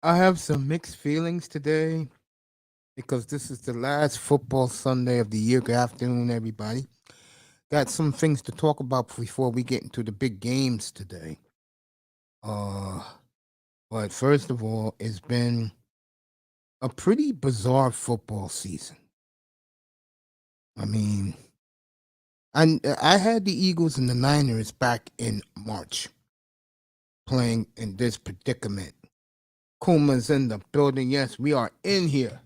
I have some mixed feelings today because this is the last football Sunday of the year. Good afternoon, everybody. Got some things to talk about before we get into the big games today. Uh, but first of all, it's been a pretty bizarre football season. I mean, I had the Eagles and the Niners back in March playing in this predicament. Kuma's in the building. Yes, we are in here.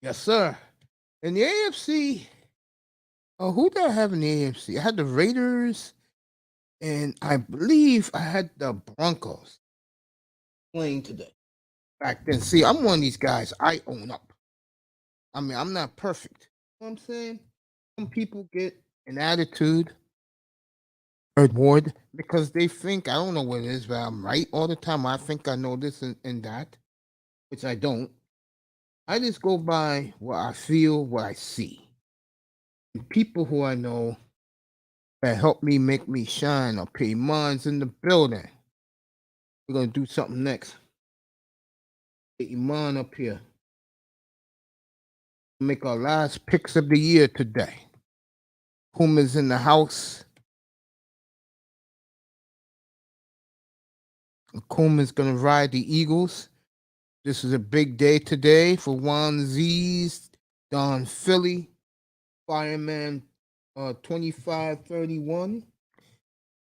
Yes, sir. In the AFC, who did I have in the AFC? I had the Raiders, and I believe I had the Broncos playing today. Back then, see, I'm one of these guys. I own up. I mean, I'm not perfect. You know what I'm saying? Some people get an attitude reward because they think I don't know what it is, but I'm right all the time. I think I know this and that, which I don't. I just go by what I feel, what I see. And people who I know that help me make me shine or pay mine's in the building. We're gonna do something next. Get Iman up here. Make our last picks of the year today. Kuma's in the house. Kuma's gonna ride the Eagles. This is a big day today for Juan Z's, Don Philly, Fireman 2531.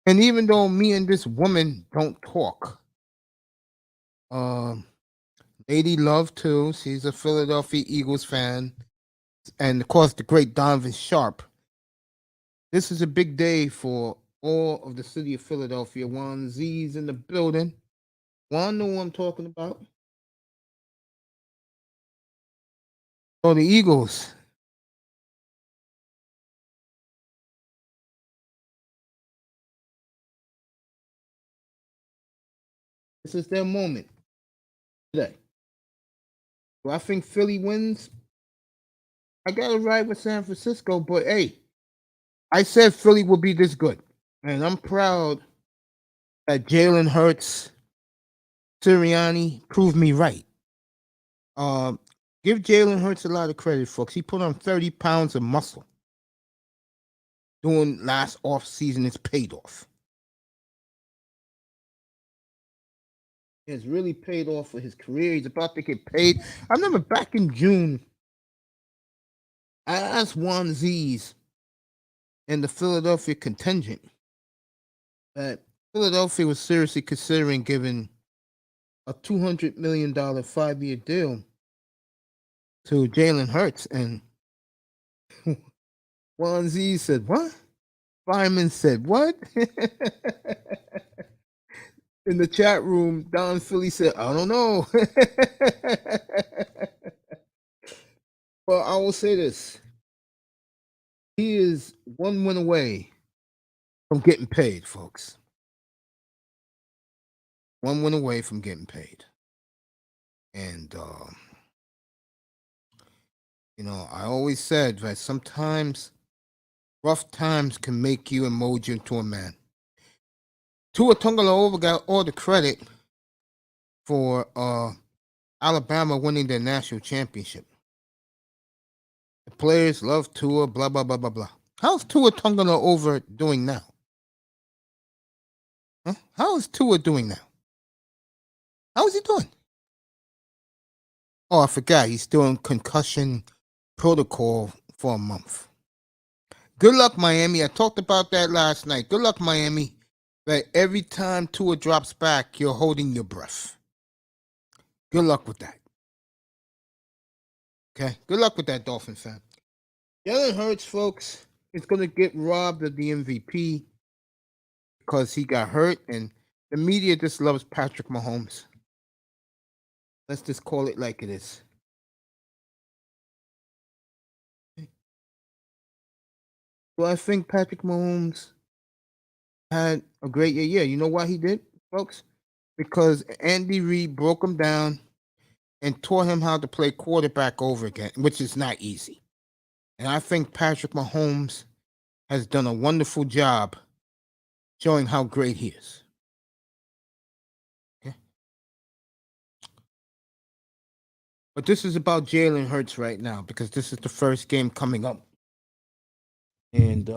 And even though me and this woman don't talk, Lady Love too, she's a Philadelphia Eagles fan. And of course the great Donovan Sharp. This is a big day for all of the city of Philadelphia. Juan Z's in the building. Juan know what I'm talking about. So the Eagles. This is their moment today. Do I think Philly wins? I gotta ride with San Francisco, but hey, I said Philly will be this good. And I'm proud that Jalen Hurts, Sirianni proved me right. Um, give Jalen Hurts a lot of credit, folks. He put on 30 pounds of muscle during last off season. It's paid off. It's really paid off for his career. He's about to get paid. I remember back in June, I asked Juan Z's and the Philadelphia contingent that Philadelphia was seriously considering giving a $200 million 5-year deal to Jalen Hurts. And Juan Z said, "What?" Fireman said, "What?" In the chat room, Don Philly said, "I don't know." Well, I will say this. He is one win away from getting paid, folks. One win away from getting paid. And, I always said that sometimes rough times can make you and mold you into a man. Tua Tagovailoa got all the credit for Alabama winning their national championship. The players love Tua, blah, blah, blah, blah, blah. How's Tua Tagovailoa doing now? Huh? How is Tua doing now? How is he doing? Oh, I forgot. He's still in concussion protocol for a month. Good luck, Miami. I talked about that last night. Good luck, Miami. That every time Tua drops back, you're holding your breath. Good luck with that. Okay? Good luck with that, Dolphin fan. Jalen Hurts, folks, is going to get robbed of the MVP because he got hurt, and the media just loves Patrick Mahomes. Let's just call it like it is. Well, I think Patrick Mahomes had a great year. Yeah, you know why he did, folks? Because Andy Reid broke him down and taught him how to play quarterback over again, which is not easy. And I think Patrick Mahomes has done a wonderful job showing how great he is. Okay? But this is about Jalen Hurts right now because this is the first game coming up. And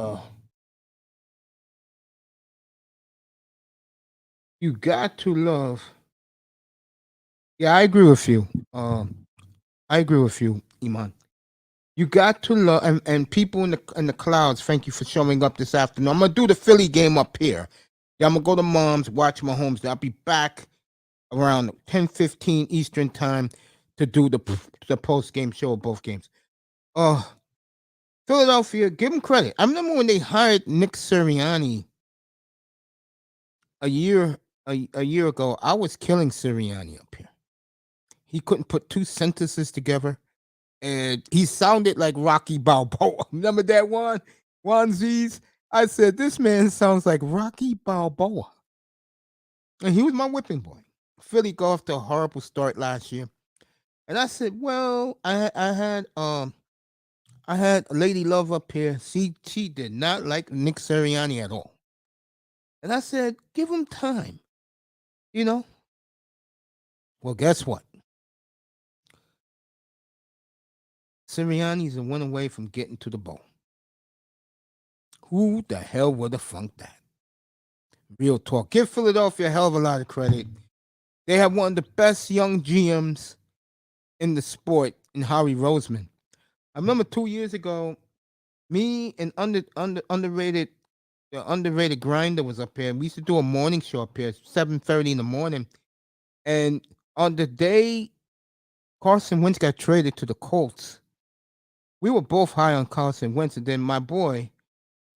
you got to love. Yeah, I agree with you. I agree with you, Iman. You got to love and people in the clouds. Thank you for showing up this afternoon. I'm gonna do the Philly game up here. Yeah, I'm gonna go to Mom's, watch Mahomes. I'll be back around 10:15 Eastern time to do the post game show of both games. Uh Philadelphia, give them credit. I remember when they hired Nick Sirianni a year a year ago. I was killing Sirianni up here. He couldn't put two sentences together, and he sounded like Rocky Balboa. Remember that one? Juan Z's? I said, this man sounds like Rocky Balboa. And he was my whipping boy. Philly got off to a horrible start last year. And I said, well, I had Lady Love up here. She did not like Nick Sirianni at all. And I said, give him time. You know? Well, guess what? Sirianni's a one away from getting to the bowl. Who the hell would have funked that? Real talk. Give Philadelphia a hell of a lot of credit. They have one of the best young GMs in the sport in Howie Roseman. I remember 2 years ago, me and underrated the underrated grinder was up here. We used to do a morning show up here, 7:30 in the morning. And on the day Carson Wentz got traded to the Colts, we were both high on Carson Wentz. And then my boy,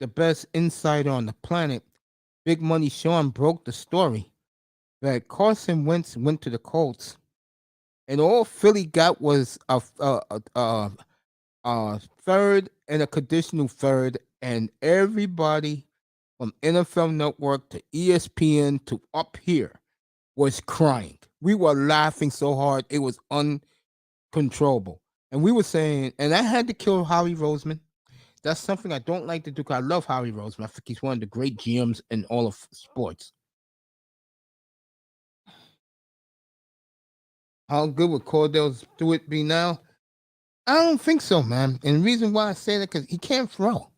the best insider on the planet, Big Money Sean, broke the story that Carson Wentz went to the Colts, and all Philly got was a third and a conditional third, and everybody from NFL Network to ESPN to up here was crying. We were laughing so hard it was uncontrollable, and we were saying, and I had to kill Howie Roseman. That's something I don't like to do because I love Howie Roseman. I think he's one of the great GMs in all of sports. How good would Cordell Stewart be now? I don't think so, man. And the reason why I say that because he can't throw,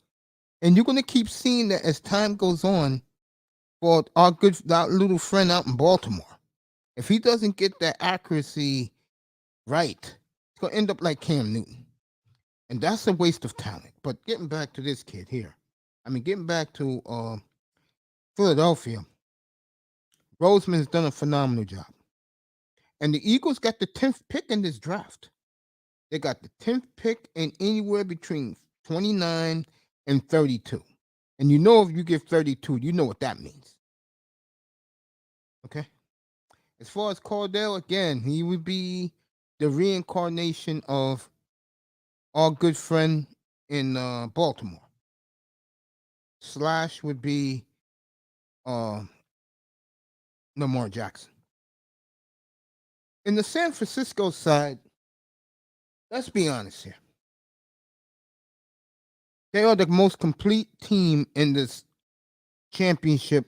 and you're gonna keep seeing that as time goes on for our little friend out in Baltimore. If he doesn't get that accuracy right, it's gonna end up like Cam Newton, and that's a waste of talent. But getting back to this kid here, getting back to Philadelphia, Roseman has done a phenomenal job, and the Eagles got the 10th pick in this draft. They got the 10th pick and anywhere between 29 and 32. And you know, if you get 32, you know what that means. Okay. As far as Cordell, again, he would be the reincarnation of our good friend in Baltimore. Slash would be Lamar Jackson. In the San Francisco side, let's be honest here. They are the most complete team in this championship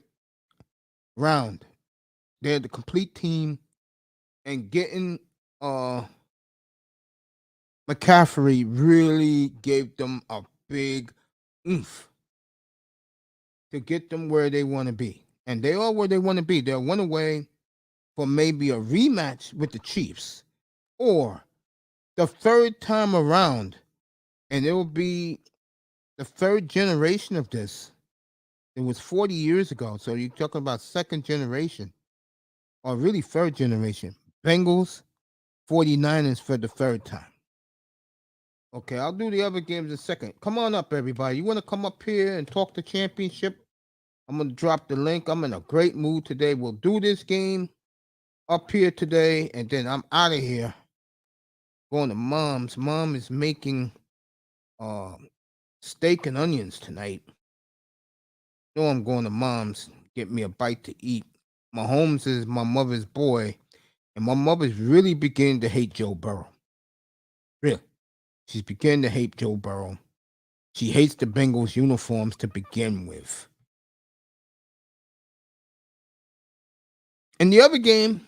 round. They're the complete team, and getting McCaffrey really gave them a big oomph to get them where they want to be. And they are where they want to be. They're one away for maybe a rematch with the Chiefs or the third time around. And it will be the third generation of this. It was 40 years ago. So you're talking about second generation or really third generation. Bengals, 49ers for the third time. Okay, I'll do the other games in a second. Come on up, everybody. You want to come up here and talk the championship? I'm going to drop the link. I'm in a great mood today. We'll do this game up here today, and then I'm out of here. Going to Mom's. Mom is making steak and onions tonight. No, I'm going to Mom's. Get me a bite to eat. Mahomes is my mother's boy, and my mother's really beginning to hate Joe Burrow. Really. She's beginning to hate Joe Burrow. She hates the Bengals uniforms to begin with. In the other game,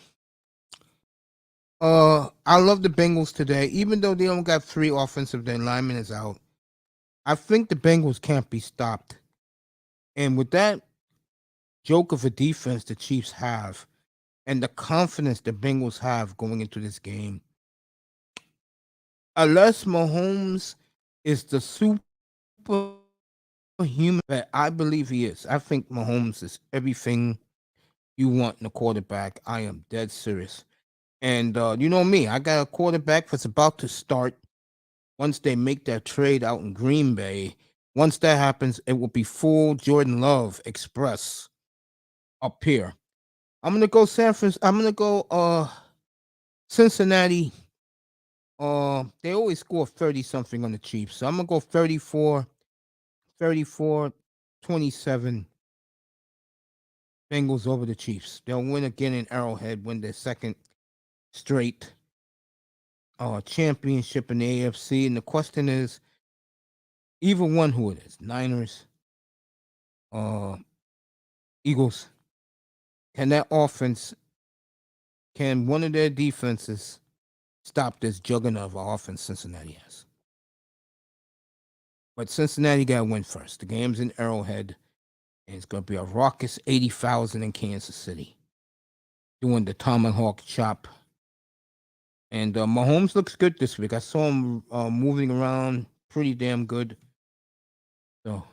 I love the Bengals today, even though they only got 3 offensive linemen is out. I think the Bengals can't be stopped. And with that joke of a defense the Chiefs have, and the confidence the Bengals have going into this game, unless Mahomes is the superhuman that I believe he is, I think Mahomes is everything you want in a quarterback. I am dead serious. And you know me, I got a quarterback that's about to start. Once they make that trade out in Green Bay, once that happens, it will be full Jordan Love Express up here. I'm gonna go San Francisco. I'm gonna go Cincinnati. They always score 30 something on the Chiefs. So I'm gonna go 34-27 Bengals over the Chiefs. They'll win again in Arrowhead, win their second straight championship in the AFC. And the question is, either one who it is, Niners, Eagles, can that offense, can one of their defenses stop this juggernaut of offense Cincinnati has? But Cincinnati got to win first. The game's in Arrowhead, and it's going to be a raucous 80,000 in Kansas City doing the tomahawk chop. And Mahomes looks good this week. I saw him moving around pretty damn good. So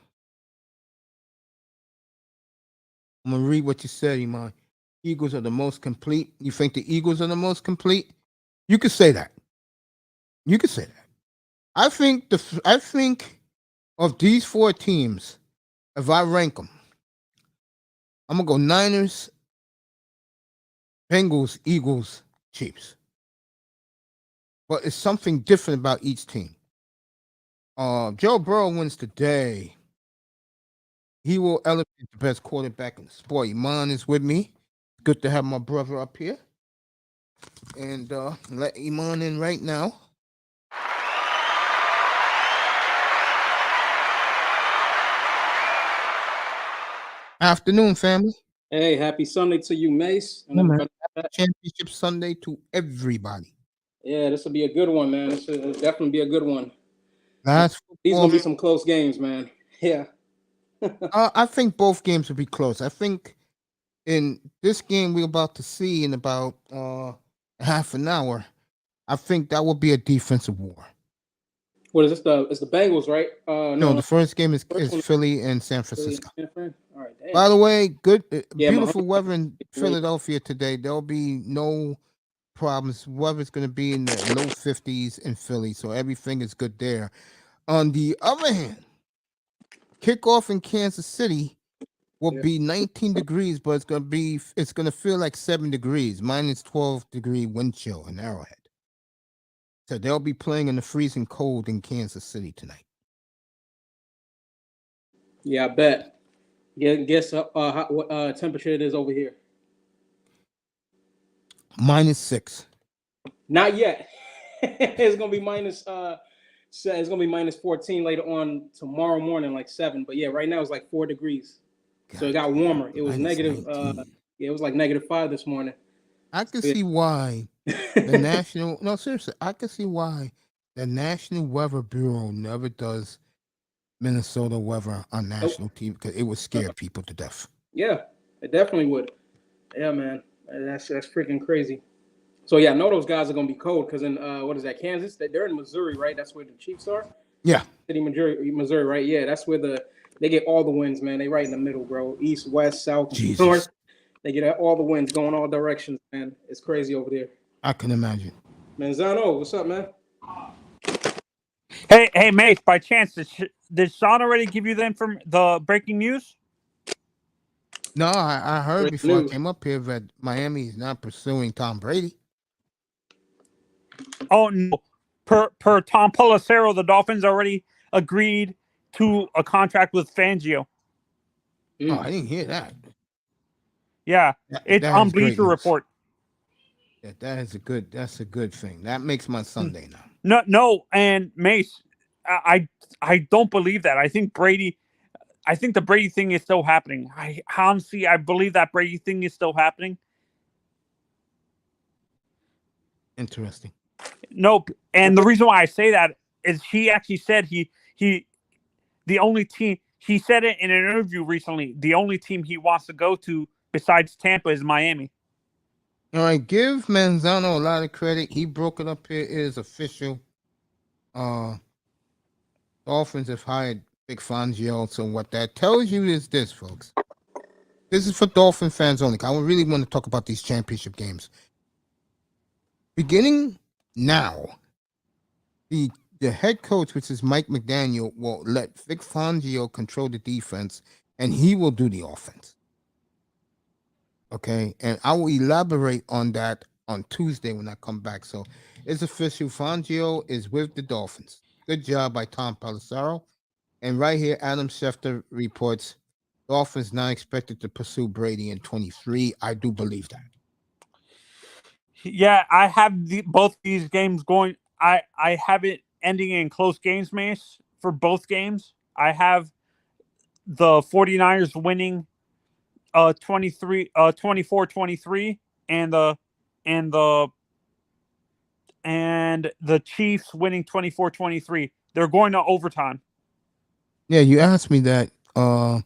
I'm going to read what you said, Iman. Eagles are the most complete. You think the Eagles are the most complete? You could say that. You could say that. I think of these 4 teams, if I rank them, I'm gonna go Niners, Bengals, Eagles, Chiefs. But it's something different about each team. Joe Burrow wins today. He will elevate the best quarterback in the sport. Iman is with me. Good to have my brother up here. And let Iman in right now. Afternoon, family. Hey, happy Sunday to you, Mace. And Happy Championship Sunday to everybody. Yeah, this will be a good one, man. This will definitely be a good one. These gonna be some close games, man. Yeah. I think both games will be close. I think in this game we're about to see in about half an hour, I think that will be a defensive war. What is this? It's the Bengals, right? No, the first game is Philly and San Francisco. All right, damn. By the way, good, beautiful weather in Philadelphia today. There'll be no problems. Weather's going to be in the low 50s in Philly, so everything is good there. On the other hand, kickoff in Kansas City will be 19 degrees, but it's gonna feel like 7 degrees, minus 12-degree wind chill in Arrowhead. So they'll be playing in the freezing cold in Kansas City tonight. Yeah, I bet. Guess what temperature it is over here? -6. Not yet. It's gonna be it's gonna be -14 later on tomorrow morning, like 7. But yeah, right now it's like 4 degrees. God, so it got warmer. It was negative. It was like -5 this morning. I can see why the national. No, seriously, I can see why the National Weather Bureau never does Minnesota weather on national TV, because it would scare people to death. Yeah, it definitely would. Yeah, man, that's freaking crazy. So yeah, I know those guys are gonna be cold because in what is that, Kansas? They're in Missouri, right? That's where the Chiefs are. Yeah, City, Missouri, right? Yeah, that's where they get all the winds, man. They right in the middle, bro. East, west, south, north. They get all the winds going all directions, man. It's crazy over there. I can imagine. Manzano, what's up, man? Hey, Mace. By chance, did Sean already give you the breaking news? No, I heard before I came up here that Miami is not pursuing Tom Brady. Oh no! Per Tom Pelissero, the Dolphins already agreed to a contract with Fangio. Oh, I didn't hear that. Yeah, it's on Bleacher Report. Yeah, that's a good thing. That makes my Sunday now. No, and Mace, I don't believe that. I think the Brady thing is still happening. I believe that Brady thing is still happening. Interesting. Nope. And the reason why I say that is he actually said the only team he said it in an interview recently. The only team he wants to go to besides Tampa is Miami. All right, give Manzano a lot of credit. He broke it up here. It is official. Dolphins have hired Vic Fangio. So what that tells you is this, folks. This is for Dolphin fans only. I really want to talk about these championship games. Beginning now, the head coach, which is Mike McDaniel, will let Vic Fangio control the defense, and he will do the offense. Okay, and I will elaborate on that on Tuesday when I come back. So it's official. Fangio is with the Dolphins. Good job by Tom Pelissero. And right here, Adam Schefter reports Dolphins not expected to pursue Brady in 23. I do believe that. Yeah, I have both these games going. I have it ending in close games, Mace, for both games. I have the 49ers winning 24-23 and the Chiefs winning 24-23. They're going to overtime. Yeah, you asked me that on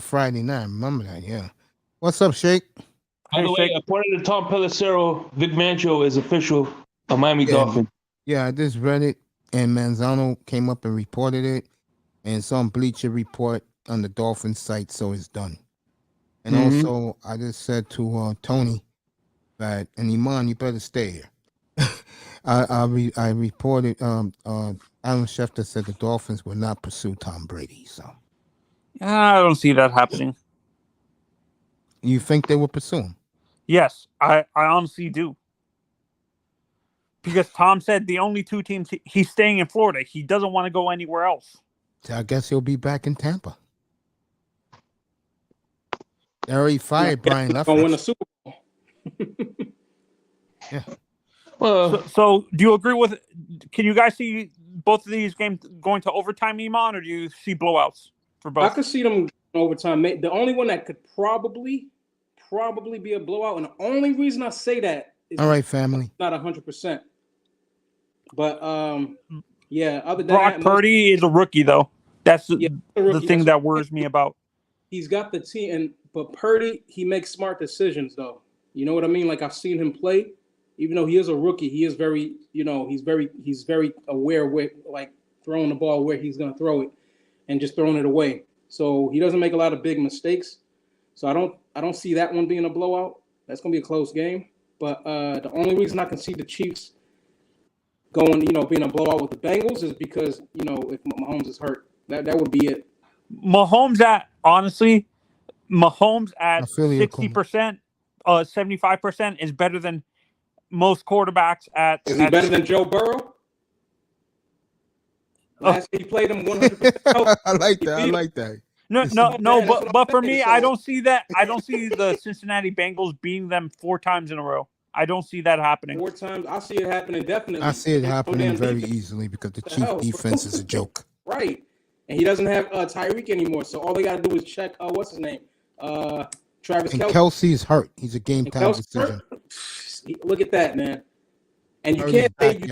Friday night. Remember that? Yeah. What's up, Shake? By the way, according to Tom Pelissero, Vic Fangio is official a Miami Dolphin. Yeah, I just read it, and Manzano came up and reported it, and some Bleacher Report on the Dolphins site, so it's done. And also, I just said to Tony that, and Iman, you better stay here. I reported Adam Schefter said the Dolphins will not pursue Tom Brady. So I don't see that happening. You think they will pursue him? Yes, I honestly do. Because Tom said the only two teams he's staying in Florida. He doesn't want to go anywhere else. So I guess he'll be back in Tampa. They already fired Brian Leftwich. Gonna win a Super Bowl. Yeah. Well, so do you agree with? Can you guys see both of these games going to overtime, Iman, or do you see blowouts for both? I could see them overtime. The only one that could probably be a blowout, and the only reason I say that is all right, family. Not 100%. But yeah. Other than Brock that, Purdy is a rookie, though. That's the thing that worries me about. He's got the team, but Purdy, he makes smart decisions, though. You know what I mean? Like, I've seen him play. Even though he is a rookie, he is very, he's very aware with, like, throwing the ball where he's going to throw it and just throwing it away. So he doesn't make a lot of big mistakes. So I don't see that one being a blowout. That's going to be a close game. But the only reason I can see the Chiefs going, being a blowout with the Bengals is because, if Mahomes is hurt, that would be it. Mahomes at 60%, 75% is better than most quarterbacks at. Is he better than Joe Burrow? Last year he played him 100%. I like that. No, but for me, I don't see that. I don't see the Cincinnati Bengals beating them 4 times in a row. I don't see that happening. 4 times. I see it happening definitely. I see it happening very easily because the Chiefs defense is a joke. Right. And he doesn't have Tyreek anymore. So all they got to do is check, what's his name? Travis Kelce. Kelce is hurt. He's a game time decision. Look at that, man. And you can't say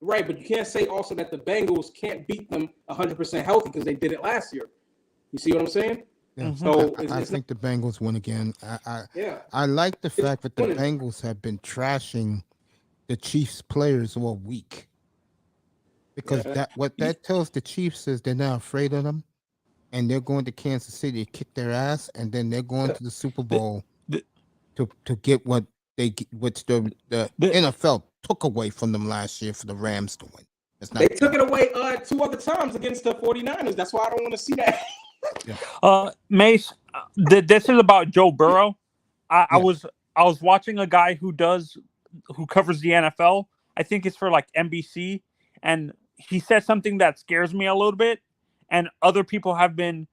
right, but you can't say also that the Bengals can't beat them 100% healthy because they did it last year. You see what I'm saying? Yeah. So I think the Bengals win again. I like the fact that the Bengals have been trashing the Chiefs players all week. Because that tells the Chiefs is they're not afraid of them, and they're going to Kansas City to kick their ass, and then they're going to the Super Bowl to get what the NFL took away from them last year for the Rams to win. They took it away 2 other times against the 49ers. That's why I don't want to see that. Yeah. Mace, this is about Joe Burrow. I was watching a guy who covers the NFL. I think it's for like NBC, and he said something that scares me a little bit. And other people have been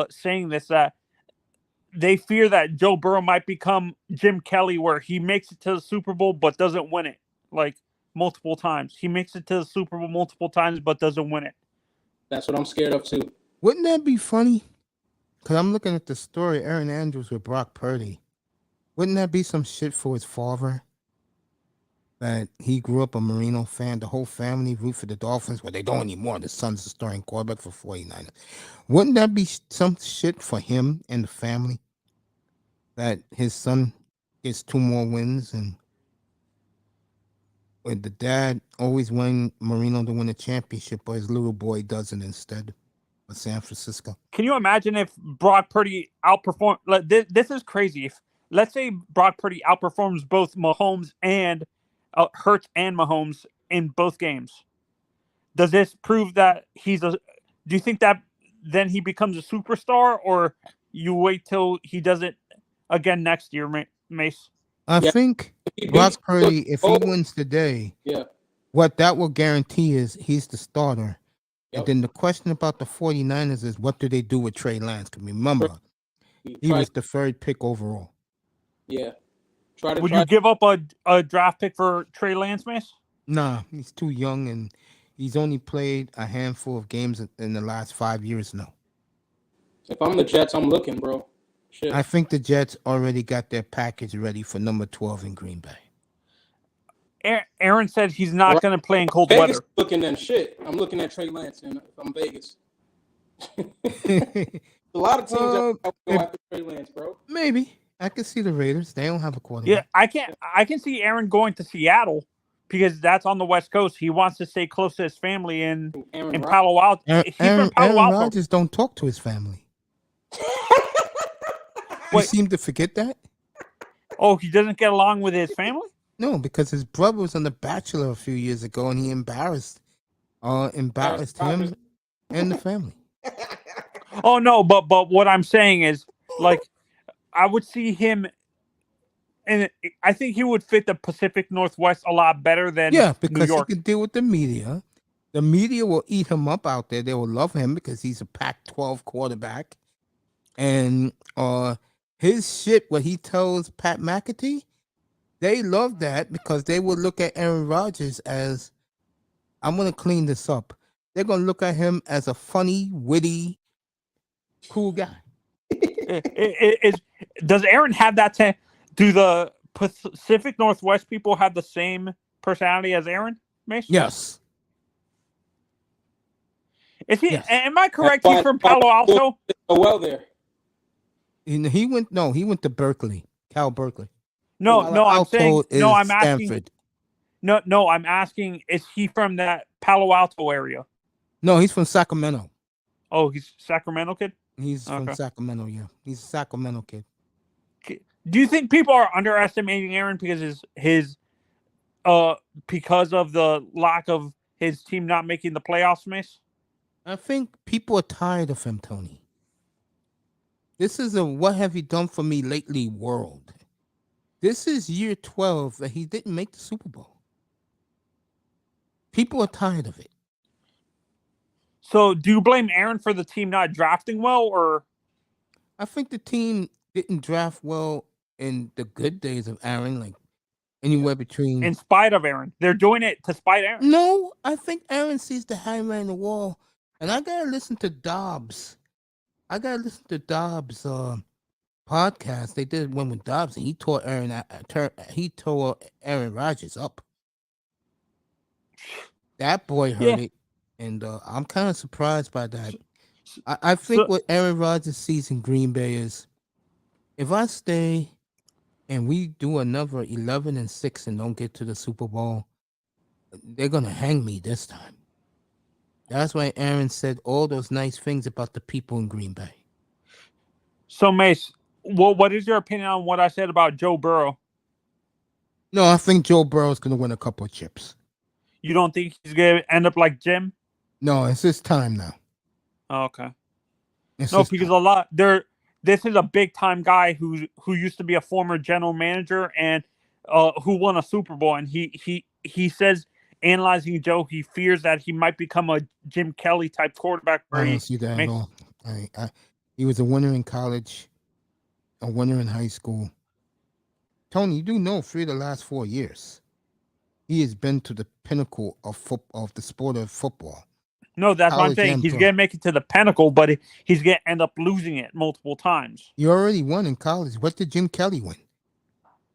saying this, that they fear that Joe Burrow might become Jim Kelly, where he makes it to the Super Bowl but doesn't win it, like multiple times. He makes it to the Super Bowl multiple times but doesn't win it. That's what I'm scared of too. Wouldn't that be funny? Because I'm looking at the story, Aaron Andrews with Brock Purdy. Wouldn't that be some shit for his father? that he grew up a Marino fan. The whole family root for the Dolphins. Well, they don't anymore. The son's the starting quarterback for 49ers. Wouldn't that be some shit for him and the family? That his son gets 2 more wins, and with the dad always wanting Marino to win a championship, but his little boy doesn't instead of San Francisco. Can you imagine if Brock Purdy outperformed? Like, this is crazy. If let's say Brock Purdy outperforms both Mahomes and Hurts and Mahomes in both games, does this prove that he's a? Do you think that then he becomes a superstar, or you wait till he does it again next year, Mace? I think Brock Purdy, if he wins today, what that will guarantee is he's the starter. And then the question about the 49ers is, what do they do with Trey Lance? Because remember, he was the 3rd pick overall. Yeah. Would you give up a draft pick for Trey Lance, Mace? Nah, he's too young, and he's only played a handful of games in the last 5 years now. If I'm the Jets, I'm looking, bro. Shit. I think the Jets already got their package ready for number 12 in Green Bay. Aaron said he's not going to play in cold Vegas weather. Looking at shit. I'm looking at Trey Lance, and if I'm Vegas. A lot of teams that go after Trey Lance, bro. Maybe. I can see the Raiders. They don't have a quarterback. Yeah, I can see Aaron going to Seattle because that's on the West Coast. He wants to stay close to his family in Palo Alto. Aaron Rodgers don't talk to his family. You seem to forget that? Oh, he doesn't get along with his family? No, because his brother was on The Bachelor a few years ago, and he embarrassed him and the family. Oh no, but what I'm saying is, like, I would see him, and I think he would fit the Pacific Northwest a lot better than because New York. He can deal with the media. The media will eat him up out there. They will love him because he's a Pac-12 quarterback, and his shit, what he tells Pat McAtee, they love that because they will look at Aaron Rodgers as, I'm going to clean this up. They're going to look at him as a funny, witty, cool guy. Does Aaron have that? Do the Pacific Northwest people have the same personality as Aaron, Mason? Yes. Is he? Yes. Am I correct? He's from Palo Alto. Well, there. He went to Berkeley, Cal Berkeley. No, I'm saying no. I'm Stanford. asking. No, I'm asking. Is he from that Palo Alto area? No, he's from Sacramento. Oh, he's a Sacramento kid? He's from Sacramento, yeah. He's a Sacramento kid. Do you think people are underestimating Aaron because because of the lack of his team not making the playoffs, Mace? I think people are tired of him, Tony. This is a what have you done for me lately world. This is year 12 that he didn't make the Super Bowl. People are tired of it. So do you blame Aaron for the team not drafting well, or? I think the team didn't draft well in the good days of Aaron, like anywhere between. In spite of Aaron. They're doing it to spite Aaron. No, I think Aaron sees the hammer in the wall. And I got to listen to Dobbs. Podcast. They did one with Dobbs, and he tore Aaron Rodgers up. That boy heard it. And I'm kind of surprised by that. I think what Aaron Rodgers sees in Green Bay is, if I stay and we do another 11-6 and don't get to the Super Bowl, they're going to hang me this time. That's why Aaron said all those nice things about the people in Green Bay. So, Mace, what is your opinion on what I said about Joe Burrow? No, I think Joe Burrow is going to win a couple of chips. You don't think he's going to end up like Jim? No, it's his time now. Oh, okay. Because this is a big time guy who used to be a former general manager and who won a Super Bowl, and he says, analyzing Joe, he fears that he might become a Jim Kelly type quarterback. I don't see that at all. He was a winner in college, a winner in high school. Tony, you do know 3 of the last 4 years, he has been to the pinnacle of the sport of football. No, that's what I'm saying. He's going to make it to the pinnacle, but he's going to end up losing it multiple times. You already won in college. What did Jim Kelly win?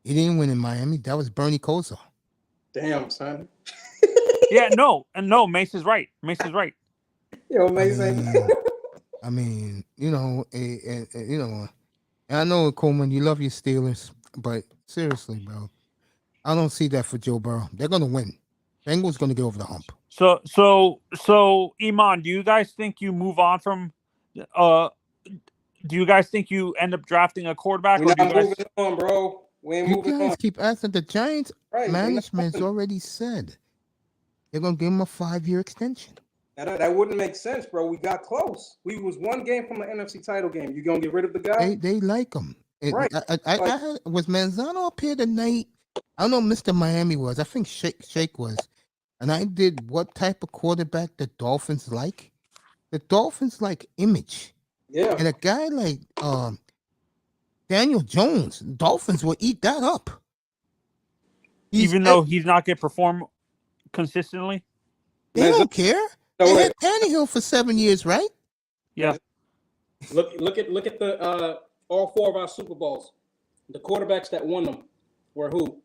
He didn't win in Miami. That was Bernie Kosar. Damn, son. Yeah, no, Mace is right. Mace is right. Yo, amazing. I mean, you know, you know, and I know Coleman, you love your Steelers, but seriously, bro, I don't see that for Joe Burrow. They're gonna win. Bengals gonna get over the hump. So, Iman, do you guys think you move on from? Do you guys think you end up drafting a quarterback? We're not moving on, bro. We ain't You moving guys on. keep asking. The Giants Right, management's already said they're gonna give him a 5-year extension. That wouldn't make sense, bro. We got close. We was one game from the NFC title game. You gonna get rid of the guy? They like him. Right. I was Manzano up here tonight. I don't know Mr. Miami was. I think Shake was. And I did what type of quarterback the Dolphins like. The Dolphins like image. Yeah. And a guy like Daniel Jones, Dolphins will eat that up. Even though he's not going to perform consistently? They don't care. They had Tannehill for 7 years, right? Yeah. Look at the all 4 of our Super Bowls. The quarterbacks that won them were who?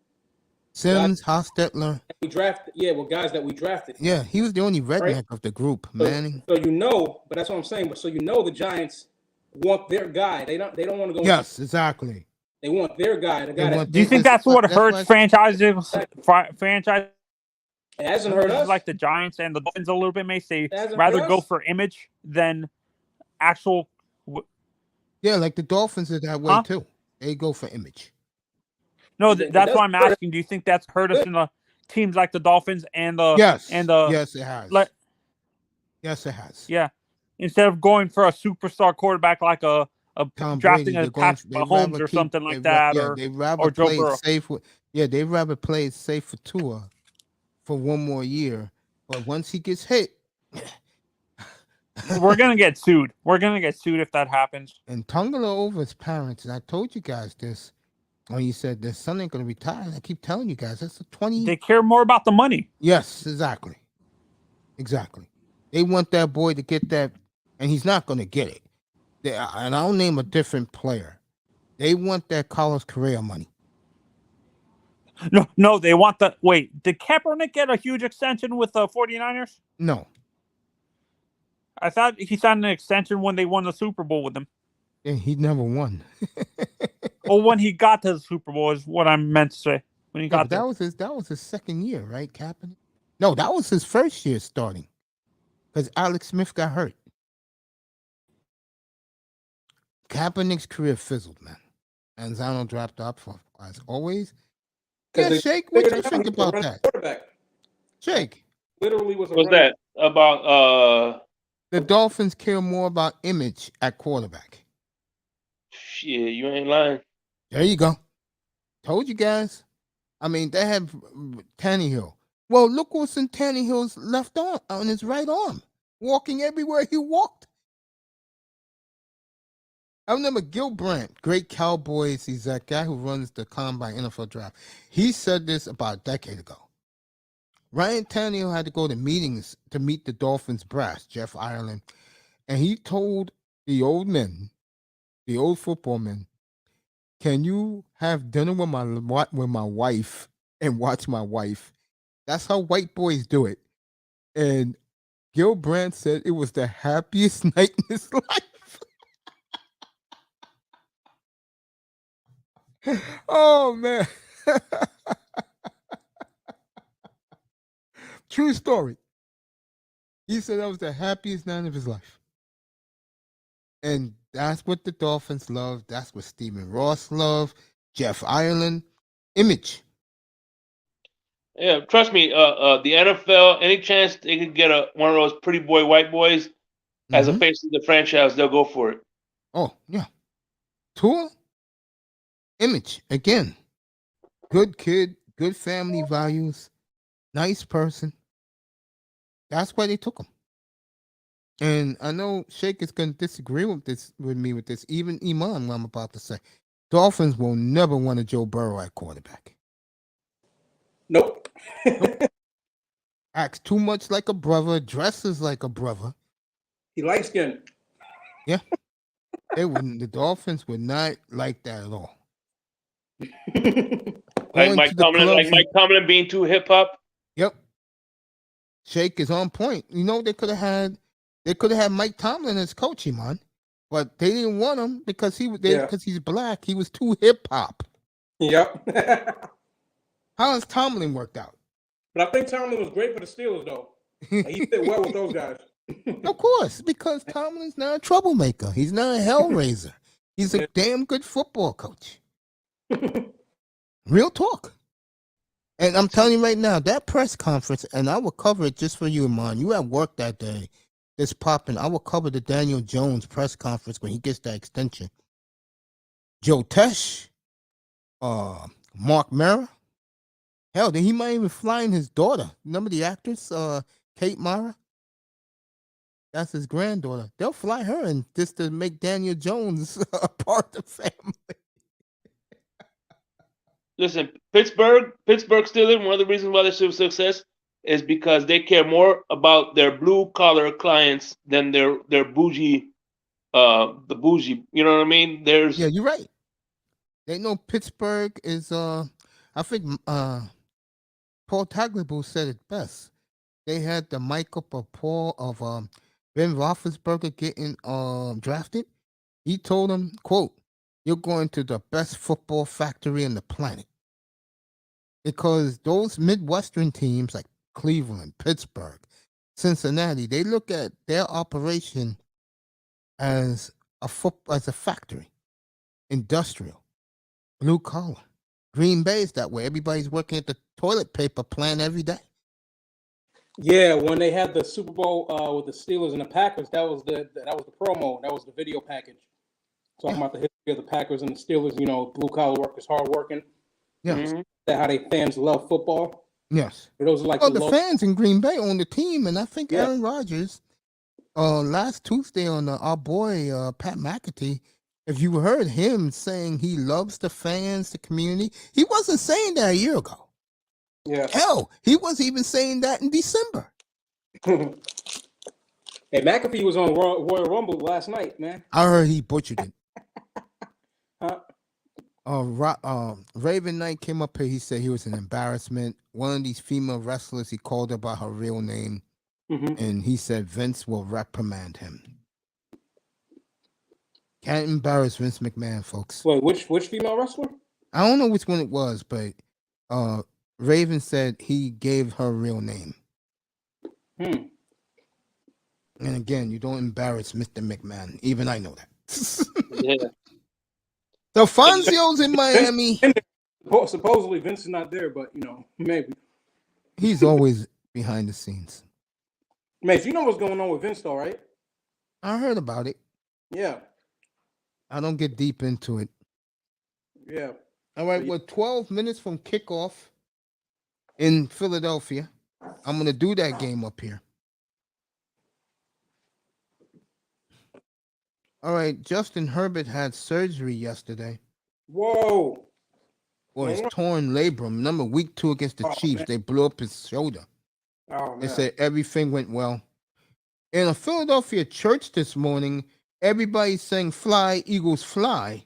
Sims, Hostetler. We drafted, guys that we drafted. Yeah, he was the only redneck of the group, Manning. So you know, but that's what I'm saying. But so you know, the Giants want their guy. They don't want to go. Yes, exactly. They want their guy. The guy. Do you think that's what hurts franchises? Franchise. It hasn't hurt us. Like the Giants and the Dolphins a little bit, may say rather go for image than actual. Yeah, like the Dolphins are that way too. They go for image. No, that's why I'm asking. Do you think that's hurt us in the teams like the Dolphins and the yes, it has. Yes, it has. Yeah, instead of going for a superstar quarterback like a drafting a Patrick Mahomes or something like that, or Joe Burrow. They'd rather play it safe for Tua for one more year, but once he gets hit, we're gonna get sued. We're gonna get sued if that happens. And Tungala over his parents, and I told you guys this. When you said their son ain't going to retire, I keep telling you guys that's a 20. They care more about the money. Yes, exactly. They want that boy to get that, and he's not going to get it. And I'll name a different player. They want that Carlos Correa money. No, they want the. Wait, did Kaepernick get a huge extension with the 49ers? No. I thought he signed an extension when they won the Super Bowl with him. Yeah, he never won. Well, when he got to the Super Bowl is what I meant to say. When he got there. That was his second year, right, Kaepernick? No, that was his first year starting, because Alex Smith got hurt. Kaepernick's career fizzled, man. And Zano dropped off as always. Yeah, Shake, what you think about that? Shake. Literally was. What's that about? The Dolphins care more about image at quarterback. Shit, you ain't lying. There you go. Told you guys. I mean, they have Tannehill. Well, look what's in Tannehill's left arm, on his right arm, walking everywhere he walked. I remember Gil Brandt, great Cowboys. He's that guy who runs the Combine NFL Draft. He said this about a decade ago. Ryan Tannehill had to go to meetings to meet the Dolphins brass, Jeff Ireland, and he told the old men, the old football men, can you have dinner with my wife and watch my wife? That's how white boys do it. And Gil Brandt said it was the happiest night in his life. Oh, man. True story. He said that was the happiest night of his life. And that's what the Dolphins love. That's what Stephen Ross loved. Jeff Ireland. Image. Yeah, trust me, the NFL, any chance they could get one of those pretty boy white boys as a face of the franchise, they'll go for it. Oh, yeah. Tua. Image. Again. Good kid. Good family values. Nice person. That's why they took him. And I know Shake is going to disagree with me with this. Even Iman, what I'm about to say. Dolphins will never want a Joe Burrow at quarterback. Nope. Acts too much like a brother, dresses like a brother. He light skinned. Yeah. The Dolphins would not like that at all. going to the clubs. Like Mike Tomlin being too hip hop. Yep. Shake is on point. You know, they could have had Mike Tomlin as coach, man, but they didn't want him because because he's black. He was too hip hop. Yep. How has Tomlin worked out? But I think Tomlin was great for the Steelers, though. He fit well with those guys. Of course, because Tomlin's not a troublemaker. He's not a hellraiser. He's a damn good football coach. Real talk. And I'm telling you right now, that press conference, and I will cover it just for you, man. You at work that day. It's popping. I will cover the Daniel Jones press conference when he gets that extension. Joe Tesh, Mark Mara. Hell, then he might even fly in his daughter. Remember the actress, Kate Mara? That's his granddaughter. They'll fly her in just to make Daniel Jones a part of the family. Listen, Pittsburgh Steelers, one of the reasons why they're so success is because they care more about their blue collar clients than their bougie, the bougie. You know what I mean? Yeah, you're right. They know Pittsburgh is I think Paul Tagliabue said it best. They had the Michael Paul of Ben Roethlisberger getting drafted. He told him, quote, "You're going to the best football factory in the planet." Because those Midwestern teams like Cleveland, Pittsburgh, Cincinnati, they look at their operation as a factory, industrial, blue collar. Green Bay is that way. Everybody's working at the toilet paper plant every day. Yeah, when they had the Super Bowl with the Steelers and the Packers, that was the promo. That was the video package talking about the history of the Packers and the Steelers. You know, blue collar workers, hard working. Yes. How they fans love football. Yes. Those are like the fans in Green Bay own the team, and I think Yeah. Aaron Rodgers, last Tuesday on our boy Pat McAtee, if you heard him saying he loves the fans, the community, he wasn't saying that a year ago. Yeah. Hell, he wasn't even saying that in December. Hey, McAfee was on Royal Rumble last night, man. I heard he butchered it. Huh? Raven Knight came up here. He said he was an embarrassment. One of these female wrestlers, he called her by her real name, and he said Vince will reprimand him. Can't embarrass Vince McMahon, folks. Wait, which female wrestler? I don't know which one it was, but Raven said he gave her real name. And again, you don't embarrass Mr. McMahon. Even I know that. Yeah. So Fonzio's in Miami. Supposedly Vince is not there, but maybe. He's always behind the scenes. Mate, you know what's going on with Vince, though, right? I heard about it. Yeah. I don't get deep into it. Yeah. All right, we're 12 minutes from kickoff in Philadelphia. I'm going to do that game up here. All right, Justin Herbert had surgery yesterday. Whoa. Or his torn labrum. Remember, week 2 against the Chiefs, man. they blew up his shoulder. Oh, They man. said everything went well. In a Philadelphia church this morning, everybody sang "Fly, Eagles, Fly."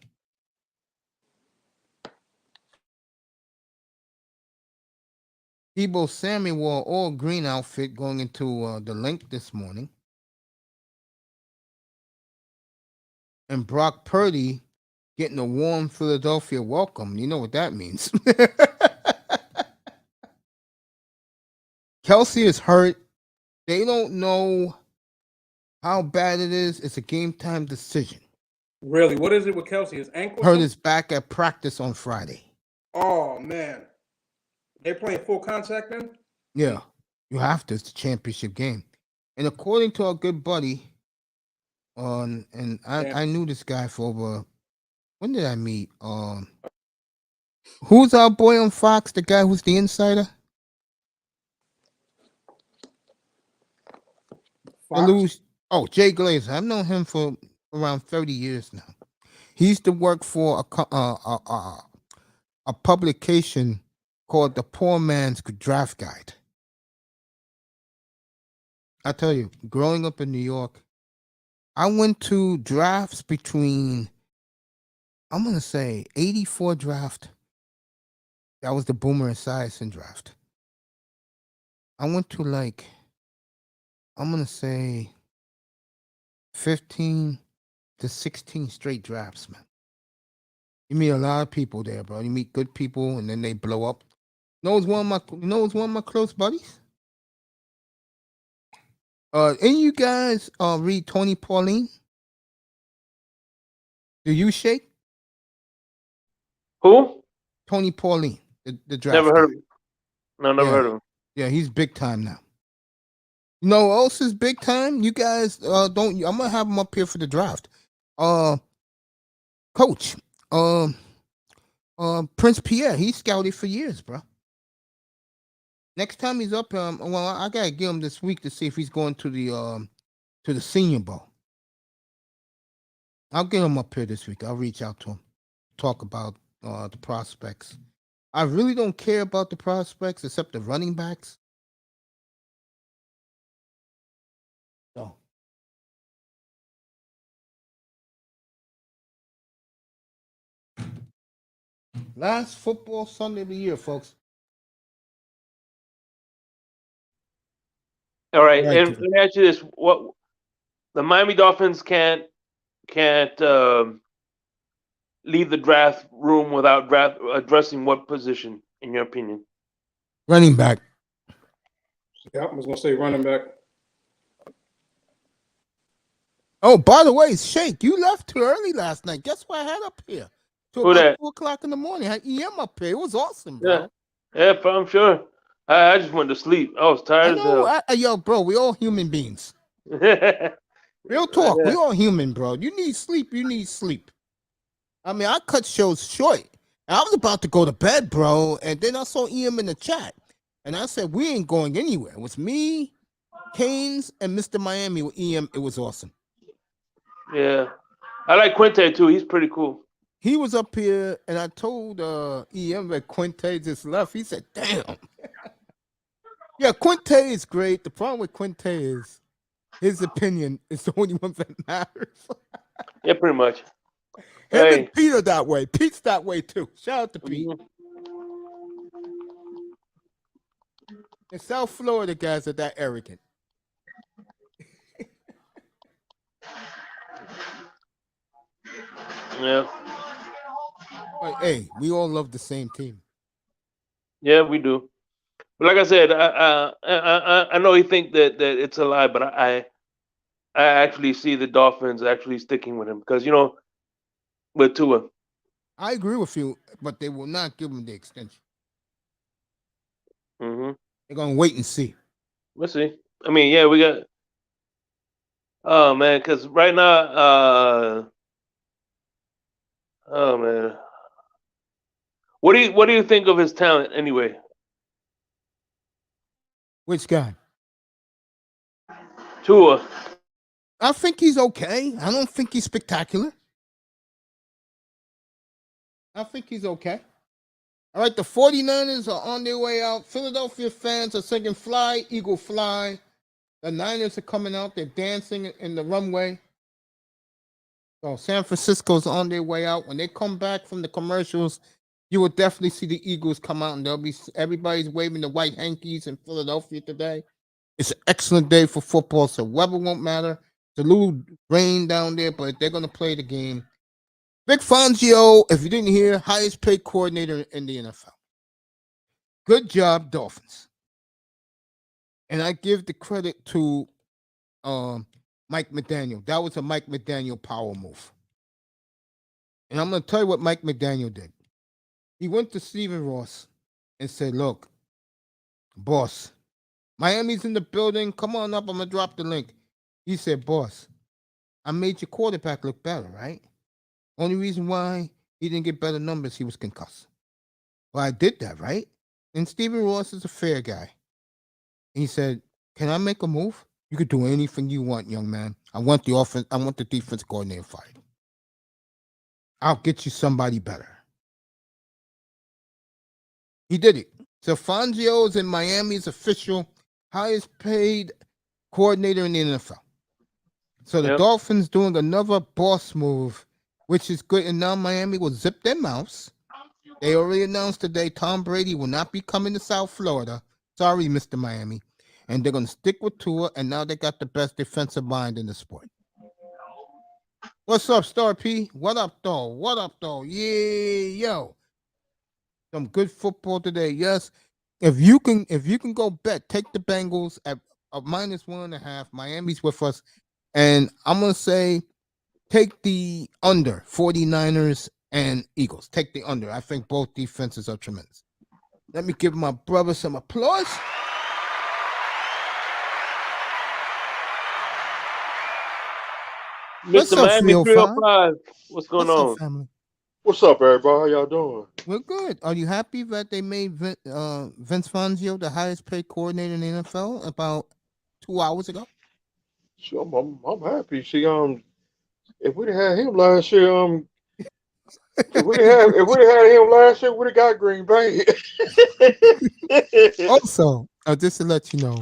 Debo Samuel wore all green outfit going into the link this morning. And Brock Purdy getting a warm Philadelphia welcome. You know what that means. Kelsey is hurt. They don't know how bad it is. It's a game time decision. Really? What is it with Kelsey? His ankle? Hurt is back at practice on Friday. Oh, man. They're playing full contact then? Yeah, you have to. It's a championship game. And according to our good buddy, I knew this guy for over, when did I meet? Who's our boy on Fox, the guy who's the insider? Jay Glazer. I've known him for around 30 years now. He used to work for a publication called the Poor Man's Draft Guide. I tell you, growing up in New York, I went to drafts between, I'm going to say, 84 draft. That was the Boomer Esiason draft. I went to like, I'm gonna say 15 to 16 straight drafts, man. You meet a lot of people there, bro. You meet good people, and then they blow up. You know, one of my close buddies. Any you guys read Tony Pauline? Do you, Shake? Who? Tony Pauline, the draft. Never guy. heard of him. No, never heard of him. Yeah, he's big time now. You know who else is big time? You guys don't. I'm gonna have him up here for the draft. Coach. Prince Pierre. He scouted for years, bro. Next time he's up, well, I gotta get him this week to see if he's going to the Senior Bowl. I'll get him up here this week. I'll reach out to him, talk about the prospects. I really don't care about the prospects except the running backs. So. Last football Sunday of the year, folks. All right, and let me ask you this: what the Miami Dolphins can't leave the draft room without addressing what position, in your opinion? Running back. Yeah, I was gonna say running back. Oh, by the way, Shake, you left too early last night. Guess what I had up here? Till about 2 o'clock in the morning. I had EM up here. It was awesome, bro. Yeah, I'm sure. I just went to sleep. I was tired as hell. Yo, bro, we all human beings. Real talk. We all human, bro. You need sleep. I mean, I cut shows short. I was about to go to bed, bro, and then I saw EM in the chat, and I said, we ain't going anywhere. It was me, Canes, and Mr. Miami with EM. It was awesome. Yeah. I like Quinte, too. He's pretty cool. He was up here, and I told EM that Quinte just left. He said, damn. Yeah, Quinte is great. The problem with Quinte is his opinion is the only one that matters. Yeah, pretty much. Him and Pete are that way. Pete's that way, too. Shout out to Pete. In South Florida, guys are that arrogant. Yeah. But, hey, we all love the same team. Yeah, we do. But like I said, I know you think that it's a lie, but I actually see the Dolphins actually sticking with him because, with Tua. I agree with you, but they will not give him the extension. Mm-hmm. They're going to wait and see. We'll see. I mean, yeah, we got. Oh man, because right now, oh man, what do you think of his talent anyway? Which guy? Tua. I think he's okay. I don't think he's spectacular. I think he's okay. All right, the 49ers are on their way out. Philadelphia fans are singing Fly, Eagle Fly. The Niners are coming out. They're dancing in the runway. So San Francisco's on their way out. When they come back from the commercials, you will definitely see the Eagles come out, and everybody's waving the white hankies in Philadelphia today. It's an excellent day for football, so weather won't matter. It's a little rain down there, but they're going to play the game. Vic Fangio, if you didn't hear, highest paid coordinator in the NFL. Good job, Dolphins. And I give the credit to Mike McDaniel. That was a Mike McDaniel power move. And I'm going to tell you what Mike McDaniel did. He went to Stephen Ross and said, look, boss, Miami's in the building. Come on up. I'm going to drop the link. He said, boss, I made your quarterback look better, right? Only reason why he didn't get better numbers, he was concussed. Well, I did that, right? And Stephen Ross is a fair guy. And he said, can I make a move? You could do anything you want, young man. I want the defense coordinator fired. I'll get you somebody better. He did it. So Fangio is in Miami's official highest paid coordinator in the NFL. So the Dolphins doing another boss move, which is good. And now Miami will zip their mouths They already announced today Tom Brady will not be coming to South Florida. Sorry, Mr. Miami. And they're going to stick with Tua, and now they got the best defensive mind in the sport. What's up, Star P? What up, though? What up, though? Yeah, yo. Some good football today. Yes. If you can go bet, take the Bengals at -1.5. Miami's with us. And I'm gonna say take the under 49ers and Eagles. Take the under. I think both defenses are tremendous. Let me give my brother some applause. What's Mr. up, Miami 305? 305. What's going What's on? up, family? What's up, everybody? How y'all doing? We're good. Are you happy that they made Vince Fangio the highest paid coordinator in the NFL about 2 hours ago? Sure, I'm happy. See, if we'd had him last year, if we'd had him last year, we'd have got Green Bay. Also, just to let you know,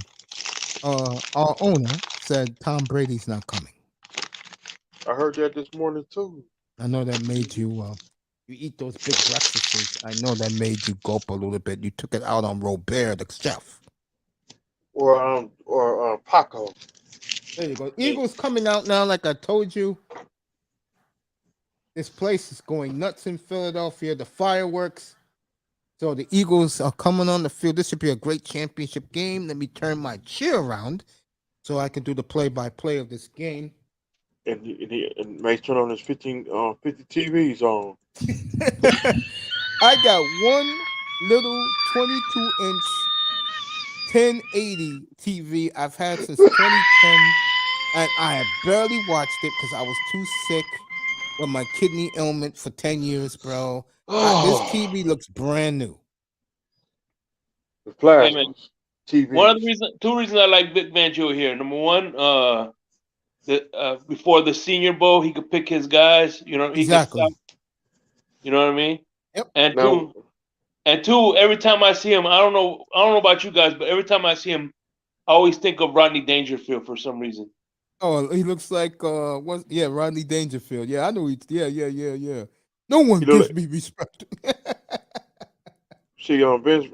our owner said Tom Brady's not coming. I heard that this morning too. I know that made you you eat those big breakfasts. I know that made you gulp a little bit. You took it out on Robert, the chef. Or Paco. There you go. Eagles coming out now, like I told you. This place is going nuts in Philadelphia. The fireworks. So the Eagles are coming on the field. This should be a great championship game. Let me turn my chair around so I can do the play-by-play of this game. And Mace turn on his 50 TVs on. I got one little 22-inch 1080 TV I've had since 2010, and I have barely watched it because I was too sick with my kidney ailment for 10 years, bro. This TV looks brand new. The plasma Hey, man. TV. Two reasons I like Vic Fangio here. Number one, before the Senior Bowl, he could pick his guys. You know, Exactly. You know what I mean? Yep. And two, every time I see him, I don't know about you guys, but every time I see him, I always think of Rodney Dangerfield for some reason. Oh, he looks like Rodney Dangerfield. Yeah, I know. Yeah. No one gives me respect. See, Vince,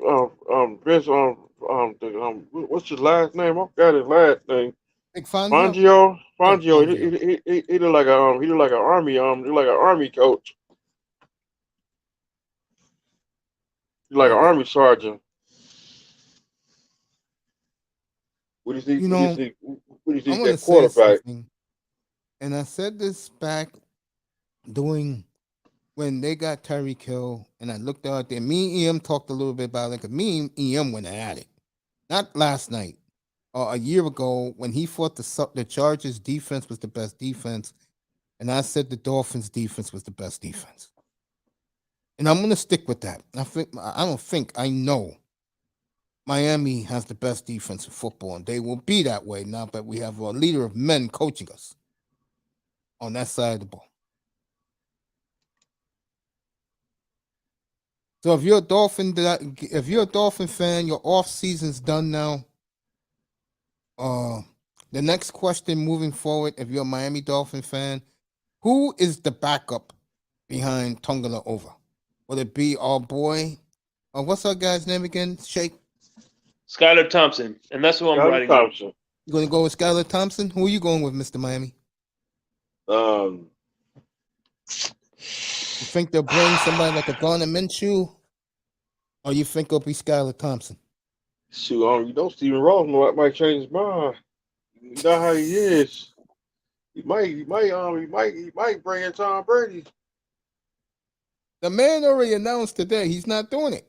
what's his last name? I forgot his last name. Fangio. He look like an army coach. He's like an army sergeant. What do you think? What do you think that quarterback? And I said this back when they got Tyreek Hill, and I looked out there. Me and EM talked a little bit about it, because me and EM went at it. Not last night, or a year ago, when he fought the Chargers defense was the best defense, and I said the Dolphins defense was the best defense. And I'm going to stick with that. I know Miami has the best defense in football, and they will be that way now that we have a leader of men coaching us on that side of the ball. So if you're a Dolphin fan, your off season's done now. The next question moving forward, if you're a Miami Dolphin fan, who is the backup behind Tagovailoa? Will it be our boy? What's our guy's name again? Shake? Skylar Thompson, and that's who I'm riding. Thompson. You going to go with Skylar Thompson? Who are you going with, Mr. Miami? You think they'll bring somebody like a Garner Minshew, or you think it'll be Skylar Thompson? Shoot, you know Steven Ross might change his mind. You know how he is. He might bring in Tom Brady. The man already announced today he's not doing it.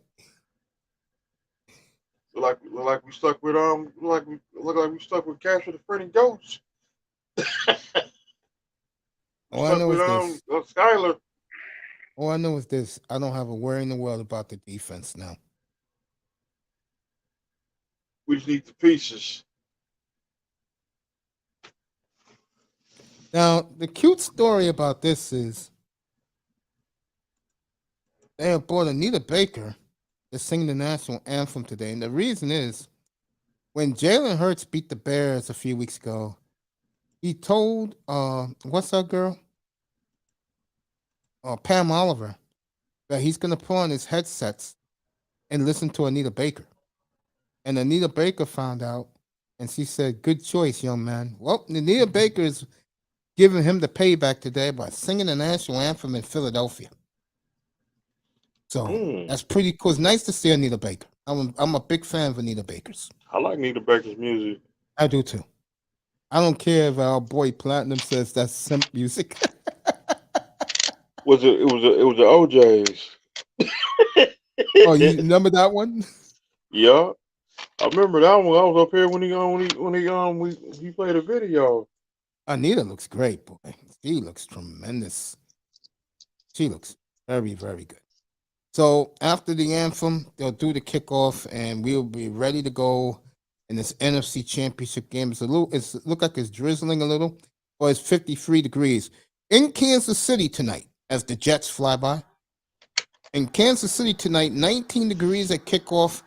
Look like we stuck with we stuck with Cash with the Freddy Ghost. All I know is this. Skylar. All I know is this. I don't have a worry in the world about the defense now. We just need the pieces. Now, the cute story about this is they have brought Anita Baker to sing the national anthem today. And the reason is when Jalen Hurts beat the Bears a few weeks ago, he told, what's that girl? Pam Oliver, that he's gonna put on his headsets and listen to Anita Baker. And Anita Baker found out, and she said, "Good choice, young man." Well, Anita Baker is giving him the payback today by singing the national anthem in Philadelphia. So that's pretty cool. It's nice to see Anita Baker. I'm a big fan of Anita Baker's. I like Anita Baker's music. I do too. I don't care if our boy Platinum says that's simp music. It was the OJ's. Oh, you remember that one? Yeah, I remember that one. I was up here when he played a video. Anita looks great, boy. She looks tremendous. She looks very, very good. So after the anthem, they'll do the kickoff, and we'll be ready to go in this NFC Championship game. It's look like it's drizzling a little, but it's 53 degrees in Kansas City tonight as the Jets fly by. In Kansas City tonight, 19 degrees at kickoff,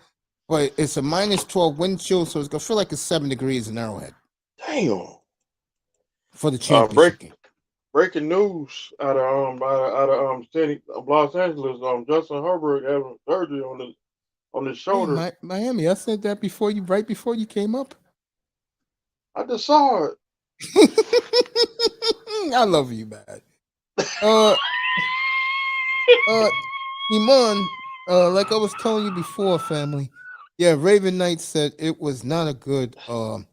but it's a minus 12 wind chill, so it's gonna feel like it's 7 degrees in Arrowhead. Damn. For the championship game. Breaking news out of Los Angeles. Justin Herbert having surgery on his shoulder. Hey, Miami, I said that right before you came up. I just saw it. I love you, man. Iman, like I was telling you before, family. Yeah, Raven Knight said it was not a good Royal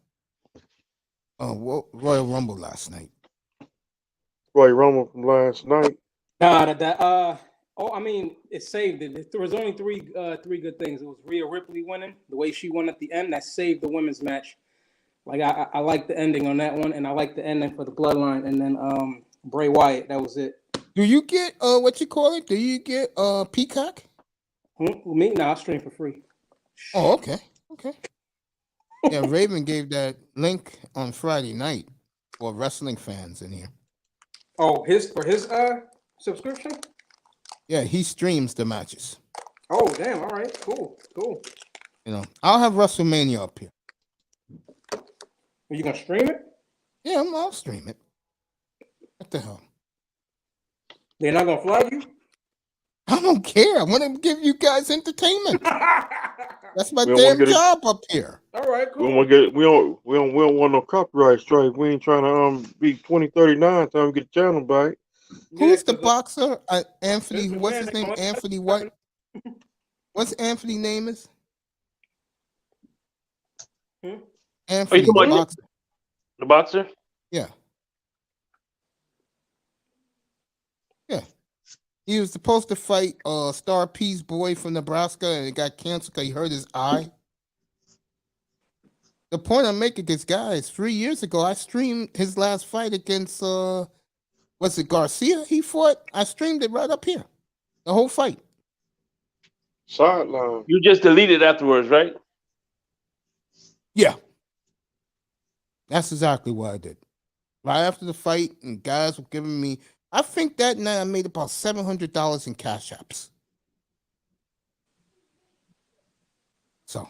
Rumble last night. Royal Rumble from last night. I mean, it saved it. There was only three good things. It was Rhea Ripley winning, the way she won at the end, that saved the women's match. Like I like the ending on that one, and I like the ending for the Bloodline, and then Bray Wyatt. That was it. Do you get what you call it? Do you get Peacock? Me? Nah, I stream for free. Oh, okay. Yeah, Raven gave that link on Friday night for wrestling fans in here. Oh, for his subscription? Yeah, he streams the matches. Oh, damn. All right. Cool. You know, I'll have WrestleMania up here. Are you going to stream it? Yeah, I'll stream it. What the hell? They're not going to fly you? I don't care. I want to give you guys entertainment. That's my damn job up here. All right, cool. We don't want no copyright strike. We ain't trying to be 2039 time we get the channel back. Who's the boxer? Anthony. What's his name? Anthony what? What's Anthony name is? Anthony the boxer. The boxer? Yeah. He was supposed to fight Star P's boy from Nebraska, and it got canceled because he hurt his eye. The point I'm making is, guys, 3 years ago, I streamed his last fight against, was it Garcia he fought? I streamed it right up here. The whole fight. Sideline. You just deleted afterwards, right? Yeah. That's exactly what I did. Right after the fight, and guys were giving me, I think that night I made about $700 in cash apps. So,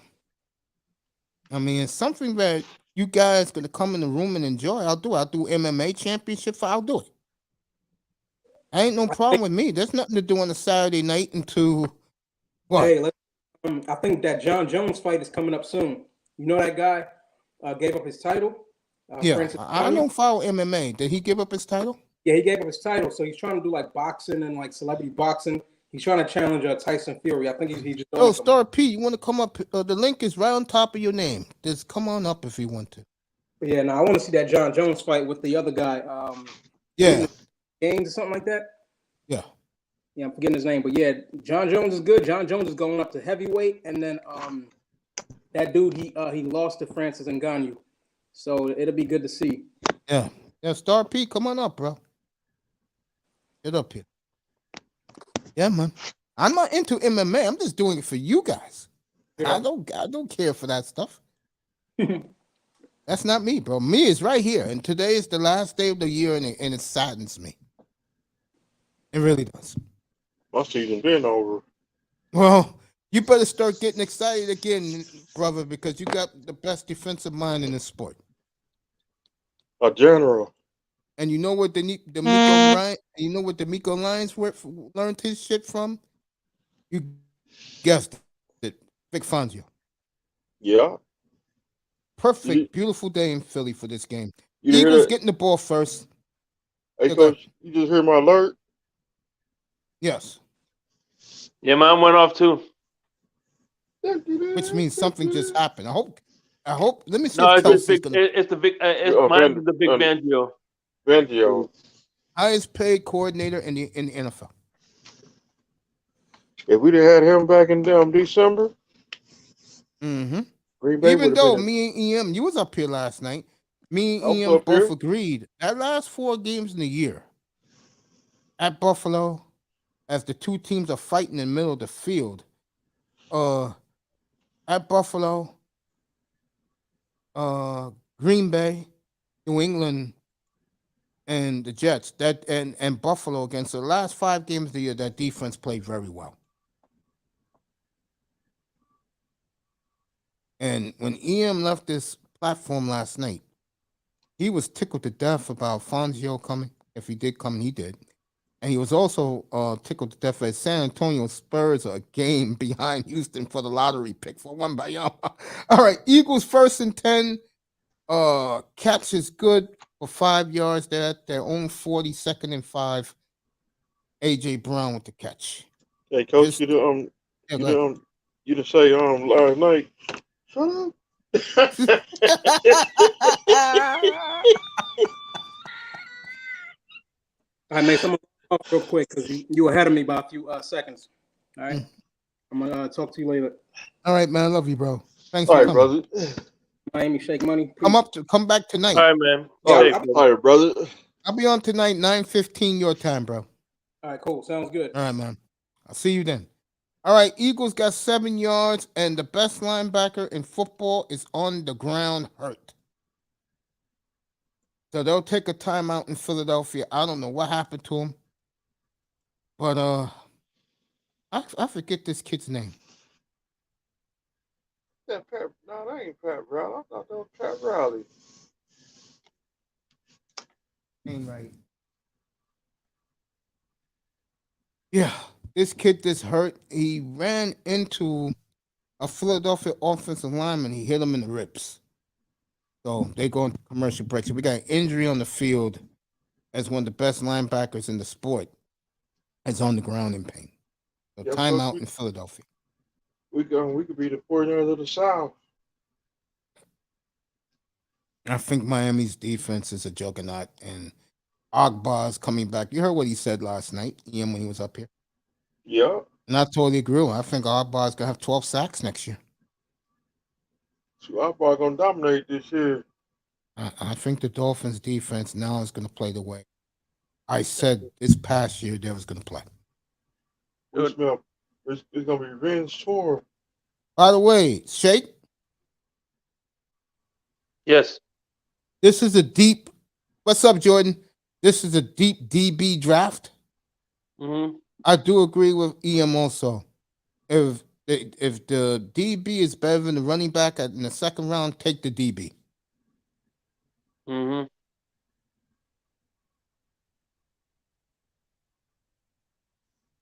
I mean, it's something that you guys gonna come in the room and enjoy. I'll do it. I'll do MMA championship. I'll do it. I ain't no problem with me. There's nothing to do on a Saturday night until what? Hey, I think that John Jones fight is coming up soon. You know that guy gave up his title. Yeah, I don't follow MMA. Did he give up his title? Yeah, he gave up his title, so he's trying to do like boxing and like celebrity boxing. He's trying to challenge Tyson Fury. I think he just. Oh, Star P, you want to come up? The link is right on top of your name. Just come on up if you want to. But yeah, no, I want to see that John Jones fight with the other guy. Yeah, Gaines or something like that. Yeah, I'm forgetting his name, but yeah, John Jones is good. John Jones is going up to heavyweight, and then that dude he lost to Francis Ngannou, so it'll be good to see. Yeah, Star P, come on up, bro. Get up here. Yeah, man. I'm not into MMA. I'm just doing it for you guys. Yeah. I don't care for that stuff. That's not me, bro. Me is right here, and today is the last day of the year, and it saddens me. It really does. My season been over. Well, you better start getting excited again, brother, because you got the best defensive mind in the sport. A general. And you know what the Miko Lions learned his shit from? You guessed it. Vic Fangio. Yeah. Perfect, beautiful day in Philly for this game. You didn't hear Eagles that? getting the ball first. Hey, Yeah, go ahead. Coach, you just hear my alert? Yes, Yeah, mine went off too. which means something just happened. I hope. Let me see No, if it's just Kelsey's big. gonna It's the big. It's Oh, mine's the Big Fangio. Fangio. highest paid coordinator in the NFL. If we'd have had him back in December, Mm-hmm. Green Bay Even would have though been. me and EM, you was up here last night. Me I was and EM up both here. agreed that last 4 games in the year at Buffalo, as the two teams are fighting in the middle of the field. At Buffalo, Green Bay, New England, and the Jets. And Buffalo against the last 5 games of the year, that defense played very well. And when EM left this platform last night, he was tickled to death about Fangio coming. If he did come, he did. And he was also tickled to death that San Antonio Spurs are a game behind Houston for the lottery pick for one by y'all. All right, Eagles 1st and 10. Catch is good for 5 yards. They're at their own 40, 2nd and 5. AJ Brown with the catch. Hey, Coach, This- you didn't Yeah, go ahead. you didn't say last night. Shut up. I made someone talk real quick because you ahead of me by a few seconds. All right. I'm gonna talk to you later. All right, man. I love you, bro. Thanks All for right, coming. brother. Miami Shake Money. Come back tonight. All right, man. Yeah, Safe, I'm- brother. All right, brother. I'll be on tonight, 9:15 your time, bro. All right, cool. Sounds good. All right, man. I'll see you then. All right, Eagles got 7 yards, and the best linebacker in football is on the ground hurt. So they'll take a timeout in Philadelphia. I don't know what happened to him, but I forget this kid's name. No, that ain't Pat Riley. I thought that was Pat Riley. Ain't right. Yeah, this kid that's hurt. He ran into a Philadelphia offensive lineman. He hit him in the ribs. So they go into commercial break. So we got an injury on the field as one of the best linebackers in the sport is on the ground in pain. So Yeah, timeout Coach, in Philadelphia. we could be the 49ers of the South. I think Miami's defense is a juggernaut, and Ogba's coming back. You heard what he said last night, Ian, when he was up here. Yeah. And I totally agree. I think Ogba's gonna have 12 sacks next year. So I'm probably gonna dominate this year. I think the Dolphins' defense now is gonna play the way I said this past year they was gonna play. We smell it's gonna be revenge tour. By the way, Shake, Yes. this is a deep. What's up, Jordan? This is a deep DB draft. Mm-hmm. I do agree with EM also. If the DB is better than the running back in the second round, take the DB. Mm-hmm.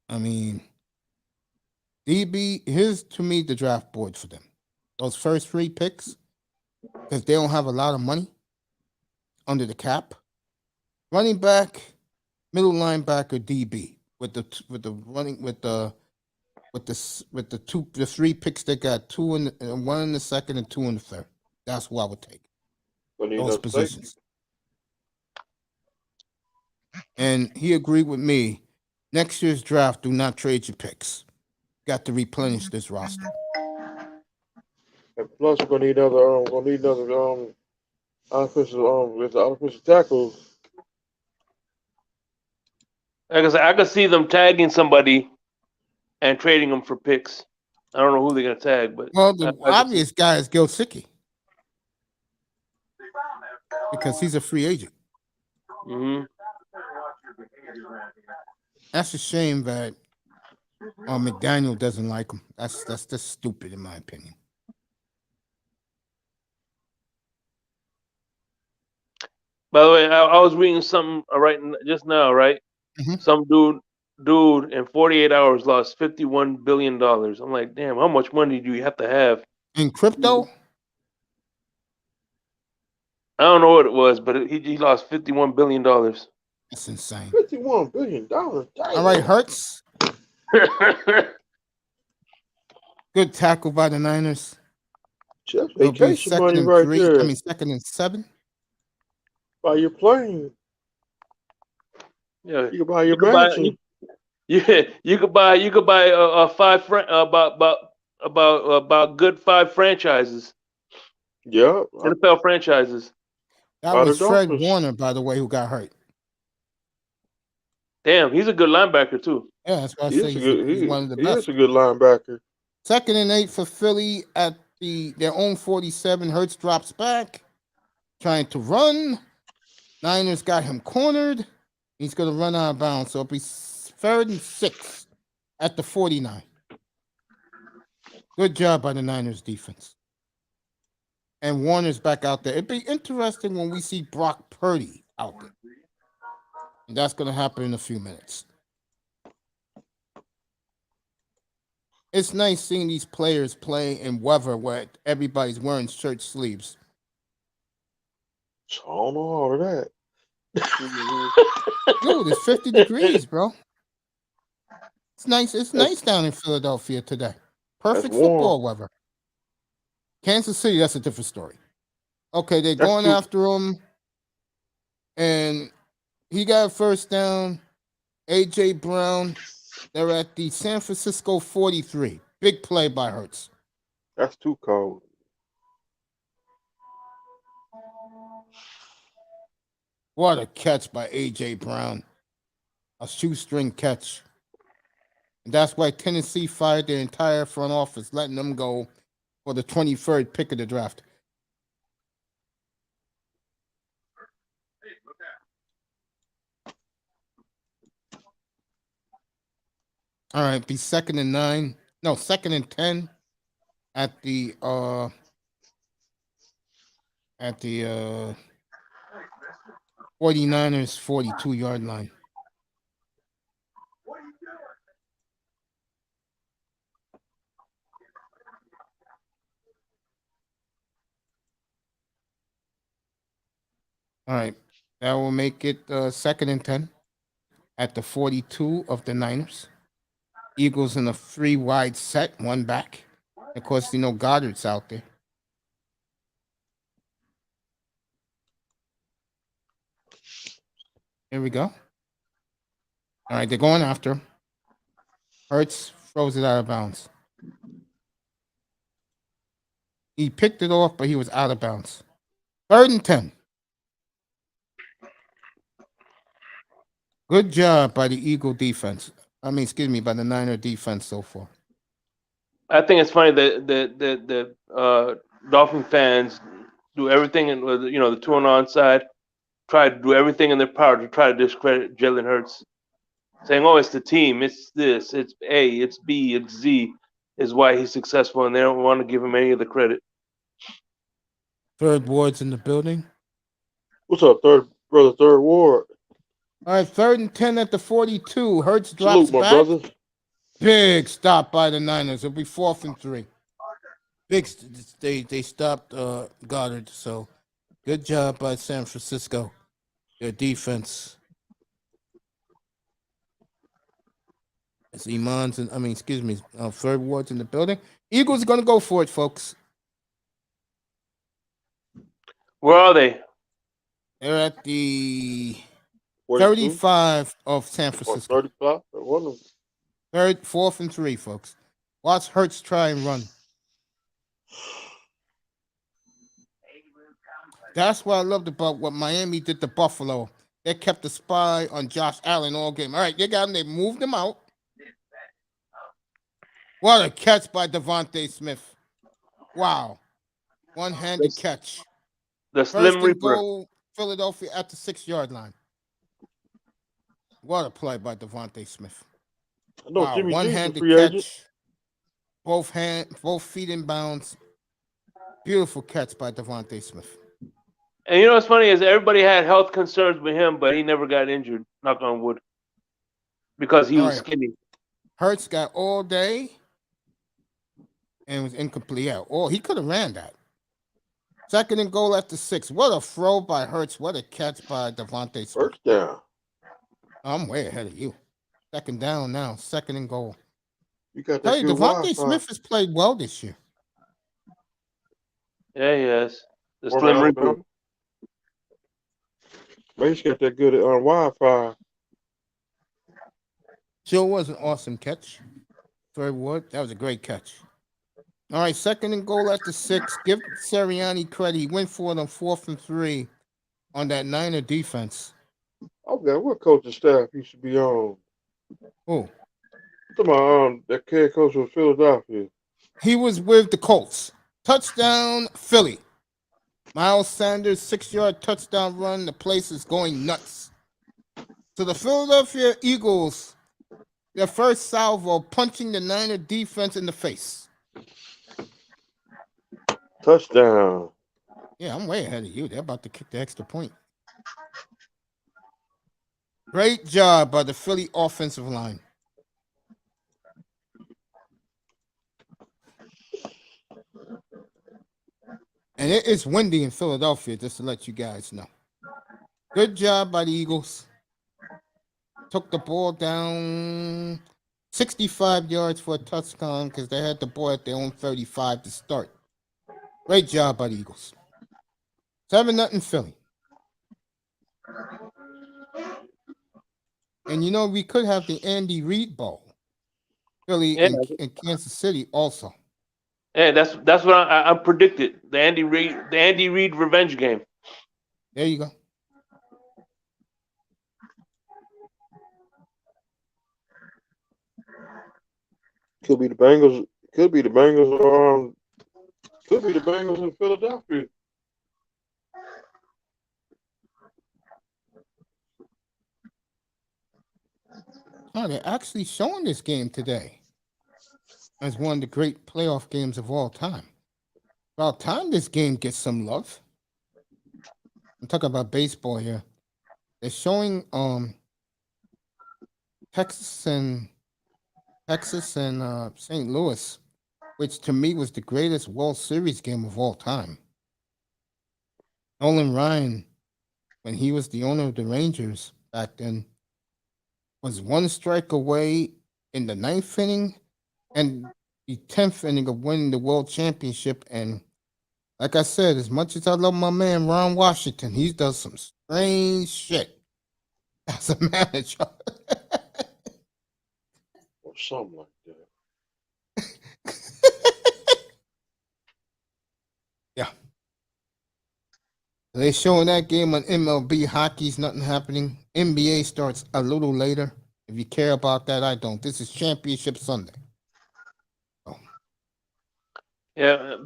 I mean, DB, here's to me the draft board for them. Those first 3 picks, because they don't have a lot of money under the cap. Running back, middle linebacker, DB with the 3 picks they got, 1 in the second and 2 in the third. That's who I would take. Those positions. And he agreed with me. Next year's draft, do not trade your picks. Got to replenish this roster. And plus, we're gonna need another offensive tackle. Like I said, I could see them tagging somebody and trading them for picks. I don't know who they're gonna tag, but Well, the I obvious guy is Gilsicki because he's a free agent. Mm-hmm. That's a shame that McDaniel doesn't like him. That's just stupid in my opinion. By the way, I was reading something just now, right? Mhm. Some dude dude in 48 hours lost $51 billion. I'm like, damn, how much money do you have to have? In crypto? I don't know what it was, but he lost $51 billion. That's insane. $51 billion. All right, Hurts. Good tackle by the Niners. That's It'll be vacation second money and right 3. there. I mean, second and 7. Buy your plane. Yeah, You can buy your could buy mansion. you could buy about good 5 franchises, Yeah. NFL franchises. That By the was Fred Dolphins. Warner, by the way, who got hurt. Damn, he's a good linebacker too. Yeah, that's why I He say is a he's good. one of the He best. is a good linebacker. Second and 8 for Philly at their own 47. Hurts drops back, trying to run. Niners got him cornered. He's going to run out of bounds. So it'll be third and 6 at the 49. Good job by the Niners defense. And Warner's back out there. It'd be interesting when we see Brock Purdy out there. And that's going to happen in a few minutes. It's nice seeing these players play in weather where everybody's wearing shirt sleeves. So I don't know all of that. Dude, it's 50 degrees, bro. It's nice. It's nice down in Philadelphia today. Perfect warm. football weather. Kansas City, that's a different story. Okay, they're That's going too- after him. And he got a first down. A.J. Brown. They're at the San Francisco 43. Big play by Hurts. That's too cold. What a catch by A.J. Brown. A shoestring catch. And that's why Tennessee fired their entire front office, letting them go for the 23rd pick of the draft. All right, be second and 9. No, second and 10 at the 49ers 42-yard line. All right, that will make it second and 10 at the 42 of the Niners. Eagles in a 3 wide set, 1 back. Of course, Goddard's out there. Here we go. All right, they're going after him. Hurts throws it out of bounds. He picked it off, but he was out of bounds. 3rd and 10. Good job by the Eagle defense. By the Niner defense so far. I think it's funny that the Dolphin fans do everything, and the 2 on onside, try to do everything in their power to try to discredit Jalen Hurts, saying, "Oh, it's the team, it's this, it's A, it's B, it's Z, is why he's successful," and they don't want to give him any of the credit. Third Ward's in the building. What's up, third ward? All right, 3rd and 10 at the 42. Hurts drops Salute, my back. brother. Big stop by the Niners. It'll be 4th and 3. They stopped Goddard. So good job by San Francisco. Their defense. It's Iman's and Third Ward's in the building. Eagles are gonna go for it, folks. Where are they? They're at the 42? 35 of San Or Francisco. 35? One of them. 4th and 3, folks. Watch Hurts try and run. That's what I loved about what Miami did to Buffalo. They kept a spy on Josh Allen all game. All right, they got him. They moved him out. What a catch by Devontae Smith. Wow. One-handed catch. The First Slim and Reaper. goal, Philadelphia at the 6-yard line. What a play by Devontae Smith. I know Wow, Jimmy G's a one-handed free agent. catch. Both feet in bounds. Beautiful catch by Devontae Smith. And what's funny is everybody had health concerns with him, but he never got injured. Knock on wood. because he All was right. skinny. Hurts got all day and was incomplete. Yeah, he could have ran that. Second and goal at the 6. What a throw by Hurts. What a catch by Devontae Smith. First down. I'm way ahead of you. Second down now. Second and goal. You got Tell that you, good Devontae Wi-Fi. Smith has played well this year. Yeah, he has. The Former Slim Reaper. Alabama. Man, he's got that good Wi-Fi. Sure was an awesome catch. Trey Wood, that was a great catch. All right, second and goal at the 6. Give Sirianni credit. He went for it on 4th and 3 on that Niner defense. Okay, what coaching staff he should be on? Oh, Come on, that head coach of Philadelphia. he was with the Colts. Touchdown, Philly. Miles Sanders, 6-yard touchdown run. The place is going nuts. So the Philadelphia Eagles, their first salvo, punching the Niner defense in the face. Touchdown. Yeah, I'm way ahead of you. They're about to kick the extra point. Great job by the Philly offensive line. And it is windy in Philadelphia, just to let you guys know. Good job by the Eagles. Took the ball down 65 yards for a touchdown because they had the ball at their own 35 to start. Great job by the Eagles. 7-0 Philly. And you know, we could have the Andy Reid Bowl. Philly Yeah. in Kansas City also. Yeah, that's what I predicted. The Andy Reid revenge game. There you go. Could be the Bengals. Could be the Bengals. Could be the Bengals in Philadelphia. Oh, they're actually showing this game today as one of the great playoff games of all time. About time this game gets some love. I'm talking about baseball here. They're showing Texas and St. Louis, which to me was the greatest World Series game of all time. Nolan Ryan, when he was the owner of the Rangers back then, was one strike away in the 9th inning and the 10th inning of winning the World Championship. And like I said, as much as I love my man Ron Washington, he does some strange shit as a manager. Or something like that. Yeah. They're showing that game on MLB. Hockey's nothing happening. NBA starts a little later. If you care about that, I don't. This is Championship Sunday. Yeah,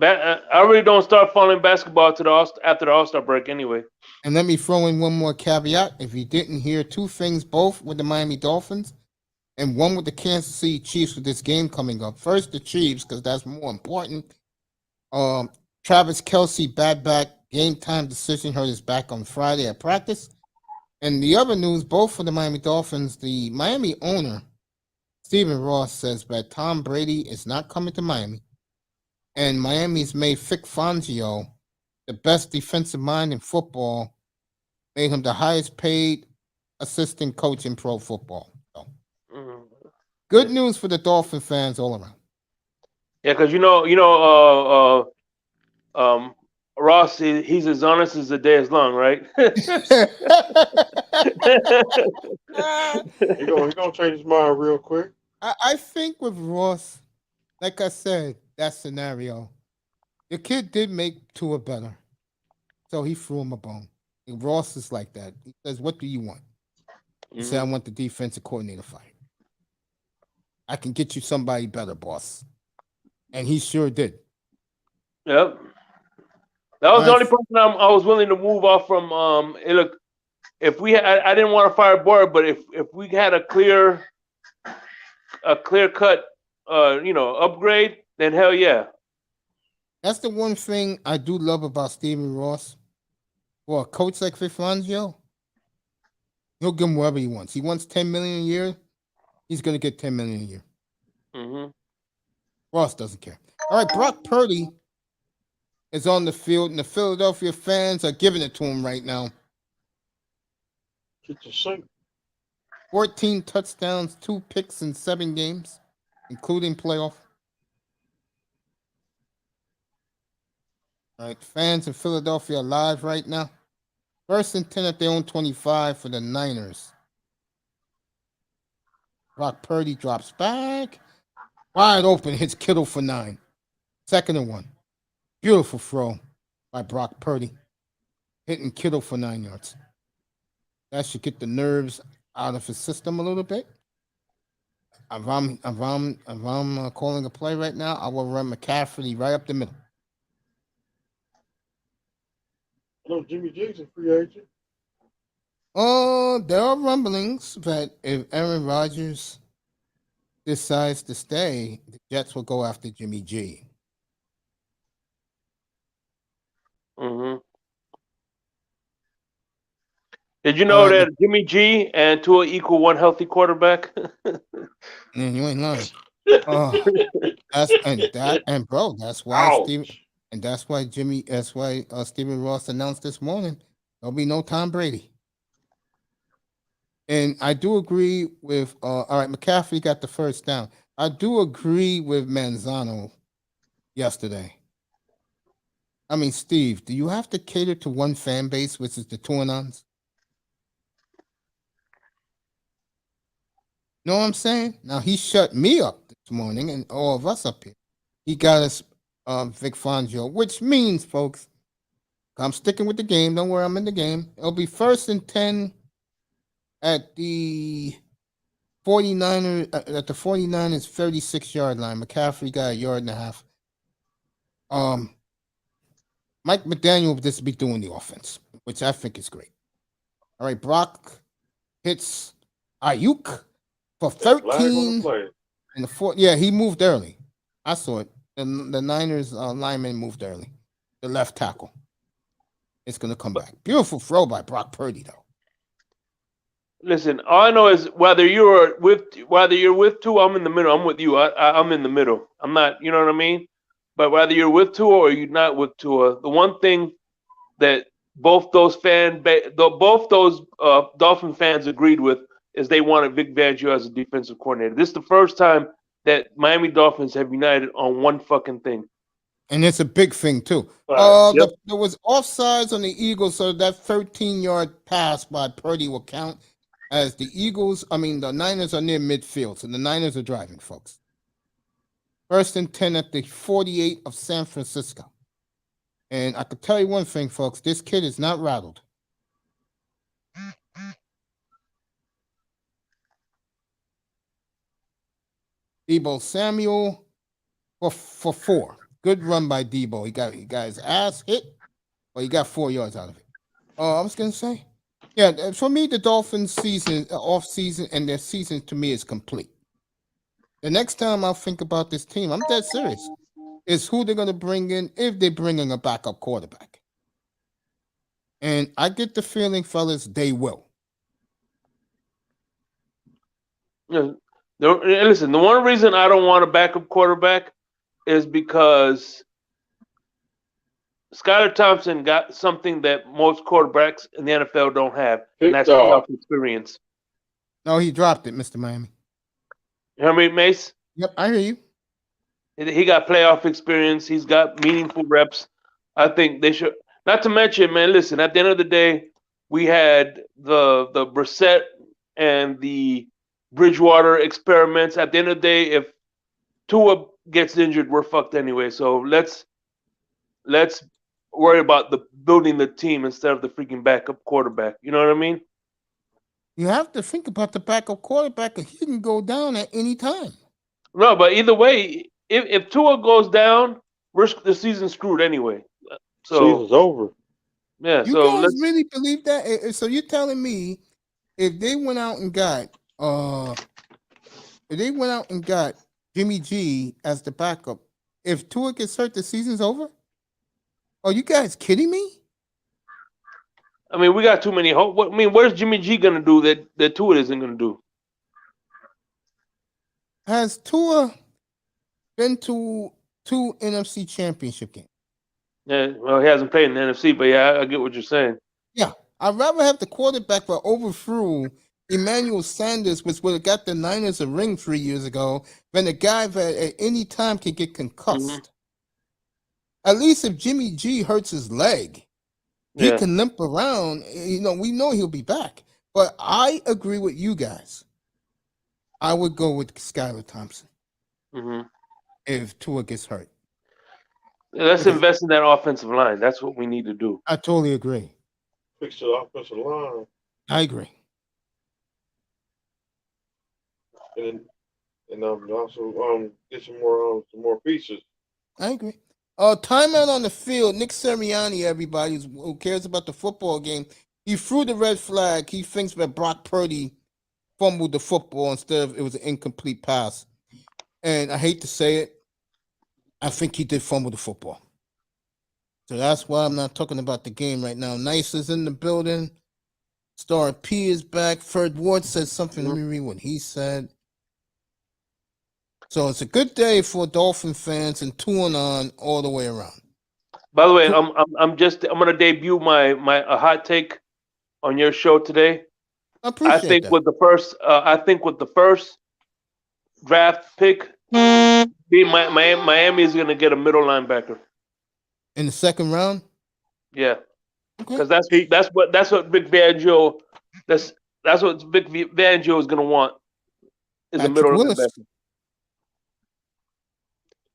I really don't start following basketball after the All-Star break anyway. And let me throw in one more caveat. If you didn't hear, 2 things, both with the Miami Dolphins and one with the Kansas City Chiefs with this game coming up. First, the Chiefs, because that's more important. Travis Kelce, bad back, game time decision, hurt his back on Friday at practice. And the other news, both for the Miami Dolphins, the Miami owner, Stephen Ross, says that Tom Brady is not coming to Miami. And Miami's made Vic Fangio, the best defensive mind in football, made him the highest paid assistant coach in pro football. So, good news for the Dolphin fans all around. Yeah, because Ross, he's as honest as the day is long, right? He gonna change his mind real quick. I think with Ross, like I said, that scenario, the kid did make Tua better. So he threw him a bone. And Ross is like that. He says, what do you want? He said, I want the defensive coordinator fired. I can get you somebody better, boss. And he sure did. Yep. That was the only person I was willing to move off from. Look, if we had, I didn't want to fire Boyd, but if we had a clear cut, upgrade, then hell yeah. That's the one thing I do love about Stephen Ross. For a coach like Vic Fangio, he'll give him whatever he wants. He wants $10 million a year. He's going to get $10 million a year. Mm-hmm. Ross doesn't care. All right, Brock Purdy is on the field, and the Philadelphia fans are giving it to him right now. Get your seat. 14 touchdowns, 2 picks in 7 games, including playoff. All right, fans in Philadelphia are live right now. 1st and 10 at their own 25 for the Niners. Brock Purdy drops back. Wide open, hits Kittle for 9. 2nd and 1. Beautiful throw by Brock Purdy. Hitting Kittle for 9 yards. That should get the nerves out of his system a little bit. If I'm calling a play right now, I will run McCaffrey right up the middle. I know Jimmy G's a free agent. There are rumblings that if Aaron Rodgers decides to stay, the Jets will go after Jimmy G. Mm-hmm. Did you know that Jimmy G and Tua equal one healthy quarterback? Man, you ain't lying. That's why Stephen Ross announced this morning there'll be no Tom Brady. And I do agree with all right, McCaffrey got the first down. I do agree with Manzano yesterday. I mean, Steve, do you have to cater to one fan base, which is the Tuanons? Know what I'm saying? Now, he shut me up this morning and all of us up here. He got us Vic Fangio, which means, folks, I'm sticking with the game. Don't worry, I'm in the game. It'll be 1st and 10 at the 49ers, at the 49ers 36-yard line. McCaffrey got 1.5 yards. Mike McDaniel will just be doing the offense, which I think is great. All right, Brock hits Ayuk for 13 in the 4th. Yeah, he moved early. I saw it. The Niners lineman moved early. The left tackle. It's going to come back. Beautiful throw by Brock Purdy, though. Listen, all I know is whether you're with Tua, I'm in the middle. I'm with you. I'm in the middle. I'm not. You know what I mean? But whether you're with Tua or you're not with Tua, the one thing that both those Dolphin fans agreed with is they wanted Vic Fangio as a defensive coordinator. This is the first time that Miami Dolphins have united on one fucking thing. And it's a big thing, too. There was offsides on the Eagles, so that 13-yard pass by Purdy will count as the Niners are near midfield, so the Niners are driving, folks. 1st and 10 at the 48 of San Francisco. And I can tell you one thing, folks. This kid is not rattled. Deebo Samuel for 4. Good run by Deebo. He got his ass hit, but he got 4 yards out of it. I was going to say, yeah, for me, the Dolphins season, off season, and their season to me is complete. The next time I'll think about this team, I'm dead serious, is who they're going to bring in if they're bringing a backup quarterback. And I get the feeling, fellas, they will. Yeah. Listen, the one reason I don't want a backup quarterback is because Skylar Thompson got something that most quarterbacks in the NFL don't have, and that's playoff experience. No, he dropped it, Mr. Miami. You hear me, Mace? Yep, I hear you. He got playoff experience. He's got meaningful reps. I think they should. Not to mention, man, listen, at the end of the day, we had the Brissett and the Bridgewater experiments. At the end of the day, if Tua gets injured, we're fucked anyway. So let's worry about building the team instead of the freaking backup quarterback. You know what I mean? You have to think about the backup quarterback, and he can go down at any time. No, but either way, if Tua goes down, the season's screwed anyway. So season's over. Yeah. You guys really believe that? So you're telling me if they went out and got Jimmy G as the backup, if Tua gets hurt, the season's over? Are you guys kidding me? I mean, we got too many hope. I mean, where's Jimmy G gonna do that Tua isn't gonna do? Has Tua been to 2 NFC championship games? Yeah, well, he hasn't played in the NFC, but yeah, I get what you're saying. Yeah. I'd rather have the quarterback that overthrew Emmanuel Sanders, which would have got the Niners a ring 3 years ago, than the guy that at any time can get concussed. At least if Jimmy G hurts his leg, he Yeah. can limp around. We know he'll be back. But I agree with you guys. I would go with Skylar Thompson if Tua gets hurt. Yeah, let's invest in that offensive line. That's what we need to do. I totally agree. Fix the offensive line. I agree. And also get some more pieces. I agree. Timeout on the field. Nick Sirianni, everybody who cares about the football game, he threw the red flag. He thinks that Brock Purdy fumbled the football instead of it was an incomplete pass. And I hate to say it, I think he did fumble the football. So that's why I'm not talking about the game right now. Nice is in the building. Star P is back. Ferd Ward said something. Let me read what he said. So it's a good day for Dolphin fans and 2-on all the way around. By the way, I'm gonna debut my a hot take on your show today. I appreciate that. With the first draft pick, Miami is gonna get a middle linebacker in the second round. Yeah, because that's what Vic Fangio that's what Vic Fangio is gonna want is a middle linebacker.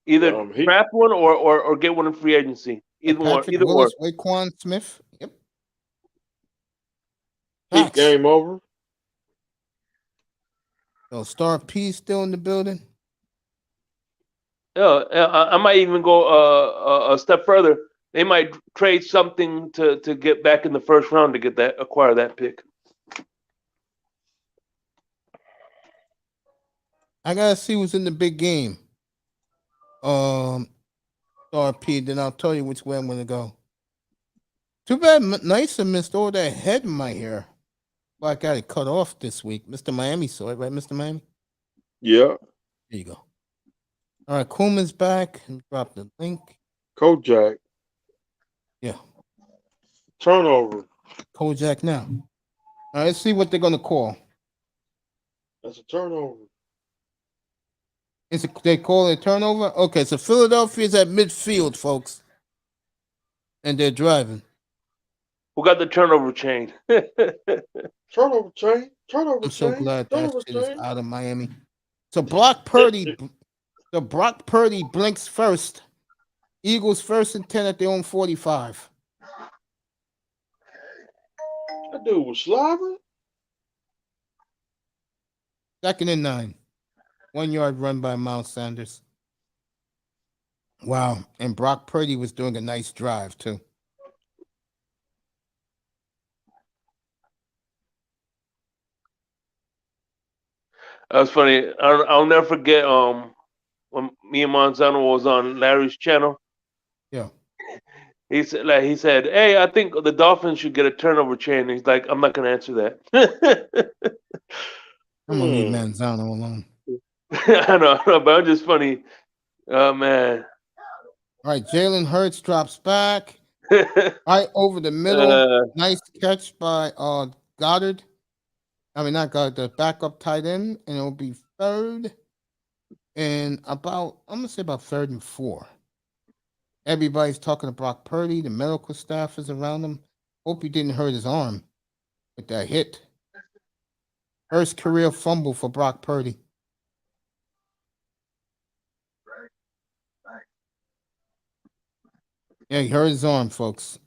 Either draft one or get one in free agency. Either one. Waquan Smith. Yep. Game over. So Star P still in the building. Yeah, I might even go a step further. They might trade something to get back in the first round to acquire that pick. I gotta see who's in the big game. RP, then I'll tell you which way I'm gonna go. Too bad Nicer missed all that head in my hair. Well, I got it cut off this week. Mr. Miami saw it, right, Mr. Miami? Yeah. There you go. All right, Kuhlman's back. Drop the link. Kojak. Yeah. Turnover. Kojak now. All right, let's see what they're gonna call. That's a turnover. They call it a turnover? Okay, so Philadelphia's at midfield, folks. And they're driving. Who got the turnover chain? Turnover chain. Turnover I'm chain. so glad that shit is out of Miami. So Brock Purdy blinks first. Eagles 1st and 10 at their own 45. That dude was slobbering. 2nd and 9. 1 yard run by Miles Sanders. Wow. And Brock Purdy was doing a nice drive, too. That was funny. I'll never forget when me and Monzano was on Larry's channel. Yeah. He said, "Hey, I think the Dolphins should get a turnover chain." He's like, "I'm not gonna answer that." I'm gonna leave Manzano alone. I know, but I'm just funny. Oh man. All right, Jalen Hurts drops back. Right over the middle. Nice catch by Goddard. I mean, not Goddard, the backup tight end, and it'll be 3rd and I'm gonna say about 3rd and 4. Everybody's talking to Brock Purdy. The medical staff is around him. Hope he didn't hurt his arm with that hit. First career fumble for Brock Purdy. Yeah, he hurt his arm, folks.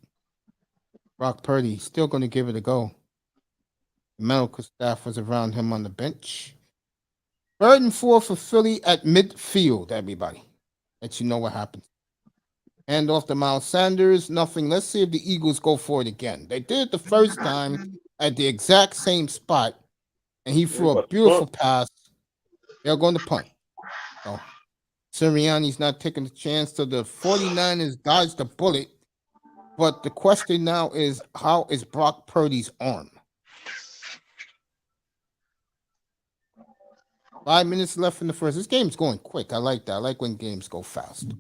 Brock Purdy still going to give it a go. The medical staff was around him on the bench. 3rd and 4 for Philly at midfield, everybody. Let you know what happens. Hand off to Miles Sanders. Nothing. Let's see if the Eagles go for it again. They did it the first time at the exact same spot, and he threw a beautiful pass. They're going to punt. So Sirianni's not taking the chance. So the 49ers dodged the bullet. But the question now is, how is Brock Purdy's arm? 5 minutes left in the first. This game's going quick. I like that. I like when games go fast.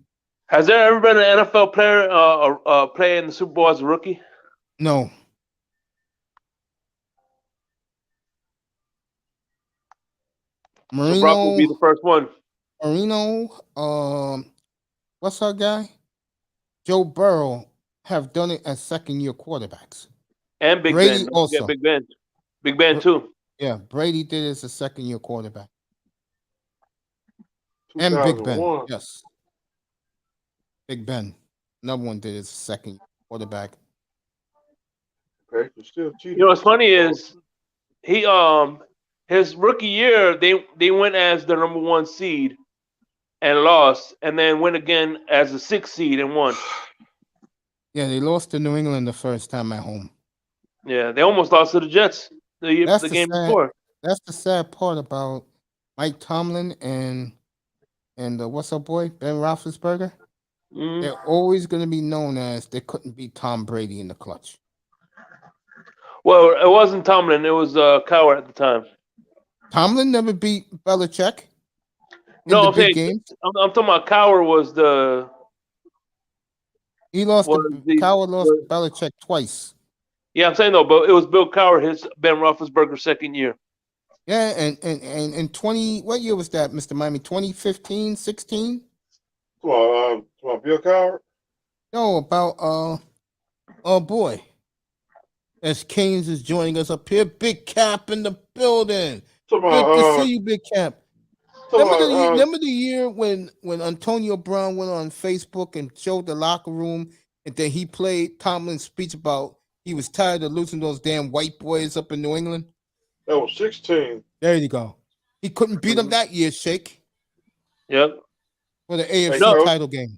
Has there ever been an NFL player play in the Super Bowl as a rookie? No. So Brock will be the first one. Marino, what's our guy? Joe Burrow have done it as second-year quarterbacks. And Big Brady Ben. also. Big Ben. Big Ben too. Yeah, Brady did it as a second-year quarterback. And Big Ben, 2001. yes. Big Ben. Another one did it as a second quarterback. Okay, still cheating. You know what's funny is he his rookie year they went as the number 1 seed and lost, and then went again as the 6th seed and won. Yeah, they lost to New England the first time at home. Yeah, they almost lost to the Jets the game before. That's the sad part about Mike Tomlin and what's up, boy, Ben Roethlisberger. Mm-hmm. They're always going to be known as they couldn't beat Tom Brady in the clutch. Well, it wasn't Tomlin; it was Cowher at the time. Tomlin never beat Belichick. No, I'm saying games. I'm talking about Cowher was the. He lost. Cowher lost to Belichick twice. Yeah, I'm saying though, but it was Bill Cowher, his Ben Roethlisberger's second year. Yeah, and 20. What year was that, Mr. Miami? 2015, 16. Come on, Bill Cowher. No, about oh boy. As Canes is joining us up here, Big Cap in the building. Good to see you, Big Cap. Remember the year when Antonio Brown went on Facebook and showed the locker room, and then he played Tomlin's speech about he was tired of losing those damn white boys up in New England? That was 16. There you go. He couldn't beat them that year, Shake. Yep. For the AFC title game.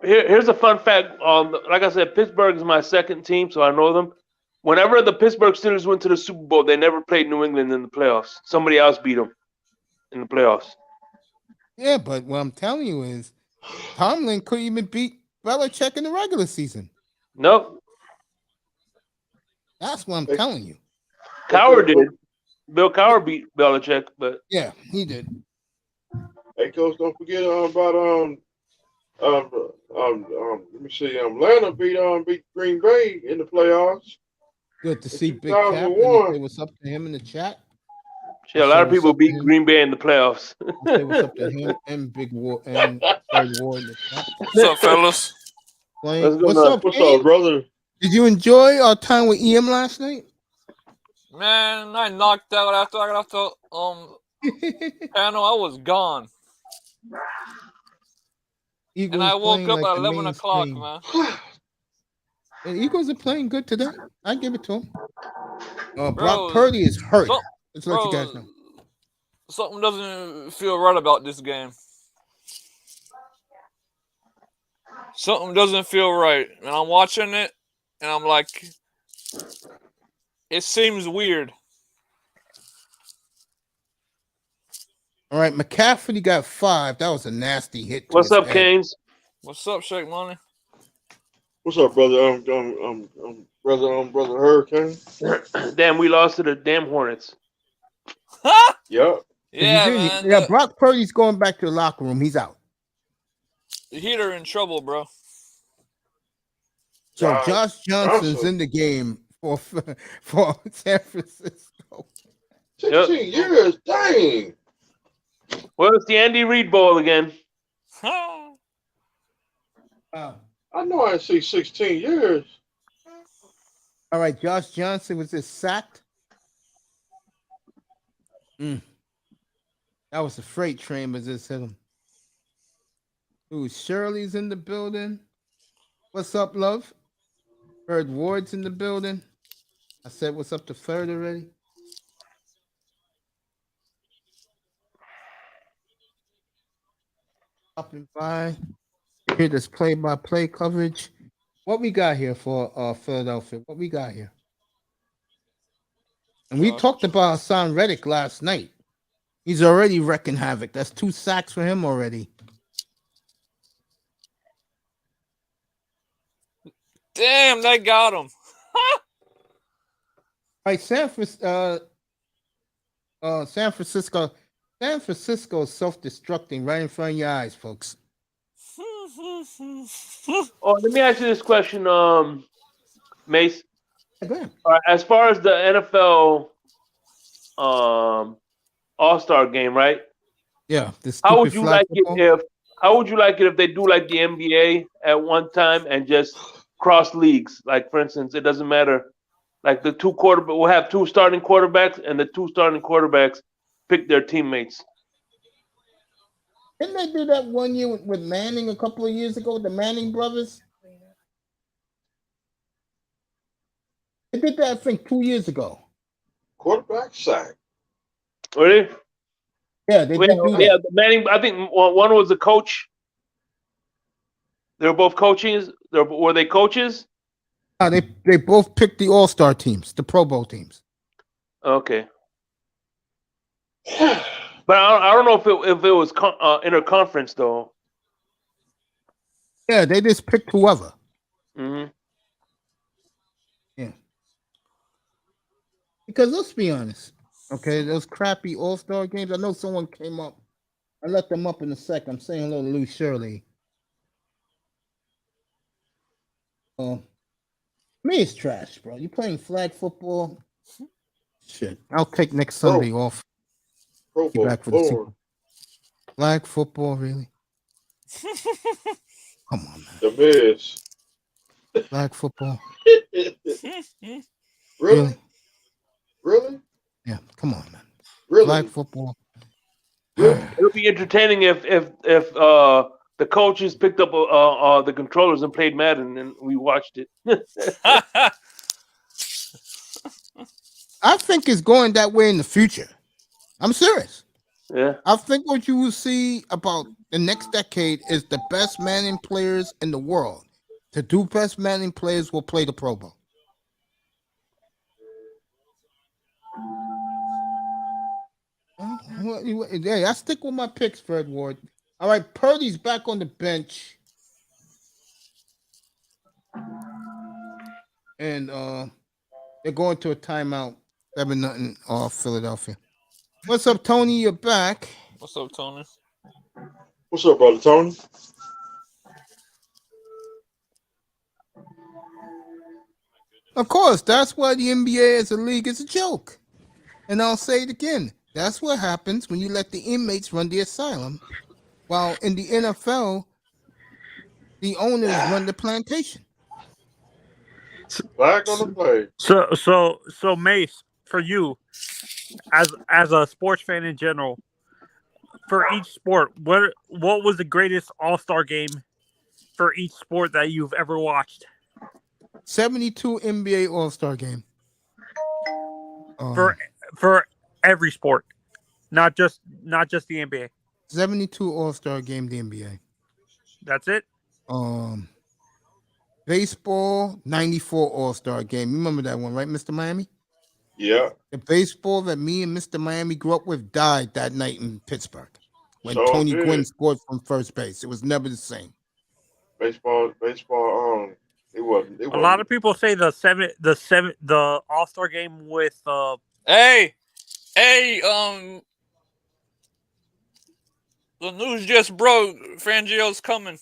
Here's a fun fact. Like I said, Pittsburgh is my second team, so I know them. Whenever the Pittsburgh Steelers went to the Super Bowl, they never played New England in the playoffs. Somebody else beat them in the playoffs. Yeah, but what I'm telling you is Tomlin couldn't even beat Belichick in the regular season. Nope. That's what I'm telling you. Cowher did. Bill Cowher beat Belichick, but yeah, he did. Hey, coach, don't forget about let me see. Atlanta beat Green Bay in the playoffs. Good to see Big Cap. Say what's up to him in the chat. Yeah, a lot of people beat Green Bay in the playoffs. Say what's up to him and Big War and Third War in the chat. What's up, fellas? What's up, brother? Did you enjoy our time with EM last night? Man, I knocked out after I got off the panel. I was gone. Eagles and I woke up like at 11 o'clock, man. The Eagles are playing good today. I give it to them. Brock Purdy is hurt. Let's let you guys know. Something doesn't feel right about this game. Something doesn't feel right. And I'm watching it, and I'm like, it seems weird. All right, McCaffrey got 5. That was a nasty hit. What's up, Canes? What's up, Shake Money? What's up, brother? Brother Hurricane. Damn, we lost to the damn Hornets. Yep. Yeah, man. Yeah, Brock Purdy's going back to the locker room. He's out. The Heat are in trouble, bro. So Josh Johnson's in the game for San Francisco. 16 years, dang. Well, it's the Andy Reid Bowl again. I know I see 16 years. All right, Josh Johnson was just sacked. That was a freight train, but just hit him. Ooh, Shirley's in the building. What's up, love? Third Ward's in the building. I said what's up to Third already. Stopping by. Here, this play-by-play coverage. What we got here for Philadelphia? What we got here? And we talked about Hassan Reddick last night. He's already wrecking havoc. That's 2 sacks for him already. Damn, they got him. All right, San Francisco. San Francisco is self-destructing right in front of your eyes, folks. Oh, let me ask you this question, Mace. Go ahead. As far as the NFL All-Star game, right? Yeah, the How stupid would you flag like it football. if they do like the NBA at one time and just cross leagues? Like, for instance, it doesn't matter. Like we'll have two starting quarterbacks, and the two starting quarterbacks pick their teammates. Didn't they do that one year with Manning a couple of years ago with the Manning brothers? They did that, I think, 2 years ago. Quarterback sack. Really? Yeah, they did do that. Yeah, the Manning. I think one was a coach. They were both coaches. Were they coaches? They both picked the All-Star teams, the Pro Bowl teams. Okay. But I don't know if it was interconference though. Yeah, they just picked whoever. Mm-hmm. Yeah. Because let's be honest, okay, those crappy All-Star games. I know someone came up. I let them up in a sec. I'm saying hello to Louis Shirley. Me, it's trash, bro. You playing flag football? Shit. I'll take next Sunday off. Pro Be Bowl. back for the Super Bowl. Flag football, really? Come on, man. The Miz. Flag football. Really? Really? Yeah, come on, man. Really? Flag football. It'll be entertaining if the coaches picked up the controllers and played Madden and we watched it. I think it's going that way in the future. I'm serious. Yeah. I think what you will see about the next decade is the best Manning players in the world. The two best Manning players will play the Pro Bowl. Yeah, I stick with my picks, Fred Ward. All right, Purdy's back on the bench. And they're going to a timeout. 7-0 off Philadelphia. What's up, Tony? You're back. What's up, Tony? What's up, brother Tony? Of course, that's why the NBA as a league is a joke. And I'll say it again. That's what happens when you let the inmates run the asylum, while in the NFL, the owners run the plantation. Flag on the play. So Mace, for you, as a sports fan in general, for each sport, what was the greatest All-Star game for each sport that you've ever watched? 72 NBA All-Star game. For every sport, not just the NBA. 72 All-Star game, the NBA. That's it. Baseball, 94 All-Star game. You remember that one, right, Mr. Miami? Yeah. The baseball that me and Mr. Miami grew up with died that night in Pittsburgh when So Tony did. Gwynn scored from first base. It was never the same. Baseball. It wasn't. A lot of people say the All-Star game with Hey, the news just broke. Fangio's coming.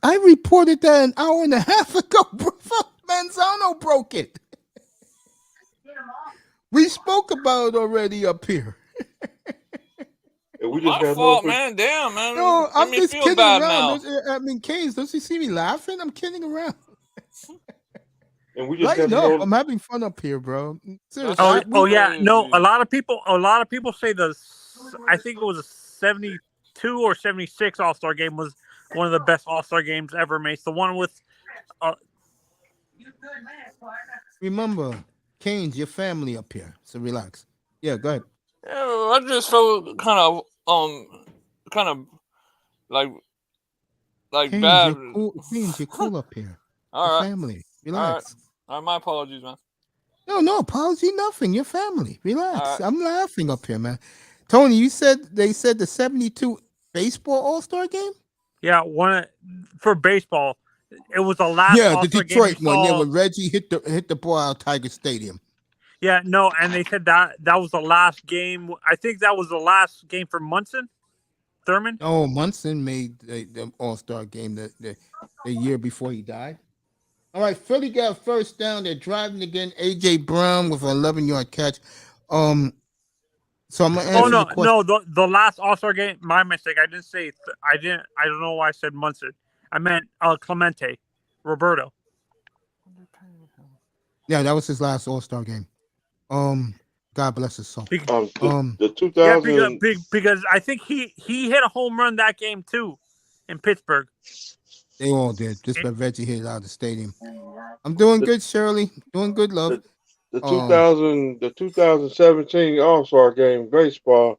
I reported that an hour and a half ago. Manzano broke it. We spoke about it already up here. And we just My got fault, no- man. Damn, man. No, Let I'm me just feel kidding bad around. now. I mean, Canes, don't you see me laughing? I'm kidding around. And we just Lighten got up. no. I'm having fun up here, bro. Seriously. Oh yeah, no. crazy. A lot of people say I think it was a 72 or 76 All-Star game was one of the best All-Star games ever made. The one with Remember, Canes, your family up here. So relax. Yeah, go ahead. Yeah, I just felt kind of like Canes, bad. you're cool. Canes, you're cool up here. All Your right, family. Relax. all right. My apologies, man. No apology, nothing. Your family. Relax. All right. I'm laughing up here, man. Tony, they said the 72 baseball All-Star game? yeah one for baseball. It was the last Yeah, the All-Star Detroit game one. we Yeah, saw. when Reggie hit the ball out of Tiger Stadium. Yeah, no, and they said that was the last game. I think that was the last game for Munson Thurman. Oh, Munson made the All-Star game the year before he died. All right, Philly got first down. They're driving again. A.J. Brown with an 11-yard catch. So I'm gonna Oh answer the question. no, the last All-Star game. My mistake. I didn't say. I didn't. I don't know why I said Munson. I meant Clemente, Roberto. Yeah, that was his last All-Star game. God bless his soul. The Yeah, 2000. because I think he hit a home run that game too, in Pittsburgh. They all did. Just let Reggie hit it out of the stadium. I'm doing good, Shirley. Doing good, love. The 2017 All-Star game baseball.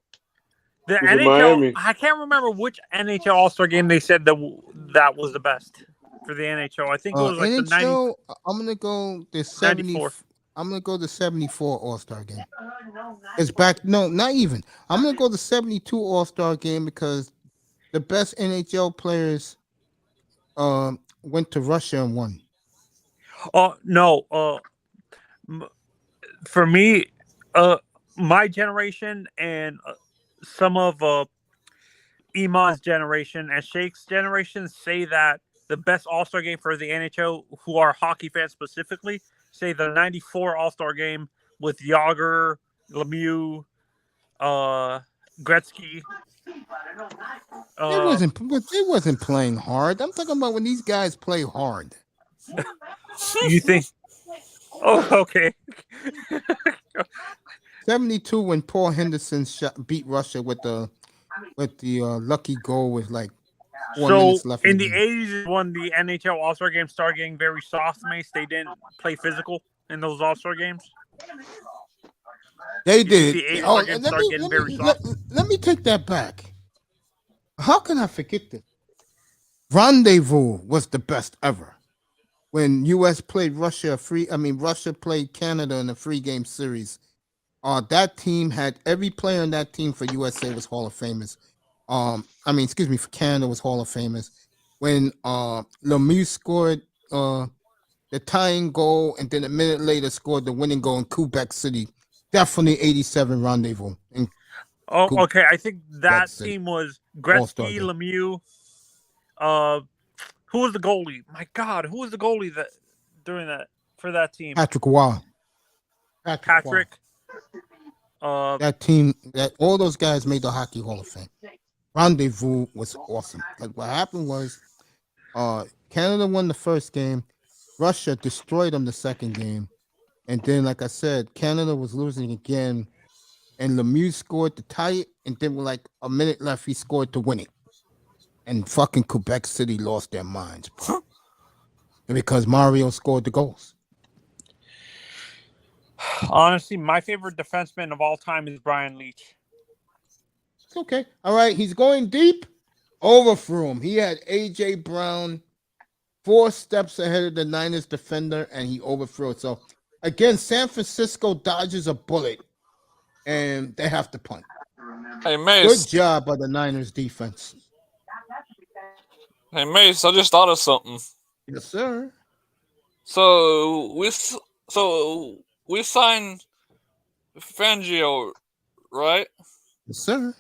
The Was in NHL. Miami. I can't remember which NHL All-Star game they said that was the best for the NHL. I think it was like the 90. NHL. I'm gonna go the 70. 94. I'm gonna go the 74 All-Star game. It's back. No, not even. I'm gonna go the 72 All-Star game because the best NHL players went to Russia and won. Oh no. For me, my generation and some of Iman's generation and Shake's generation say that the best All-Star game for the NHL, who are hockey fans specifically, say the 94 All-Star game with Yager, Lemieux, Gretzky. It wasn't playing hard. I'm talking about when these guys play hard. You think? Oh, okay. 72 when Paul Henderson beat Russia with the lucky goal with like 4 minutes left. In the 80s, when the NHL All-Star games started getting very soft, Mace, they didn't play physical in those All-Star games. They did. Let me take that back. How can I forget this? Rendezvous was the best ever. When U.S. played Russia Russia played Canada in a 3-game series. That team had every player in that team for USA was Hall of Famers. For Canada was Hall of Famers. When Lemieux scored the tying goal and then a minute later scored the winning goal in Quebec City, definitely 87 Rendezvous. Okay. I think that team was Gretzky, Lemieux. Who was the goalie? My God, who was the goalie for that team? Patrick Roy. Patrick. That team, all those guys made the Hockey Hall of Fame. Rendezvous was awesome. Like what happened was, Canada won the first game, Russia destroyed them the second game, and then, like I said, Canada was losing again, and Lemieux scored to tie it, and then with like a minute left, he scored to win it. And fucking Quebec City lost their minds, bro. Because Mario scored the goals. Honestly, my favorite defenseman of all time is Brian Leetch. It's okay. All right, he's going deep. Overthrew him. He had A.J. Brown 4 steps ahead of the Niners defender, and he overthrew it. So, again, San Francisco dodges a bullet, and they have to punt. Hey, Mace. Good job by the Niners defense. Hey, Mace, I just thought of something. Yes, sir. So we signed Fangio, right? Yes, sir.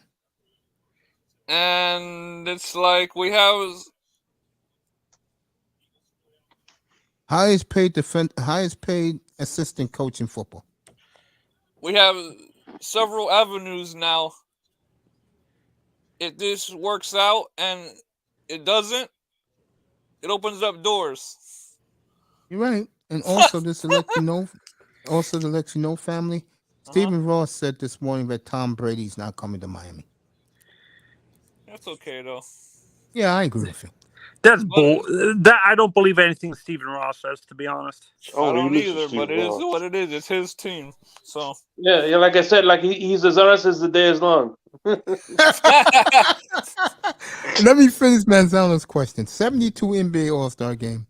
And it's like we have highest paid assistant coach in football. We have several avenues now. If this works out and it doesn't, it opens up doors. You're right. And also just to let you know, family, Stephen Ross said this morning that Tom Brady's not coming to Miami. That's okay though. Yeah, I agree with you. That's bull. That I don't believe anything Stephen Ross says, to be honest. I don't either, but it is what it is. It's his team, so yeah. Like I said, like he's as honest as the day is long. Let me finish Manzano's question. 72 NBA All-Star game.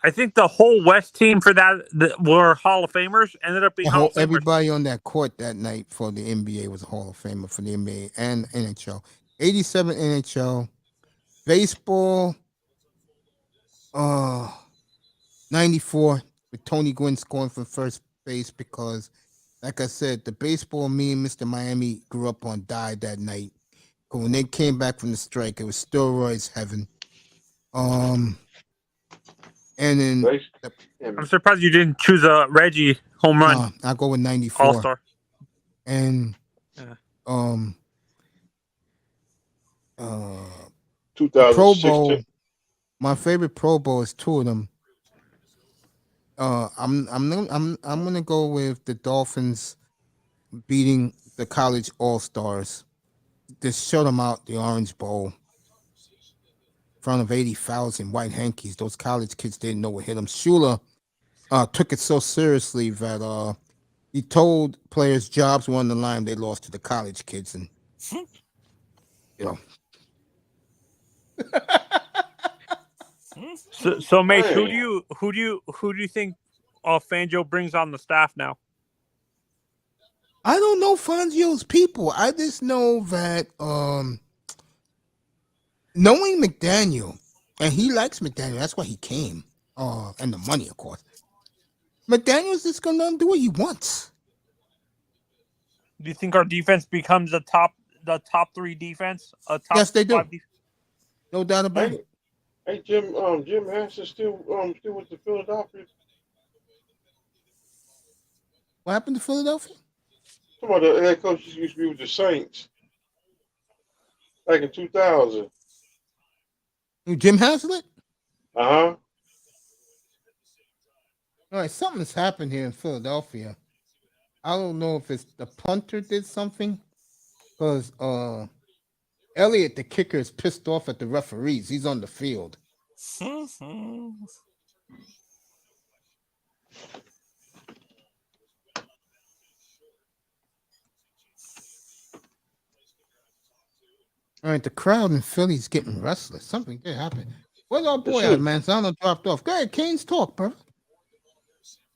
I think the whole West team for that were Hall of Famers. Ended up being Hall of Famers. Everybody on that court that night for the NBA was a Hall of Famer for the NBA and NHL. 87 NHL. Baseball, 94 with Tony Gwynn scoring from first base because, like I said, the baseball me and Mr. Miami grew up on died that night. But when they came back from the strike, it was steroids heaven. And then Base- I'm surprised you didn't choose a Reggie home run I go with All 94. Star. And Yeah. the Pro 2016. Bowl. My favorite Pro Bowl is two of them. I'm gonna go with the Dolphins beating the college All Stars. Just shut them out the Orange Bowl in front of 80,000 white hankies. Those college kids didn't know what hit them. Shula took it so seriously that he told players jobs were on the line. They lost to the college kids, and you know. So Mace, Man. who do you think Fangio brings on the staff now? I don't know Fangio's people. I just know that knowing McDaniel, and he likes McDaniel. That's why he came. And the money, of course. McDaniel's just gonna let him do what he wants. Do you think our defense becomes the top 3 defense? Top Yes, they do. 5 No doubt about it. Hey, Jim Hanson still with the Philadelphia. What happened to Philadelphia? Come on, the head coach used to be with the Saints back in 2000. Jim Haslett? Uh-huh. All right, something's happened here in Philadelphia. I don't know if it's the punter did something, because Elliott, the kicker, is pissed off at the referees. He's on the field. All right, the crowd in Philly's getting restless. Something did happen. Where's our boy at, man? Sound dropped off. Go ahead, Canes, talk, bro.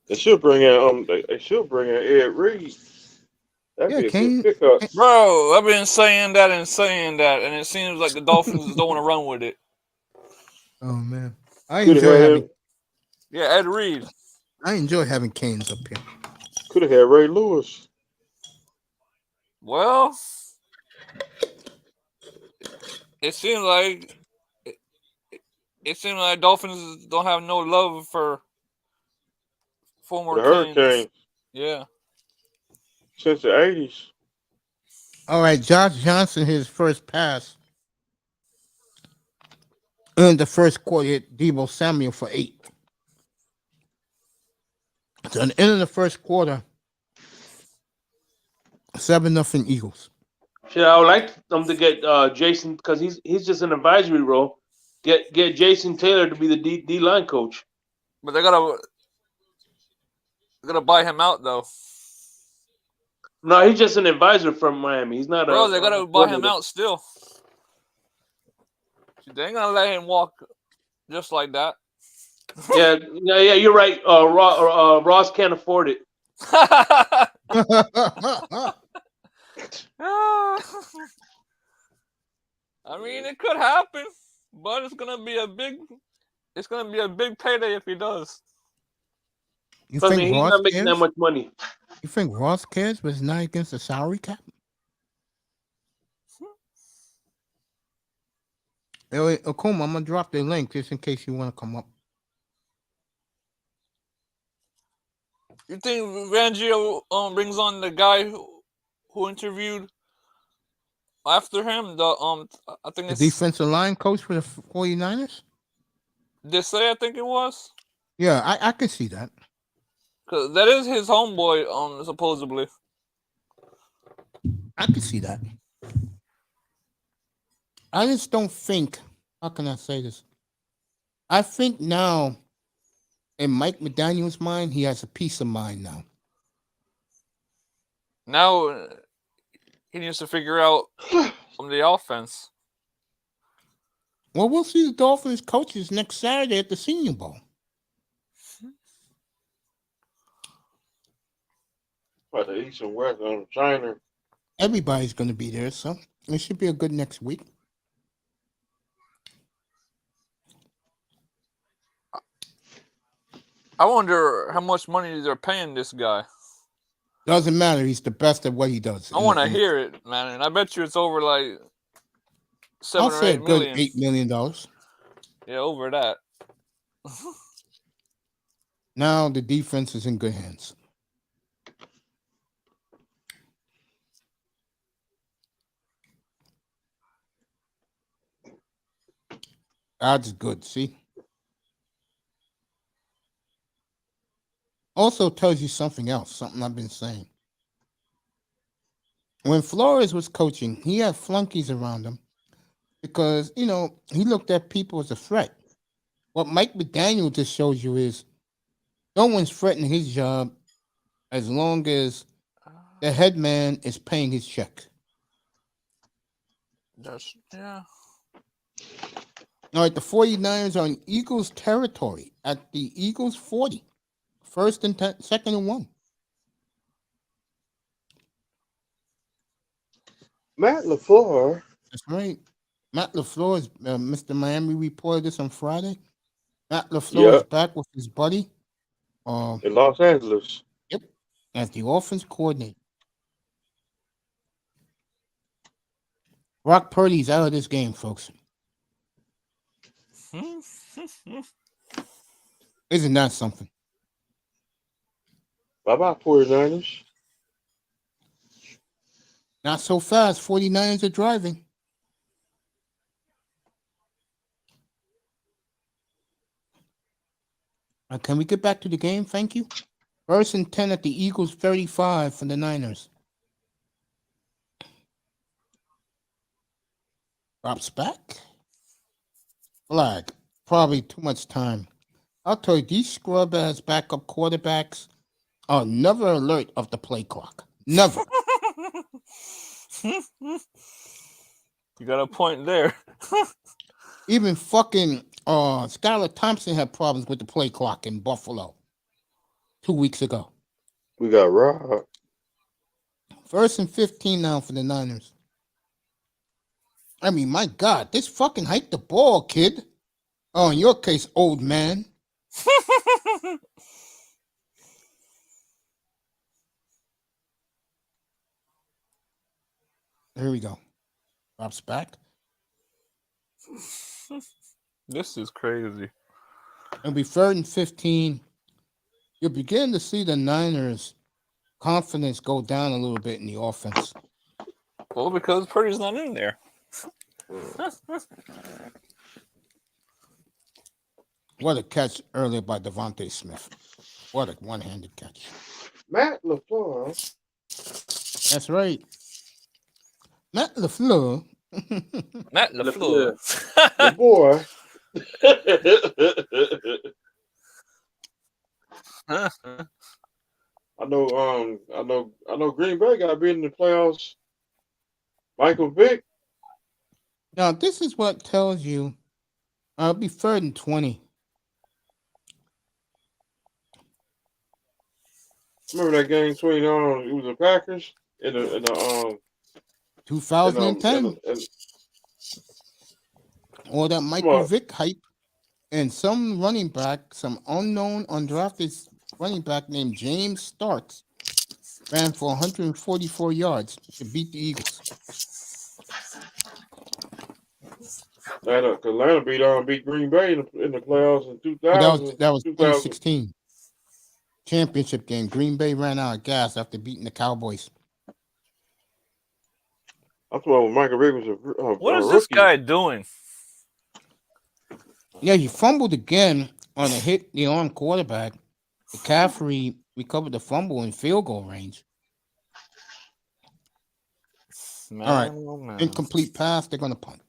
They should bring in Ed Reed. That'd be a Kane- good pickup. Bro, I've been saying that, and it seems like the Dolphins don't want to run with it. Oh man, I Could enjoy have had having Yeah, Ed Reed. Canes up here. Could have had Ray Lewis. Well, it seems like Dolphins don't have no love for former The Canes. Hurricanes Yeah. since the 80s. All right, Josh Johnson, his first pass in the first quarter hit Debo Samuel for 8. So at the end of the first quarter, 7-0 Eagles. Shit, I would like them to get Jason, because he's just an advisory role. Get Jason Taylor to be the D line coach. But they gotta buy him out though. No, he's just an advisor from Miami. He's not Bro, they gotta buy him out still. They ain't gonna let him walk just like that. Yeah, you're right. Ross can't afford it. I mean, it could happen, but it's gonna be a big payday if he does. You Trust think me, he's Ross not making that cares? much money. You think Ross cares, but it's not against the salary cap? Elliot Okuma, I'm gonna drop the link just in case you want to come up. You think Rangio brings on the guy who interviewed after him? I think The it's defensive line coach for the 49ers? Desai, I think it was. Yeah, I can see that. Cause that is his homeboy, supposedly. I can see that. I just don't think, how can I say this? I think now, in Mike McDaniel's mind, he has a peace of mind now. Now he needs to figure out the offense. Well, we'll see the Dolphins coaches next Saturday at the Senior Bowl. About the East and West on China. Everybody's going to be there, so it should be a good next week. I wonder how much money they're paying this guy. Doesn't matter. He's the best at what he does. I want to hear it, man. And I bet you it's over like I'll 7 or say a 8 good million. $8 million. Yeah, over that. Now the defense is in good hands. That's good. See? Also tells you something else, something I've been saying. When Flores was coaching, he had flunkies around him because, he looked at people as a threat. What Mike McDaniel just shows you is no one's threatening his job as long as the head man is paying his check. Yeah. All right, the 49ers are in Eagles territory at the Eagles 40. First and 10, second and 1. Matt LaFleur. That's right. Matt LaFleur is, Mr. Miami reported this on Friday. Matt LaFleur is back with his buddy. In Los Angeles. Yep. As the offense coordinator. Brock Purdy's out of this game, folks. Isn't that something? Bye-bye, 49ers. Not so fast. 49ers are driving. Can we get back to the game? Thank you. First and 10 at the Eagles 35 for the Niners. Drops back. Flag. Probably too much time. I'll tell you, these scrub-ass backup quarterbacks are never alert of the play clock. Never. You got a point there. Even fucking Skylar Thompson had problems with the play clock in Buffalo 2 weeks ago. We got robbed. First and 15 now for the Niners. I mean, my God, this fucking hike the ball, kid. Oh, in your case, old man. Here we go. Drops back. This is crazy. It'll be third and 15. You'll begin to see the Niners' confidence go down a little bit in the offense. Well, because Purdy's not in there. What a catch earlier by Devontae Smith. What a one-handed catch. Matt LaFleur. That's right. Matt LaFleur. Matt LaFleur. The boy. I know Green Bay got beat in the playoffs. Michael Vick. Now, this is what tells you it'll be third and 20. Remember that game between it was the Packers in the 2010. Or that Michael Vick hype and some running back, some unknown undrafted running back named James Starks ran for 144 yards to beat the Eagles. Atlanta beat Green Bay in the playoffs in 2000. That was 2016 championship game. Green Bay ran out of gas after beating the Cowboys. I'm talking about Michael Vick was What is this guy doing? Yeah, he fumbled again on a hit the arm quarterback. McCaffrey recovered the fumble in field goal range. Man, all right, oh man. Incomplete pass. They're going to punt.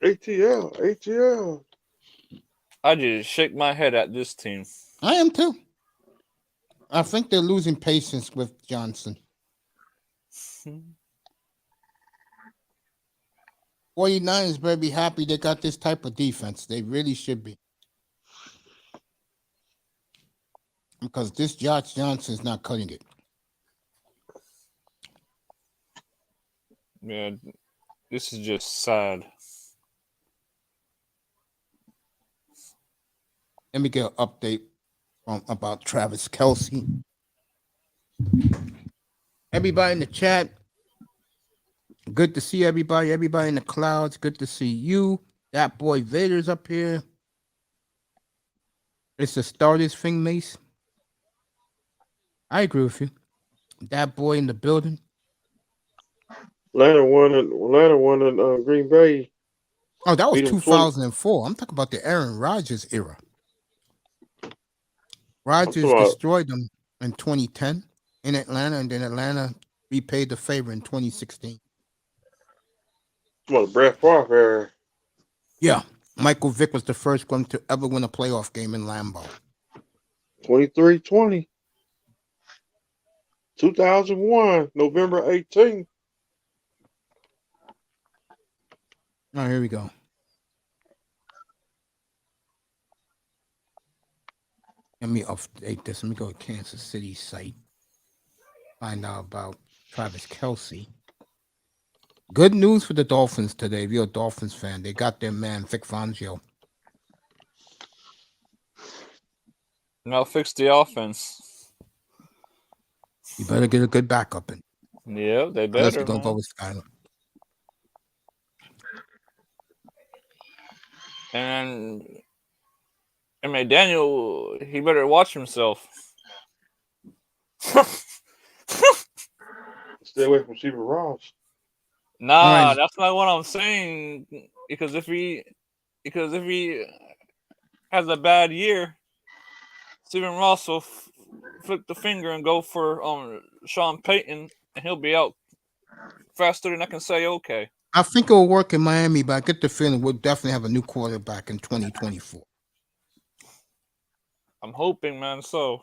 ATL. I just shake my head at this team. I am too. I think they're losing patience with Johnson. 49ers better be happy they got this type of defense. They really should be. Because this Josh Johnson's not cutting it. Yeah, this is just sad. Let me get an update about Travis Kelsey. Everybody in the chat, good to see everybody. Everybody in the clouds, good to see you. That boy Vader's up here. It's a starters thing, Mace. I agree with you. That boy in the building. Atlanta won in Green Bay. Oh, that was Beat 'em 20. 2004. I'm talking about the Aaron Rodgers era. I'm Rodgers talking about, destroyed them in 2010 in Atlanta, and then Atlanta repaid the favor in 2016. the Brett Favre era. Yeah, Michael Vick was the first one to ever win a playoff game in Lambeau. 23-20. 2001, November 18th. Oh, here we go. Let me update this. Let me go to Kansas City site. Find out about Travis Kelsey. Good news for the Dolphins today. If you're a Dolphins fan, they got their man Vic Fangio. Now fix the offense. You better get a good backup in. Yeah, they Unless better. you're gonna go Man. with Skyler. And I mean, Daniel, he better watch himself. Stay away from Stephen Ross. Nah, right. that's not what I'm saying. Because if he has a bad year, Stephen Ross will flick the finger and go for Sean Payton, and he'll be out faster than I can say okay. I think it'll work in Miami, but I get the feeling we'll definitely have a new quarterback in 2024. I'm hoping, man. So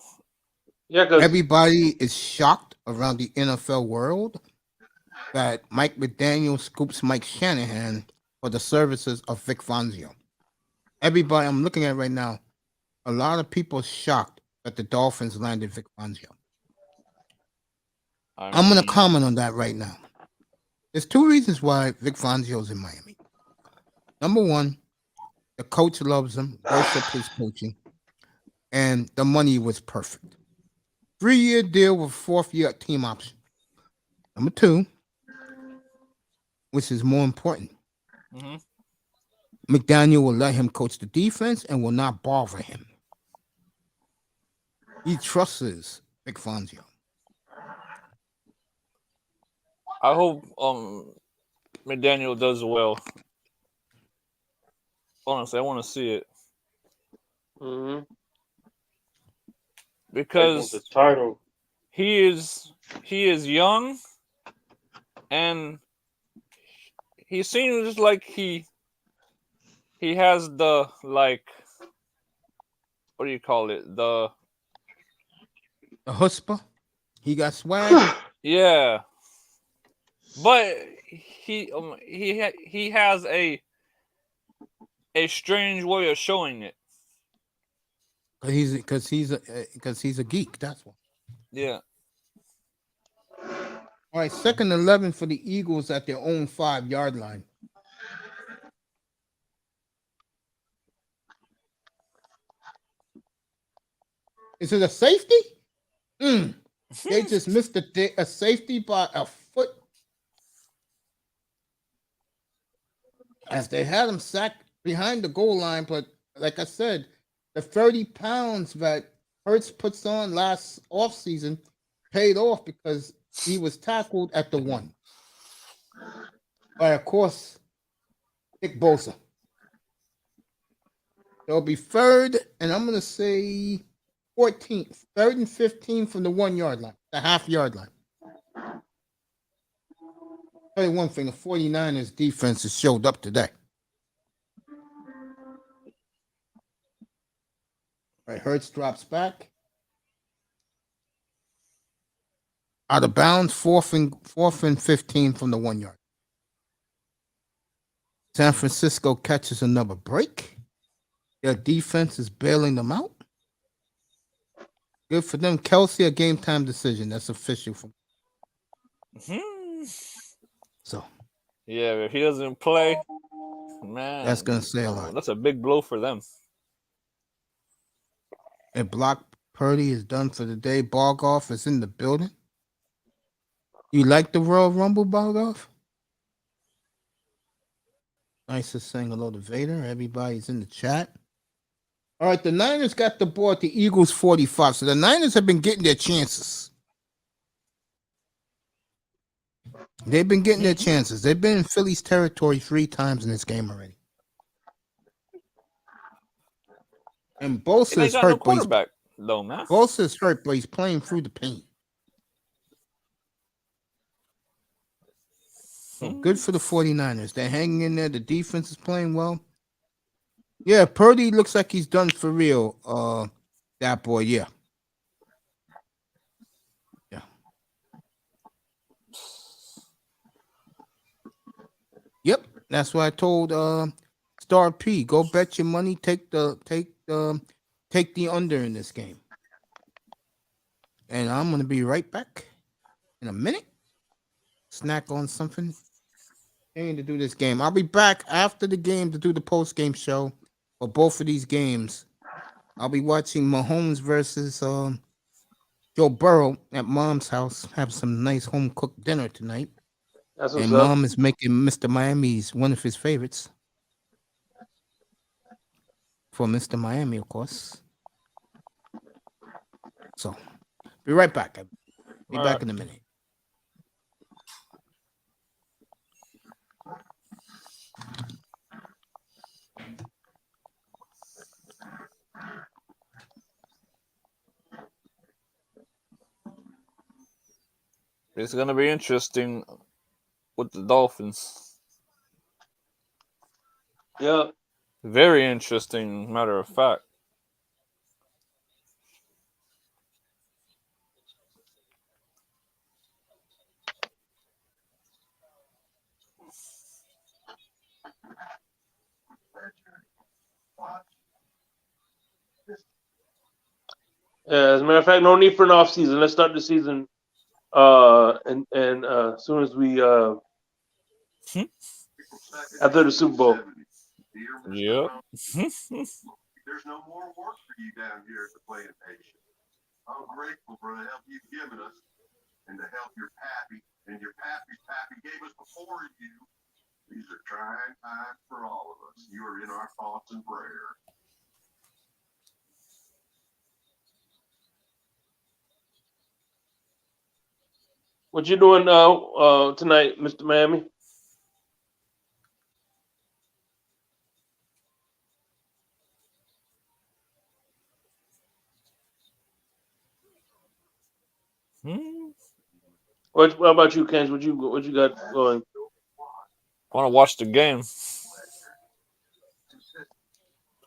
Yeah, because Everybody is shocked around the NFL world that Mike McDaniel scoops Mike Shanahan for the services of Vic Fangio. Everybody, I'm looking at right now, a lot of people shocked that the Dolphins landed Vic Fangio. I'm going to comment on that right now. There's two reasons why Vic Fangio is in Miami. Number one, the coach loves him, worships his coaching, and the money was perfect. 3-year deal with 4th-year team option. Number two, which is more important, McDaniel will let him coach the defense and will not bother him. He trusts Vic Fangio. I hope McDaniel does well. Honestly, I want to see it. Because the title. he is young, and he seems like he has the, like, what do you call it, the chutzpah. He got swag. yeah, but he has a strange way of showing it. Because he's a geek. That's why. Yeah. All right, 2nd and 11 for the Eagles at their own 5-yard line. Is it a safety? They just missed a safety by a foot. As they had him sacked behind the goal line, but like I said, the 30 pounds that Hurts puts on last offseason paid off because he was tackled at the 1. By, of course, Nick Bosa. There'll be 3rd, and I'm going to say 14th, 3rd and 15 from the 1-yard line, the half-yard line. Tell you one thing, the 49ers defense has showed up today. All right, Hurts drops back. Out of bounds, 4th and 15 from the 1-yard. San Francisco catches another break. Their defense is bailing them out. Good for them. Kelsey, a game time decision. That's official. So. Yeah, if he doesn't play, man, that's going to say a lot. That's a big blow for them. And Block Purdy is done for the day. Bargoff is in the building. You like the Royal Rumble, Bargoff? Nice to saying hello to Vader. Everybody's in the chat. All right, the Niners got the ball at the Eagles 45. So the Niners have been getting their chances. They've been getting their chances. They've been in Philly's territory 3 times in this game already. And Bosa is got hurt, no quarterback, though, man. Bosa is hurt, but he's playing through the pain. So good for the 49ers. They're hanging in there. The defense is playing well. Yeah, Purdy looks like he's done for real. That boy, yeah. Yeah. Yep. That's why I told Star P, go bet your money, take the under in this game. And I'm gonna be right back in a minute. Snack on something. To do this game. I'll be back after the game to do the post-game show for both of these games. I'll be watching Mahomes versus Joe Burrow at Mom's house. Have some nice home-cooked dinner tonight. That's what's and up. Mom is making Mr. Miami's one of his favorites. For Mr. Miami, of course. So, be right back. I'll be back in a minute. It's going to be interesting with the Dolphins. Yeah. Very interesting, matter of fact. As a matter of fact, no need for an off season. Let's start the season. And as soon as we after the Super Bowl. Yep. There's no more work for you down here at the plantation. I'm grateful for the help you've given us and the help your pappy and your pappy's pappy gave us before you. These are trying times for all of us. You are in our thoughts and prayers. What you doing now tonight, Mr. Miami? What about you, Kens? What you got going? I want to watch the game.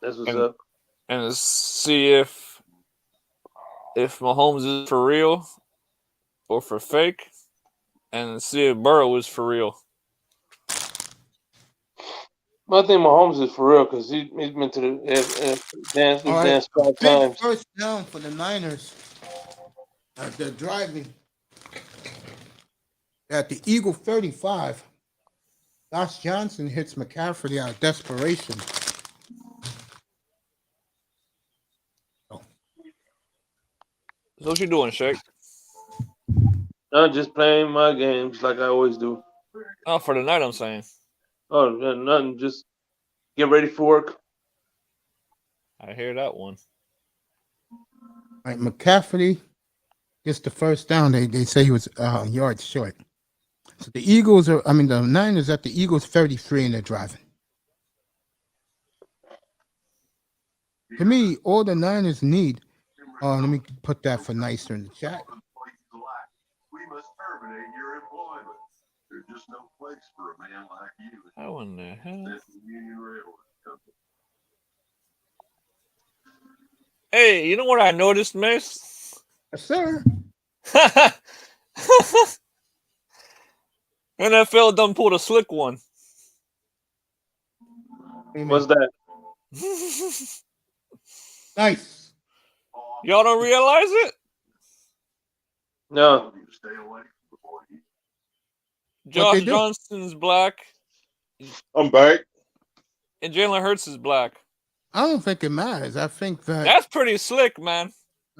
That's what's up. And see if Mahomes is for real or for fake, and see if Burrow is for real. I think Mahomes is for real because he's been to the dance 5 times. First down for the Niners. They're driving at the Eagle 35. Josh Johnson hits McCaffrey out of desperation. So what you doing, Shake? I'm just playing my games like I always do. Oh, for the night, I'm saying. Oh, nothing. Just get ready for work. I hear that one. All right, McCaffrey gets the first down. They say he was yards short. So the Niners at the Eagles 33 and they're driving. To me, all the Niners need, let me put that for nicer in the chat. We must terminate your employment. There's just no place for a man like you. How in the hell? Hey, you know what I noticed, Mace? Yes, sir. NFL done pulled a slick one. What's that? Nice. Y'all don't realize it? No. Josh Johnson's black. I'm back. And Jalen Hurts is black. I don't think it matters. I think that That's pretty slick, man.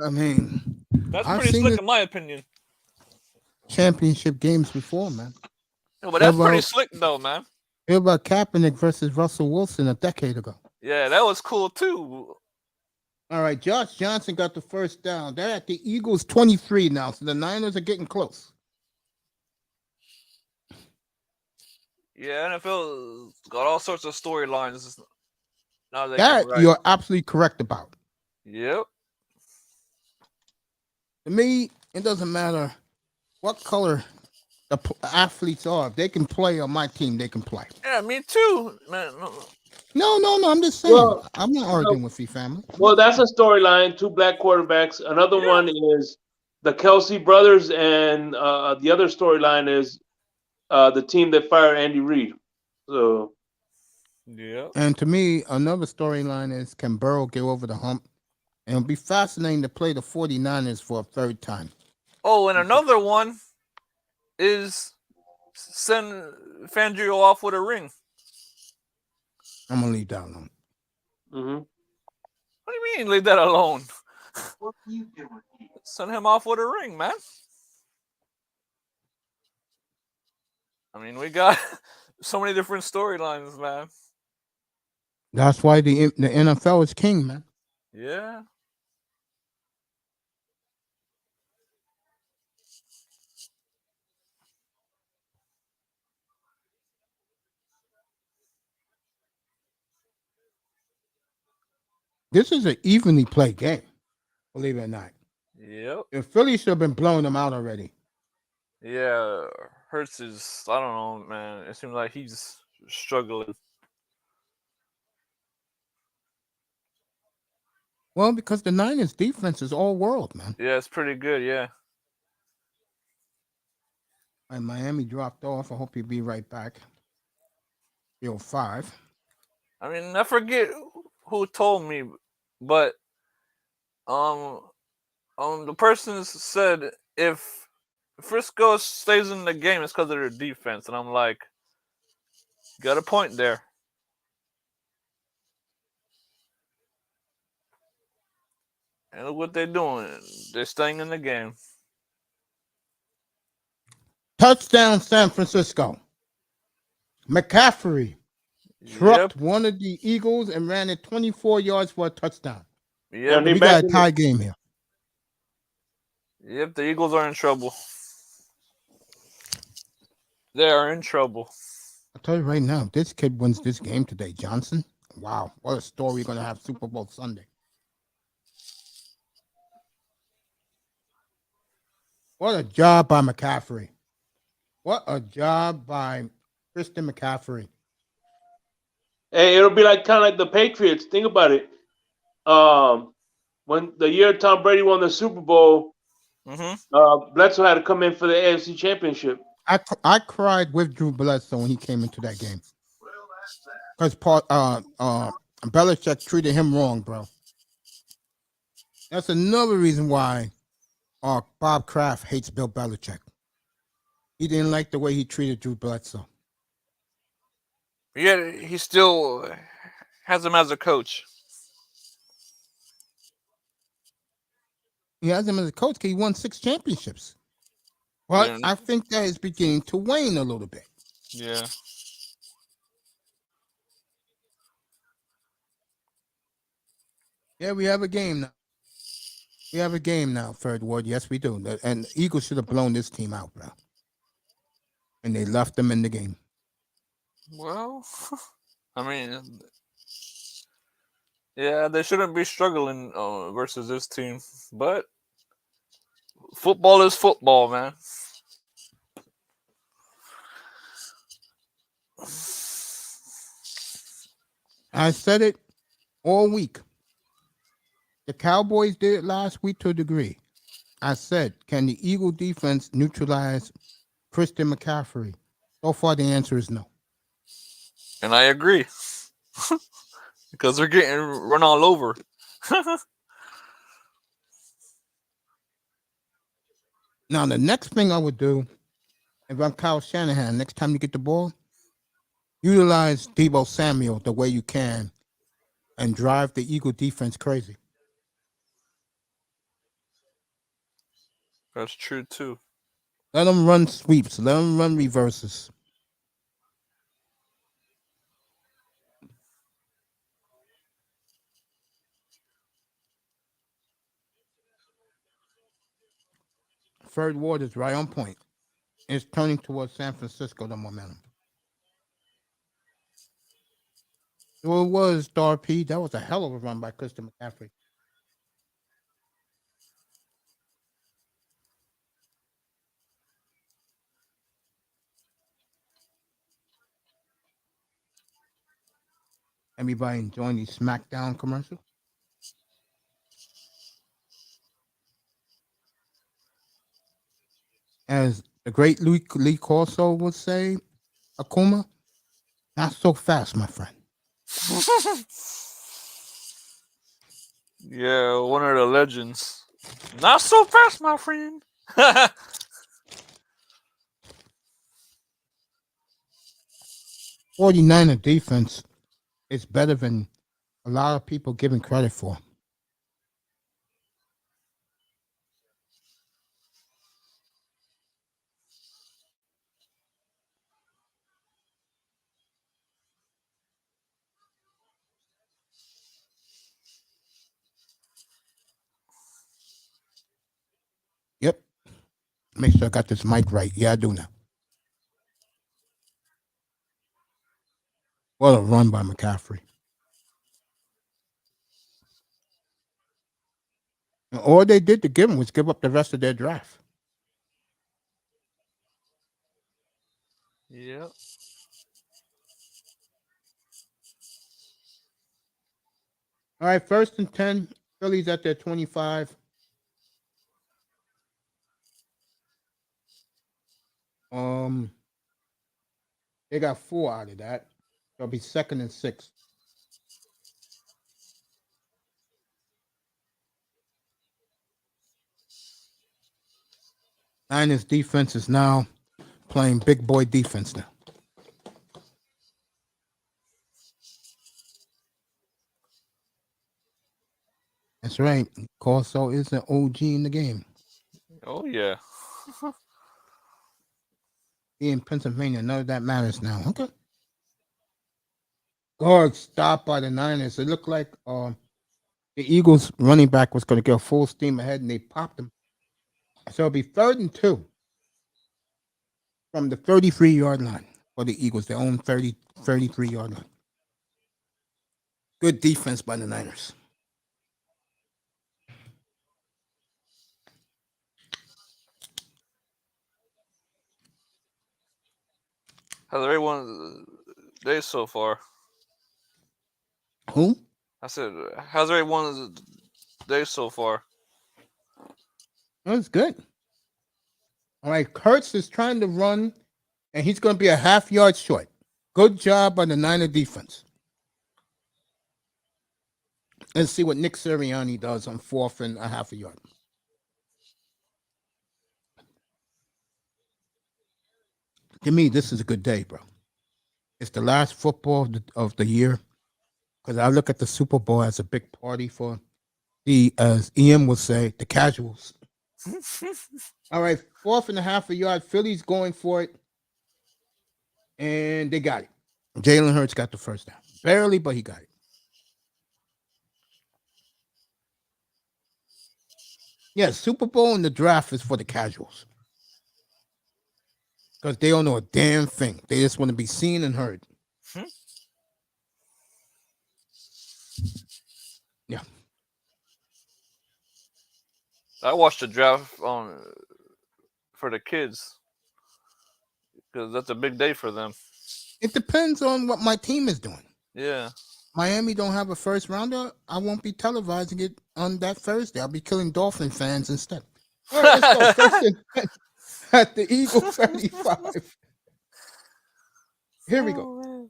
I mean That's I've pretty seen slick the in my opinion. championship games before, man. Yeah, but How that's pretty about slick though, man. how about Kaepernick versus Russell Wilson a decade ago? Yeah, that was cool too. All right, Josh Johnson got the first down. They're at the Eagles 23 now, so the Niners are getting close. Yeah, NFL got all sorts of storylines now they That can write. you're absolutely correct about. Yep. To me, it doesn't matter what color the athletes are. If they can play on my team, they can play. Yeah, me too, man. No. I'm just saying. Well, I'm not arguing with you, family. Well, that's a storyline. Two black quarterbacks. Another one is the Kelsey brothers, and the other storyline is the team that fired Andy Reid. So Yeah. And to me, another storyline is can Burrow get over the hump? And it'll be fascinating to play the 49ers for a third time. Oh, and another one is send Fangio off with a ring. I'm gonna leave that alone. mm-hmm. What do you mean, leave that alone? What are you doing here? Send him off with a ring, man. I mean, we got so many different storylines, man. That's why the NFL is king, man. Yeah. This is an evenly played game, believe it or not. Yep. The Phillies should have been blowing them out already. Yeah. Hurts is, I don't know, man. It seems like he's struggling. Well, because the Niners defense is all world, man. Yeah, it's pretty good, yeah. And Miami dropped off. I hope he'll be right back. 5. I mean, I forget who told me, but the person said if Frisco stays in the game, it's because of their defense, and I'm like, got a point there. And look what they're doing. They're staying in the game. Touchdown, San Francisco. McCaffrey trucked one of the Eagles and ran it 24 yards for a touchdown. Yep. We got a tie game here. Yep, the Eagles are in trouble. They are in trouble. I'll tell you right now, if this kid wins this game today, Johnson, wow, what a story we're going to have Super Bowl Sunday. What a job by McCaffrey. What a job by Christian McCaffrey. Hey, it'll be like kind of like the Patriots. Think about it. When the year Tom Brady won the Super Bowl, Bledsoe had to come in for the AFC Championship. I cried with Drew Bledsoe when he came into that game. Because Belichick treated him wrong, bro. That's another reason why Bob Kraft hates Bill Belichick. He didn't like the way he treated Drew Bledsoe. Yeah, he still has him as a coach. He has him as a coach because he won 6 championships. But I think that is beginning to wane a little bit. Yeah. Yeah, we have a game now. We have a game now, Third Ward. Yes, we do. And the Eagles should have blown this team out, bro. And they left them in the game. Well, I mean, yeah, they shouldn't be struggling versus this team. But football is football, man. I said it all week. The Cowboys did it last week to a degree. I said, can the Eagle defense neutralize Christian McCaffrey? So far, the answer is no. And I agree. Because they're getting run all over. Now, the next thing I would do, if I'm Kyle Shanahan, next time you get the ball, utilize Deebo Samuel the way you can and drive the Eagle defense crazy. That's true too. Let them run sweeps. Let them run reverses. Third ward is right on point. It's turning towards San Francisco, the momentum. So it was, Star P. That was a hell of a run by Christian McCaffrey. Everybody enjoying these SmackDown commercials? As the great Lee Corso would say, Akuma, not so fast, my friend. Yeah, one of the legends. Not so fast, my friend. 49er defense is better than a lot of people giving credit for. Yep. Make sure I got this mic right. Yeah, I do now. What a run by McCaffrey. And all they did to give him was give up the rest of their draft. Yep. All right, 1st and 10. Phillies at their 25. They got 4 out of that. They'll be 2nd and 6. Niners defense is now playing big boy defense now. That's right. Corso is an OG in the game. Oh yeah. He in Pennsylvania. None of that matters now. Okay. Guard stopped by the Niners. It looked like the Eagles running back was going to go full steam ahead, and they popped him. So it'll be 3rd and 2 from the 33-yard line for the Eagles. Their own 33-yard line. Good defense by the Niners. How's everyone day so far? Who? I said, how's everyone's day so far? That's good. All right, Kurtz is trying to run, and he's going to be a half yard short. Good job by the Niner defense. Let's see what Nick Sirianni does on 4th and a half a yard. To me, this is a good day, bro. It's the last football of the year because I look at the Super Bowl as a big party for the, as Ian would say, the casuals. All right, 4th and a half a yard. Philly's going for it, and they got it. Jalen Hurts got the first down. Barely, but he got it. Yeah, Super Bowl and the draft is for the casuals. Because they don't know a damn thing. They just want to be seen and heard. Yeah. I watched the draft for the kids because that's a big day for them. It depends on what my team is doing. Yeah. Miami don't have a first rounder. I won't be televising it on that Thursday. I'll be killing Dolphin fans instead. All right, let's go. 1st and 10 at the Eagle 35. Here we go.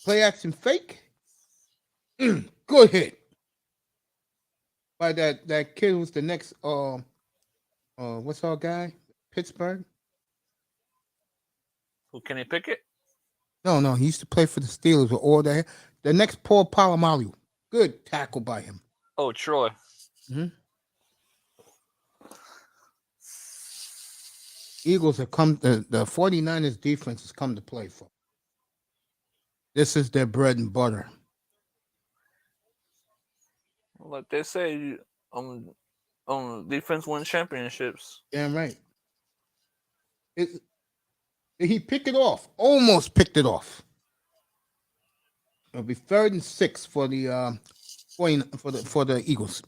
Play action fake. Good hit. By that kid who's the next what's our guy? Pittsburgh? Who, Kenny Pickett? No, he used to play for the Steelers with all that. The next Paul Palomalu. Good tackle by him. Oh, Troy. Eagles have come, the 49ers defense has come to play for. This is their bread and butter. Like they say, defense win championships. Damn right. He picked it off. Almost picked it off. It'll be 3rd and 6 for the for the Eagles.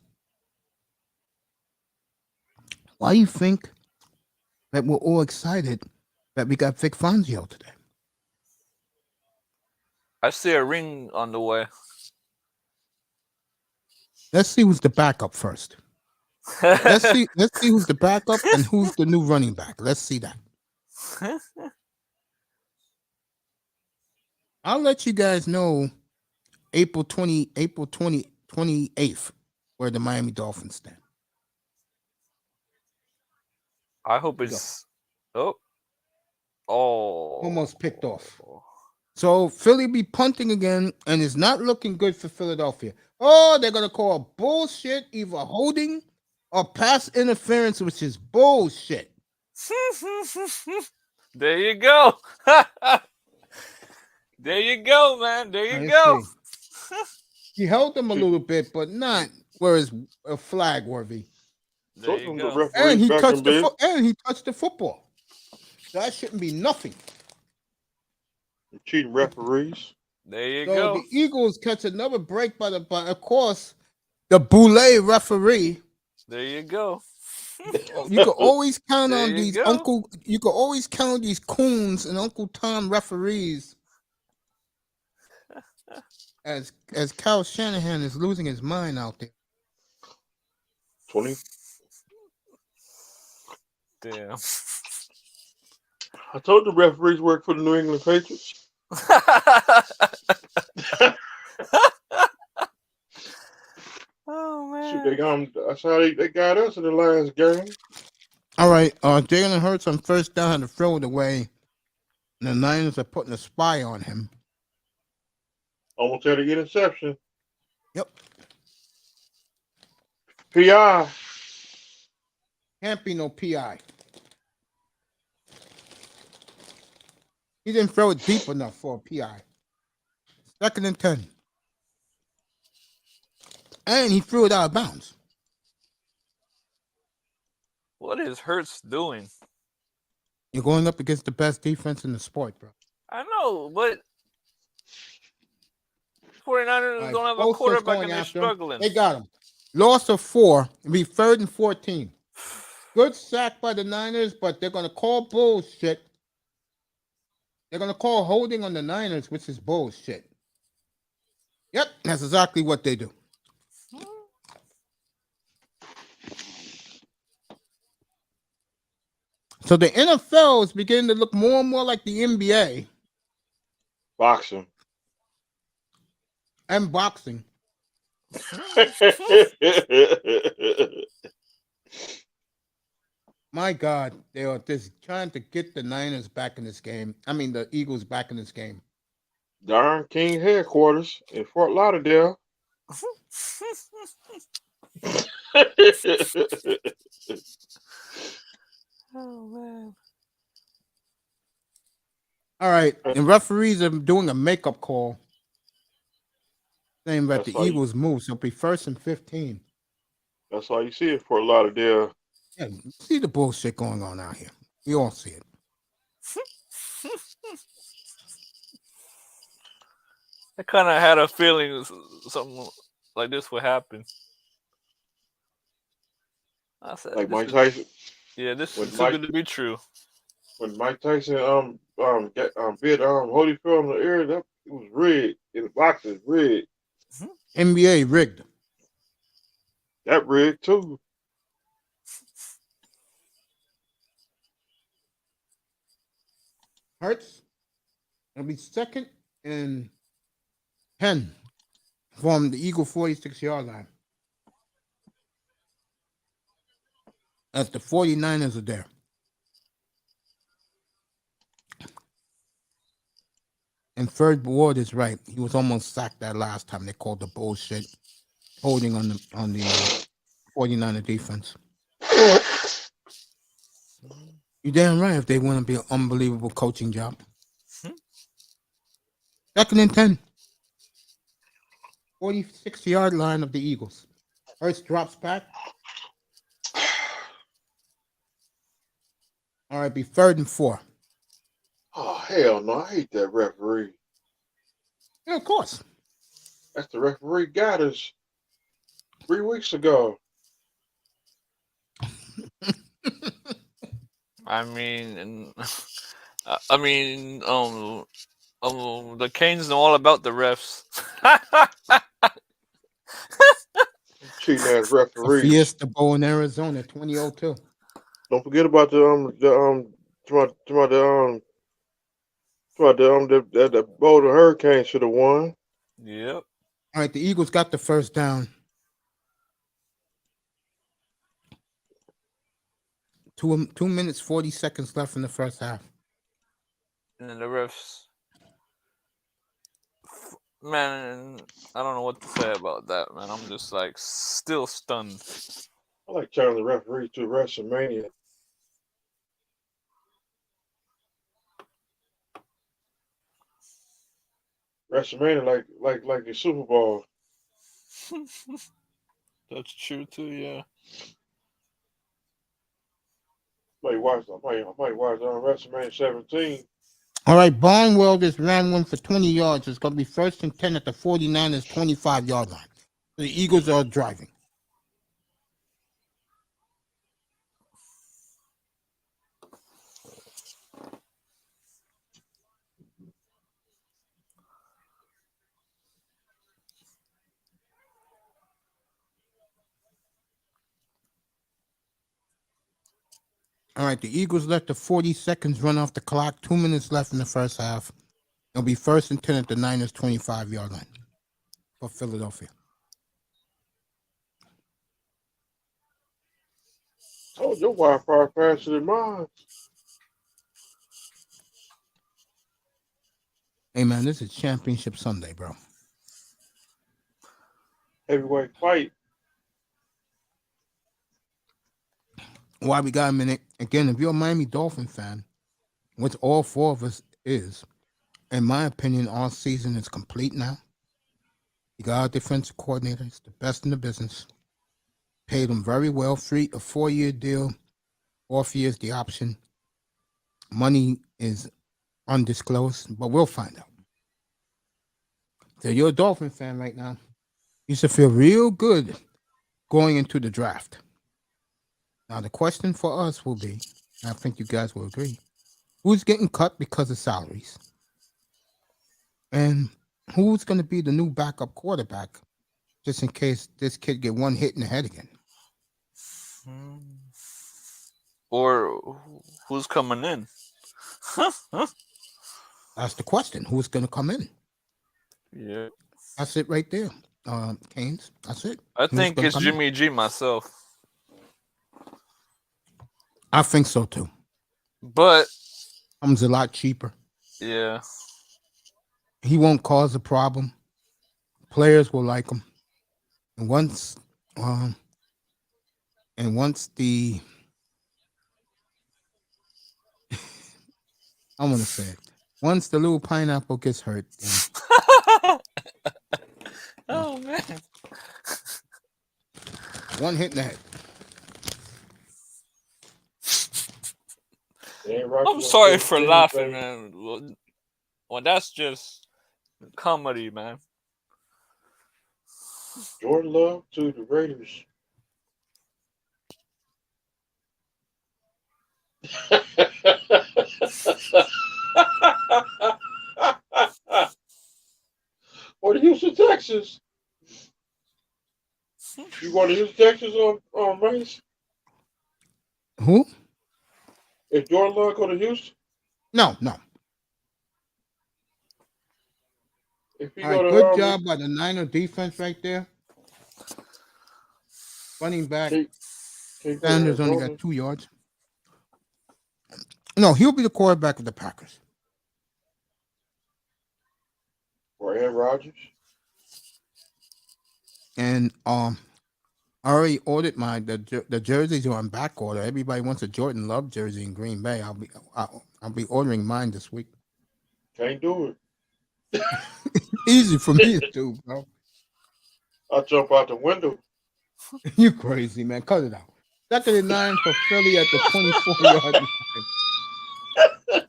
Why do you think that we're all excited that we got Vic Fangio today? I see a ring on the way. Let's see who's the backup first. Let's see who's the backup and who's the new running back. Let's see that. I'll let you guys know April 28th, where the Miami Dolphins stand. I hope it's Almost picked off. So Philly be punting again, and it's not looking good for Philadelphia. Oh, they're gonna call bullshit, either holding or pass interference, which is bullshit. There you go. There you go, man. There you go. He held them a little bit, but not where it's a flag worthy. There you go. And he touched the football. That shouldn't be nothing. Cheating referees. There you So go. the Eagles catch another break by of course, the Boulay referee. There you go. You can always count on these go. You can always count on these coons and Uncle Tom referees. As Kyle Shanahan is losing his mind out there. 20. Damn. I told the referees work for the New England Patriots. Oh man. Shoot, that's how they got us in the last game. All right, Jalen Hurts on first down had to throw it away. And the Niners are putting a spy on him. Almost had an interception. Yep. PI. Can't be no PI. He didn't throw it deep enough for a PI. 2nd and 10. And he threw it out of bounds. What is Hurts doing? You're going up against the best defense in the sport, bro. I know, but 49ers Like, don't have a Bosa's quarterback going and they're after him. struggling. They got him. Loss of 4. It'll be 3rd and 14. Good sack by the Niners, but they're going to call bullshit. They're going to call holding on the Niners, which is bullshit. Yep, that's exactly what they do. So the NFL is beginning to look more and more like the NBA Boxing. and boxing. My God, they are just trying to get the Niners back in this game. I mean, the Eagles back in this game. Darn King headquarters in Fort Lauderdale. Oh man. All right, and referees are doing a makeup call, saying that That's the why Eagles move. So it'll be 1st and 15. That's all you see in Fort Lauderdale. Yeah, you see the bullshit going on out here. We all see it. I kind of had a feeling something like this would happen. I said, Like Mike Tyson. Yeah, this When is too good to be true. When Mike Tyson bit Holyfield in the ear, that it was rigged. In the box is rigged. NBA rigged. That rigged too. Hurts. It'll be 2nd and 10 from the Eagle 46-yard line. As the 49ers are there. And Third Ward is right. He was almost sacked that last time. They called the bullshit holding on the 49er defense. You damn right if they want to be an unbelievable coaching job. 2nd and 10. 46-yard line of the Eagles. Hurts drops back. All right, be 3rd and 4. Oh, hell no. I hate that referee. Yeah, of course. That's the referee got us 3 weeks ago. I mean, the Canes know all about the refs. Cheating ass referees. Fiesta Bowl in Arizona, 2002. Don't forget about the bowl the Hurricanes should have won. Yep. All right, the Eagles got the first down. 2 minutes, 40 seconds left in the first half. And then the refs. Man, I don't know what to say about that, man. I'm just like still stunned. I like turning the referees to WrestleMania. WrestleMania like the Super Bowl. That's true too, yeah. I might watch WrestleMania 17. All right, Barnwell just ran one for 20 yards. It's going to be 1st and 10 at the 49ers 25-yard line. The Eagles are driving. All right, the Eagles let the 40 seconds run off the clock. 2 minutes left in the first half. It'll be 1st and 10 at the Niners 25-yard line for Philadelphia. Oh, your Wi-Fi faster than mine. Hey, man, this is Championship Sunday, bro. Heavyweight fight. Why we got a minute? Again, if you're a Miami Dolphin fan, which all 4 of us is, in my opinion, our season is complete now. You got our defensive coordinator. It's the best in the business. Paid him very well. A 4-year deal. 4th year is the option. Money is undisclosed, but we'll find out. So you're a Dolphin fan right now. You should feel real good going into the draft. Now, the question for us will be, and I think you guys will agree, who's getting cut because of salaries? And who's going to be the new backup quarterback just in case this kid get one hit in the head again? Or who's coming in? That's the question. Who's going to come in? Yeah. That's it right there, Canes. That's it. I Who's think gonna it's come in? Jimmy G myself. I think so, too. But Comes a lot cheaper. yeah. He won't cause a problem. Players will like him. And once the I'm gonna say it. Once the little pineapple gets hurt, then Oh man. one hit in the head. I'm sorry for laughing, man. Well, that's just comedy, man. Jordan Love to the Raiders. Or the Houston Texans. You want to Houston Texans on Mace? Who? If Jordan Love go to Houston? No. If he All go right, to good job by the Niner defense right there. Running back Sanders only got 2 yards. No, he'll be the quarterback of the Packers. For Aaron Rodgers. And I already ordered the jerseys are on back order. Everybody wants a Jordan Love jersey in Green Bay. I'll be ordering mine this week. Can't do it. Easy for me to do, bro. I'll jump out the window. You crazy, man. Cut it out. 2nd and 9 for Philly at the 24-yard line.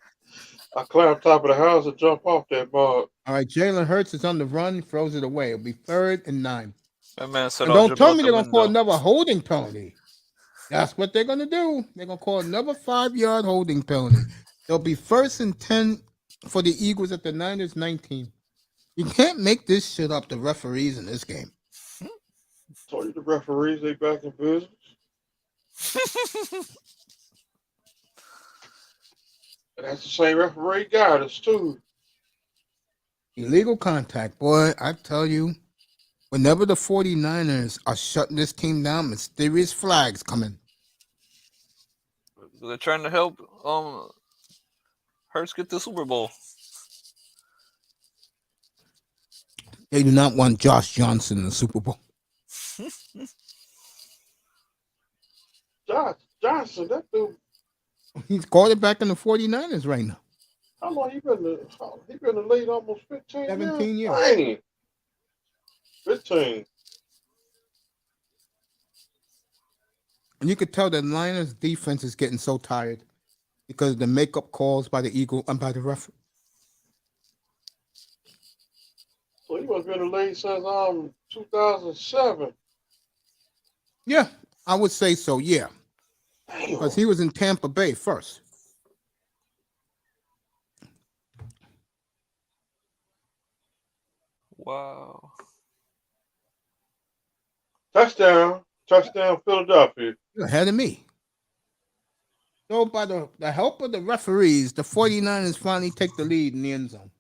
I climb top of the house and jump off that mug. All right, Jalen Hurts is on the run, throws it away. It'll be 3rd and 9. That man said, And "I'll don't jump tell out me the they're going to call window." another holding penalty. That's what they're going to do. They're going to call another 5-yard holding penalty. There'll be 1st and 10 for the Eagles at the Niners 19. You can't make this shit up, the referees in this game. Told you the referees, they back in business. And that's the same referee got us, too. Illegal contact, boy, I tell you, whenever the 49ers are shutting this team down, mysterious flags coming. They're trying to help Hurts get the Super Bowl. They do not want Josh Johnson in the Super Bowl. Johnson, that dude, He's quarterback in the 49ers right now. how long he been in the league? Almost 15 17 years. Dang. 15. And you could tell the Niners defense is getting so tired because of the makeup calls by the Eagle and by the ref. So he must have been in the league since 2007. Yeah, I would say so, yeah. Damn. Because he was in Tampa Bay first. Wow. Touchdown, Philadelphia. You're ahead of me. So by the help of the referees, the 49ers finally take the lead in the end zone.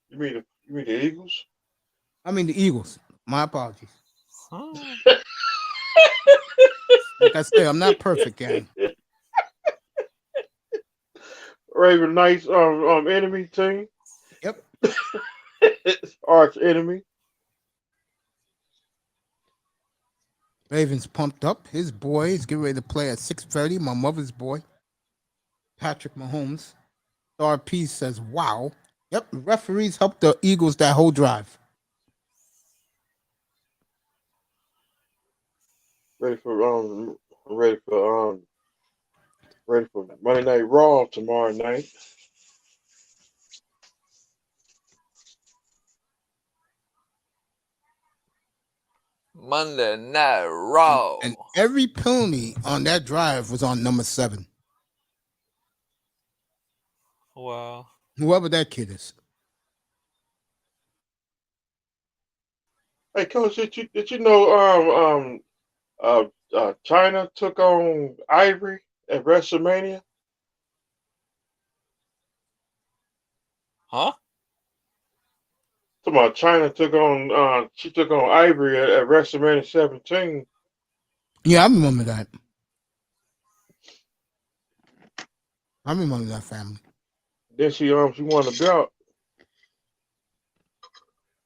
You mean the Eagles? I mean the Eagles. My apologies. Huh? Like I say, I'm not perfect, gang. Raven Knights enemy team. Yep. Arch enemy. Ravens pumped up. His boy is getting ready to play at 6:30. My mother's boy, Patrick Mahomes. RP says, wow. Yep, the referees helped the Eagles that whole drive. Ready for Monday Night Raw tomorrow night. Monday Night Raw. And every penalty on that drive was on number 7. Wow. Whoever that kid is. Hey, Coach, did you know China took on Ivory at WrestleMania? Huh? Talking about China took on Ivory at WrestleMania 17. Yeah, I remember that. I remember that family. Then she won the belt.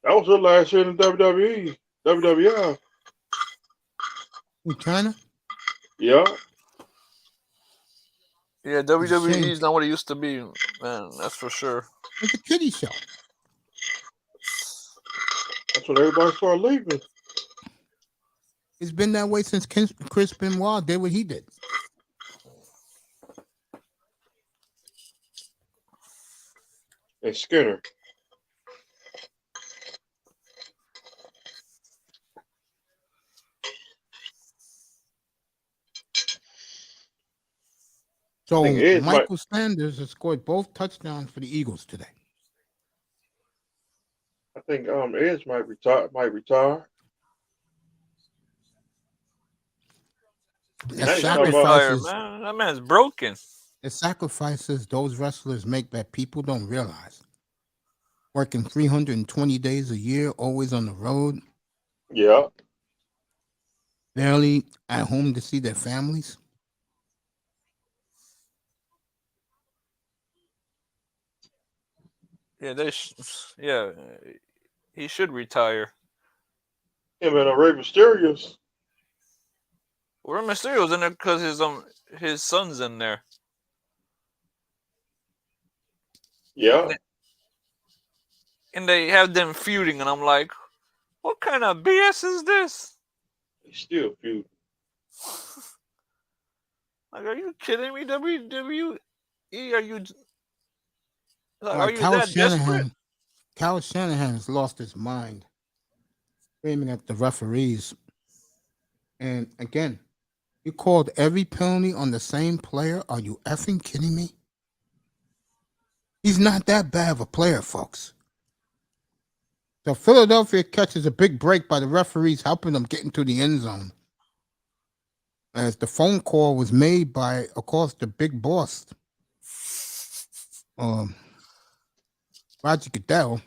That was her last year in the WWE, WWF. In China? Yeah. Yeah, WWE is not what it used to be, man. That's for sure. It's a kiddie show. That's when everybody started leaving. It's been that way since Chris Benoit did what he did. And Skinner. So Thing Michael Sanders has scored both touchdowns for the Eagles today. I think Edge might retire. The Now you talking sacrifices, Man, that man's broken. the sacrifices those wrestlers make that people don't realize. Working 320 days a year, always on the road, Yeah. barely at home to see their families. Yeah, he should retire. Him and Rey Mysterious. Rey Mysterio's in there because his son's in there. Yeah. And they have them feuding, and I'm like, what kind of BS is this? He's still feuding. Like, are you kidding me, WWE? Are you? Like, Like are you that desperate? Kyle Shanahan has lost his mind, screaming at the referees. And again, you called every penalty on the same player. Are you effing kidding me? He's not that bad of a player, folks. So Philadelphia catches a big break by the referees, helping them get into the end zone. As the phone call was made by, of course, the big boss, Roger Goodell,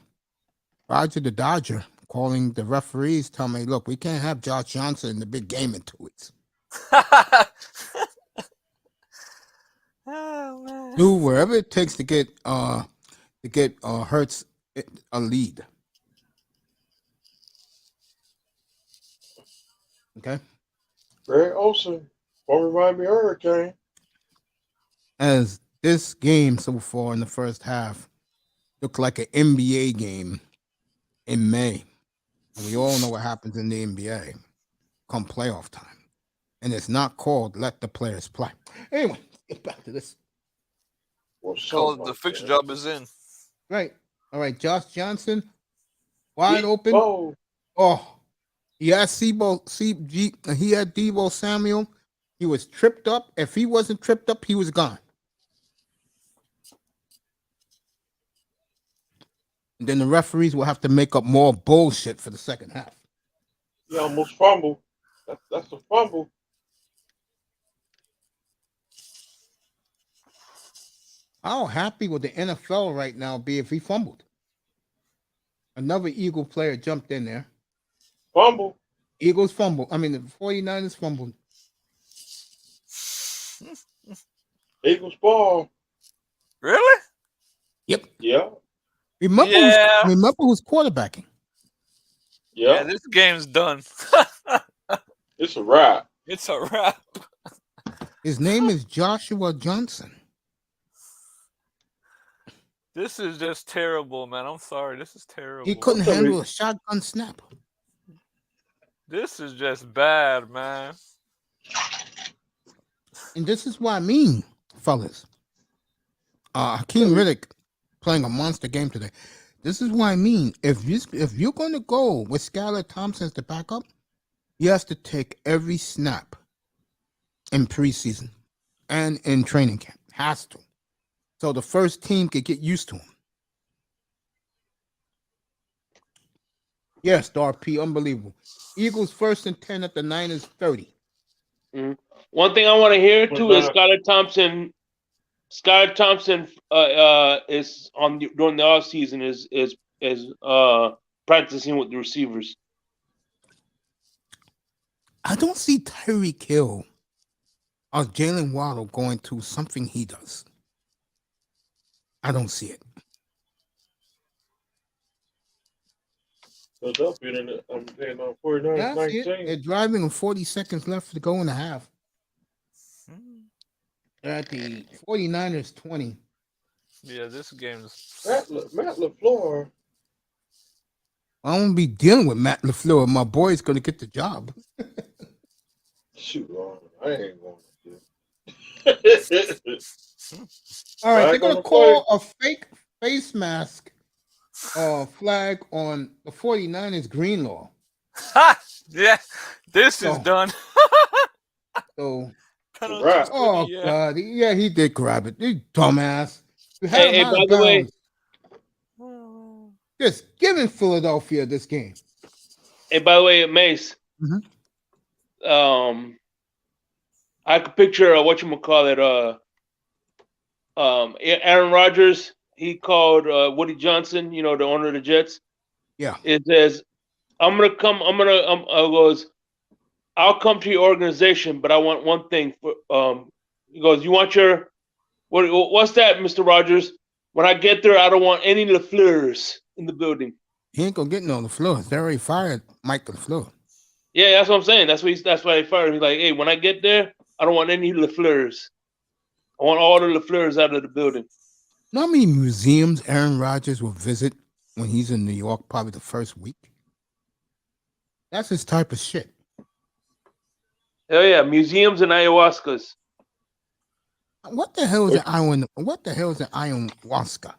Roger the Dodger, calling the referees, telling me, look, we can't have Josh Johnson in the big game in 2 weeks. Oh, man. Do wherever it takes to get Hurts a lead. Okay. Greg Olsen. Won't remind me of Hurricane. As this game so far in the first half looked like an NBA game in May. And we all know what happens in the NBA come playoff time. And it's not called let the players play. Anyway, get back to this. Called the fixed job is in. Right. All right. Josh Johnson, wide open. Oh, he had he had Deebo Samuel. He was tripped up. If he wasn't tripped up, he was gone. And then the referees will have to make up more bullshit for the second half. he almost fumbled. That's a fumble. How happy would the NFL right now be if he fumbled? Another Eagle player jumped in there. Fumble. Eagles fumbled. I mean, the 49ers fumbled. Eagles ball. Really? Yep. Yeah. Remember who's quarterbacking. Yeah, this game's done. It's a wrap. It's a wrap. His name is Joshua Johnson. This is just terrible, man. I'm sorry. This is terrible. He couldn't handle a shotgun snap. This is just bad, man. And this is what I mean, fellas. Hakeem Riddick playing a monster game today. This is what I mean. If you're going to go with Skylar Thompson as the backup, he has to take every snap in preseason and in training camp. Has to. So the first team could get used to him. Yes, the RP, unbelievable. Eagles 1st and 10 at the Niners 30. Mm-hmm. One thing I want to hear too is Skylar Thompson. Skylar Thompson is on during the off season is practicing with the receivers. I don't see Tyreek Hill or Jalen Waddle going to something he does. I don't see it. Philadelphia, I'm saying on 49ers 19. They're driving with 40 seconds left to go in the half. They're at the 49ers 20. Yeah, this game's... Matt LaFleur. I won't be dealing with Matt LaFleur. My boy's going to get the job. Shoot, I ain't going to. All right, they're going to call a fake face mask flag on the 49ers Greenlaw. Yeah, this is done. So, right. God, yeah, he did grab it. You dumbass. You had Hey, him out by of the way, bounds. Just giving Philadelphia this game. Hey, by the way, Mace. Mhm. I could picture Aaron Rodgers. He called Woody Johnson, the owner of the Jets. Yeah. It says, I'll come to your organization, but I want one thing. He goes, you want what's that, Mr. Rodgers? When I get there, I don't want any LaFleurs in the building. He ain't gonna get no LaFleur. They already fired Mike LaFleur. Yeah, that's what I'm saying. That's why they fired him. He's like, hey, when I get there, I don't want any LaFleurs. I want all the LaFleurs out of the building. You know how many museums Aaron Rodgers will visit when he's in New York, probably the first week? That's his type of shit. Hell yeah, museums and ayahuascas. What the hell is an ayahuasca? What the hell is an ayahuasca?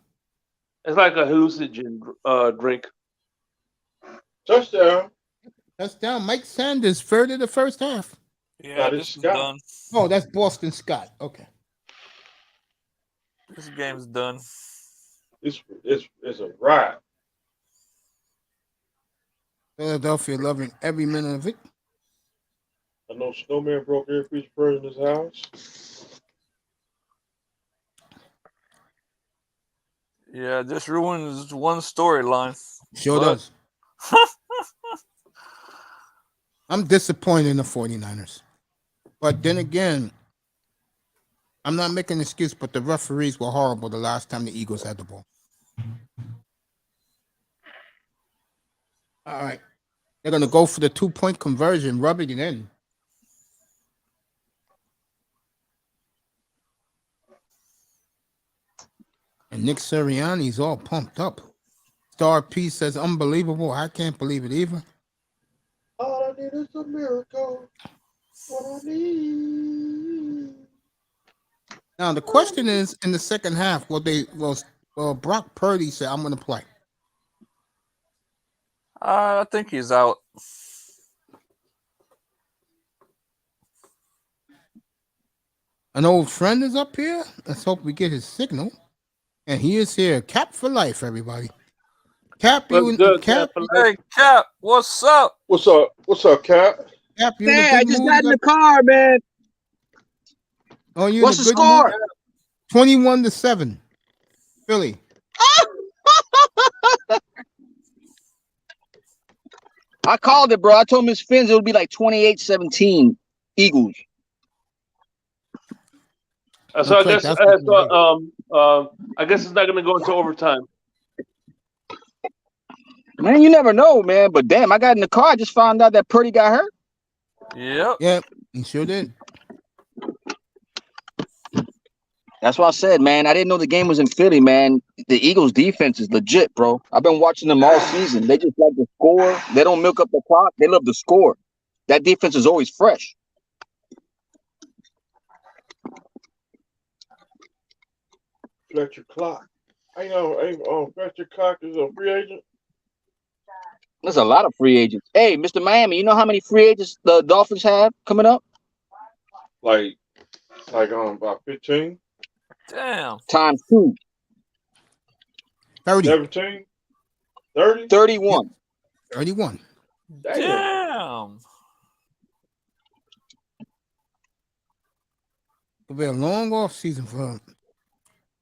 It's like a hallucinogen drink. Touchdown. Touchdown. Mike Sanders furthered the first half. Yeah, That this is is Scott. done. Oh, that's Boston Scott. Okay. This game's done. It's a wrap. Philadelphia loving every minute of it. I know Snowman broke every piece of bread in his house. Yeah, this ruins one storyline. Sure But- does. I'm disappointed in the 49ers. But then again, I'm not making an excuse, but the referees were horrible the last time the Eagles had the ball. All right. They're going to go for the 2-point conversion, rubbing it in. And Nick Sirianni's all pumped up. Star P says, unbelievable. I can't believe it either. All I need is a miracle. What I need. Now, the question is, in the second half, will Brock Purdy say, I'm going to play? I think he's out. An old friend is up here. Let's hope we get his signal. And he is here. Cap for life, everybody. Cap, you What's in good, Cap? Cap? Hey, Cap, what's up? What's up? What's up, Cap? Cap, you in Man, a I good just mood? got in the car, man. Oh, you What's in the a good score? mood? 21-7. Philly. I called it, bro. I told Miss Fins it would be like 28-17 Eagles. So I Looks like guess that's what it's I guess it's not going to go into overtime. Man, you never know, man. But damn, I got in the car. I just found out that Purdy got hurt. Yep. Yeah, he sure did. That's what I said, man. I didn't know the game was in Philly, man. The Eagles defense is legit, bro. I've been watching them all season. They just like to score. They don't milk up the clock. They love to score. That defense is always fresh. Fletcher Clock. Fletcher Clock is a free agent. There's a lot of free agents. Hey, Mr. Miami, you know how many free agents the Dolphins have coming up? Like about 15, Damn. Times 2. 30. 17, 30. 31. 31. Damn. It'll be a long off season for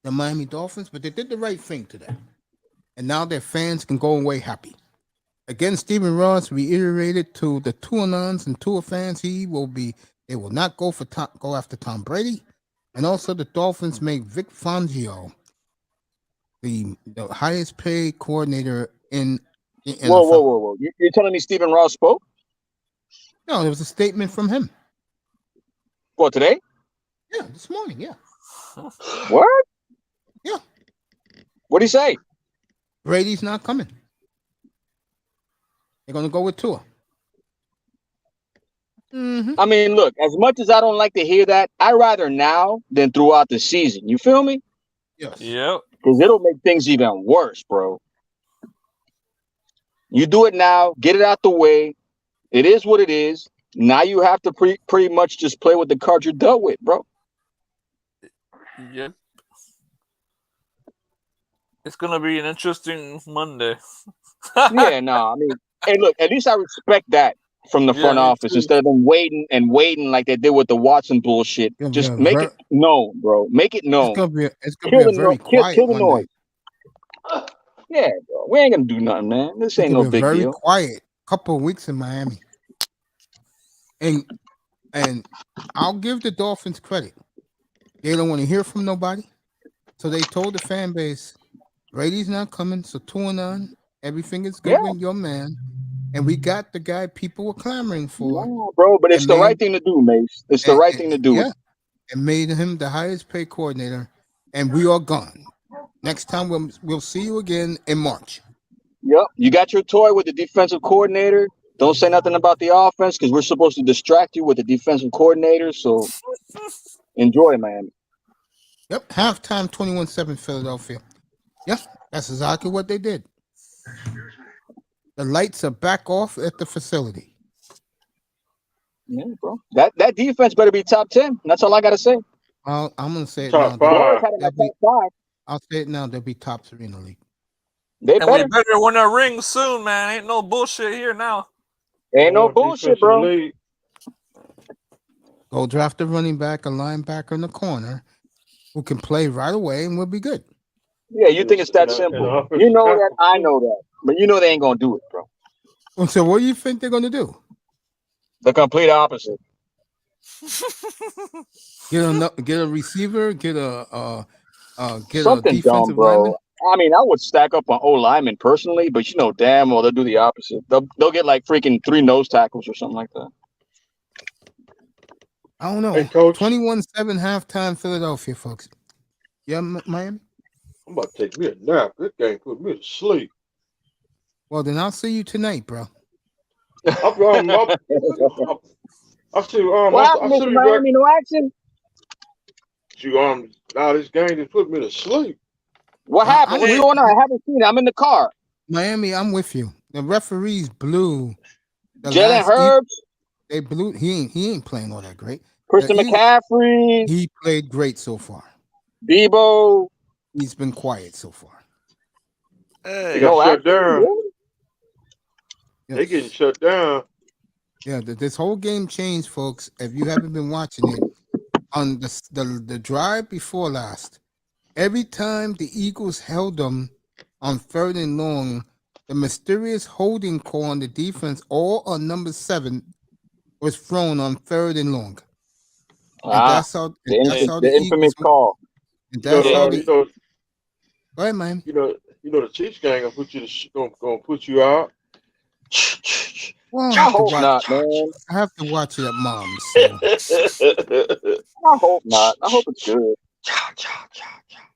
the Miami Dolphins, but they did the right thing today. And now their fans can go away happy. Again, Stephen Ross reiterated to the Tuanons and Tua fans they will not go after Tom Brady. And also the Dolphins make Vic Fangio the highest paid coordinator in the NFL. Whoa. You're telling me Stephen Ross spoke? No, there was a statement from him. What, today? Yeah, this morning, yeah. What? Yeah. What'd he say? Brady's not coming. They're going to go with Tua. Mm-hmm. I mean, look, as much as I don't like to hear that, I'd rather now than throughout the season. You feel me? Yes. Yep. Because it'll make things even worse, bro. You do it now, get it out the way. It is what it is. Now you have to pretty much just play with the cards you're dealt with, bro. Yep. It's gonna be an interesting Monday. Yeah, no, I mean, hey, look, at least I respect that from the front Yeah, me office too. instead of them waiting like they did with the Watson bullshit. Yeah, Just yeah, make it known, bro. Make it known. It's gonna be a very quiet kill the Monday. noise. Yeah, bro. We ain't gonna do nothing, man. This ain't It's gonna no be a big very deal. quiet couple of weeks in Miami. And I'll give the Dolphins credit. They don't want to hear from nobody. So they told the fan base, Brady's not coming, so 2-9. Everything is good Yeah. with your man. And we got the guy people were clamoring for. Yeah, bro, but it's And the made right him- thing to do, Mace. It's the right thing to do. Yeah. And made him the highest paid coordinator. And we are gone. Next time we'll see you again in March. Yep. You got your toy with the defensive coordinator. Don't say nothing about the offense because we're supposed to distract you with the defensive coordinator. So enjoy, man. Yep. Halftime 21-7 Philadelphia. Yep. That's exactly what they did. The lights are back off at the facility. Yeah, bro. That defense better be top 10. That's all I gotta say. I'm gonna say it Top now. five. Had it at They'll be- top 5. I'll say it now. They'll be top 3 in the league. They And we better. better win a ring soon, man. Ain't no bullshit here now. Ain't no Number one bullshit, defensive bro. league. Go draft a running back, a linebacker in the corner who can play right away, and we'll be good. Yeah, you think it's that And simple. the offensive You know that. tackle, I too. know that. But you know they ain't gonna do it, bro. So what do you think they're gonna do? The complete opposite. Get a receiver, get a Something dumb, defensive bro. lineman. I mean, I would stack up on O lineman personally, but you know damn well they'll do the opposite. They'll get like freaking 3 nose tackles or something like that. I don't know. Hey, Coach. 21-7 halftime Philadelphia, folks. Yeah, Miami. I'm about to take me a nap. This game put me to sleep. Well, then I'll see you tonight, bro. I see. What happened, Mr. Miami? No action? Now this game just put me to sleep. What happened? What's going on? I haven't seen it. I'm in the car. Miami, I'm with you. The referees blew. Jalen Hurts. They blew. He ain't playing all that great. Christian McCaffrey. He played great so far. Debo. He's been quiet so far. They got shut down. Yes. They getting shut down. Yeah, this whole game changed, folks. If you haven't been watching it, on the drive before last, every time the Eagles held them on 3rd and long, the mysterious holding call on the defense or on number 7 was thrown on 3rd and long. And that's how the infamous call. And that's how Go ahead, man. You know the Chiefs gang gonna put you out. Well, I hope not, man. I have to watch it at mom's. So. I hope not. I hope it's good.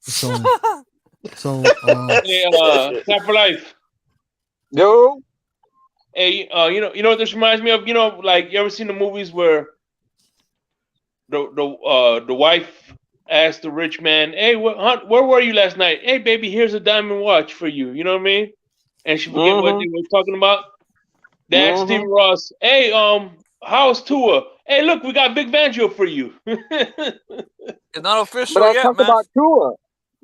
So Hey, Snap for Life. Yo. Hey, you know what this reminds me of? You know, like you ever seen the movies where the wife asked the rich man, "Hey, where were you last night? Hey, baby, here's a diamond watch for you." You know what I mean? And she forget what they were talking about. They asked Steve Ross, "Hey, how's Tua? Hey, look, we got Big Fangio for you." It's not official But I yet, talked man. about Tua.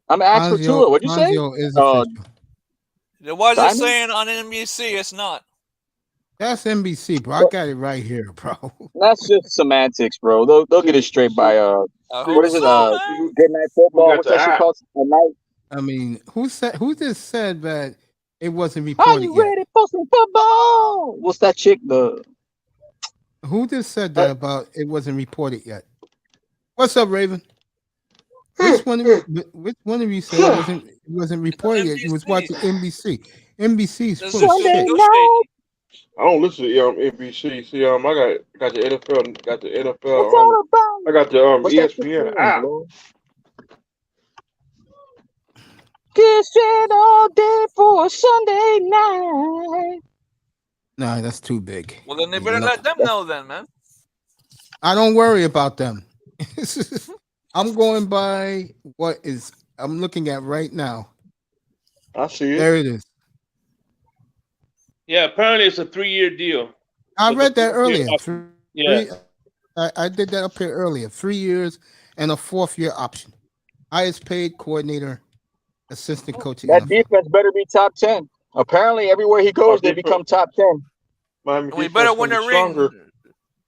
I'm asking for Tua. What'd you say? Why is it Diamond? saying on NBC it's not? That's NBC, bro. I got it right here, bro. That's just semantics, bro. They'll get it straight by what is it? Good Night Football. What's that shit called? At night. I mean, who just said that it wasn't Are reported you yet? ready for some football? What's that chick? Who just said that about it wasn't reported yet? What's up, Raven? Which one of you said it wasn't reported yet? You was watching NBC. NBC's full of shit. I don't listen to NBC. See, I got the NFL. Got the NFL. I got the ESPN app. Get shit all day for a Sunday night. Nah, that's too big. Well, then they better let them know, then, man. I don't worry about them. I'm going by what I'm looking at right now. I see it. There it is. Yeah, apparently it's a 3-year deal. I read that earlier. I did that up here earlier. 3 years and a 4th-year option. Highest paid coordinator, assistant coach. That defense better be top 10. Apparently, everywhere he goes, they become top 10. We better win a ring.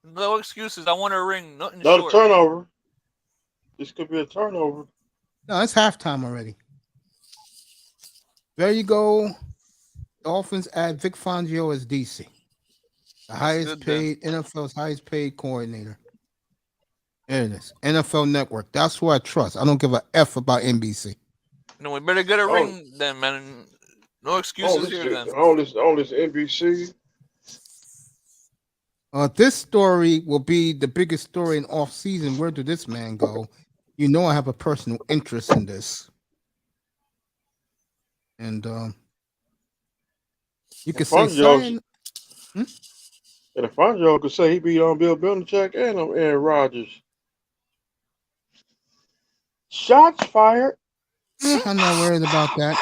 No excuses. I want a ring. Nothing Not short. a turnover. This could be a turnover. No, it's halftime already. There you go. Dolphins add Vic Fangio as DC. The highest paid, NFL's highest paid coordinator. There it is. NFL Network. That's who I trust. I don't give a F about NBC. No, we better get a ring then, man. No excuses here then. On this NBC. This story will be the biggest story in off season. Where did this man go? You know, I have a personal interest in this, and you could say something. And if Fangio could say he beat on Bill Belichick and on Aaron Rodgers. Shots fired. I'm not worried about that.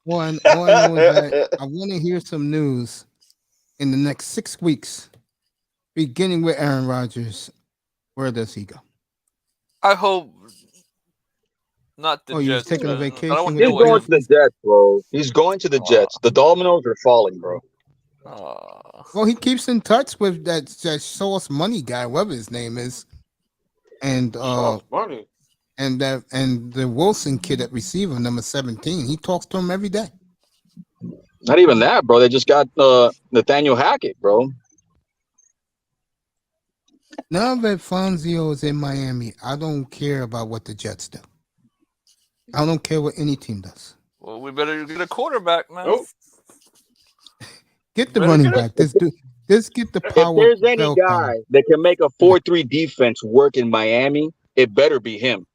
All I know is that I want to hear some news in the next 6 weeks, beginning with Aaron Rodgers. Where does he go? I hope not the He was Jets. taking a man. vacation I don't with He's deal with going him. to the Jets, bro. He's going to the Jets. The dominoes are falling, bro. Well, he keeps in touch with that Sauce Money guy, whatever his name is, and Sauce Money. and the Wilson kid at receiver, number 17. He talks to him every day. Not even that, bro. They just got Nathaniel Hackett, bro. Now that Fangio is in Miami, I don't care about what the Jets do. I don't care what any team does. Well, we better get a quarterback, man. Nope. Get the Better running get back. This get the If power. there's any bell guy power. that can make a 4-3 defense work in Miami, it better be him.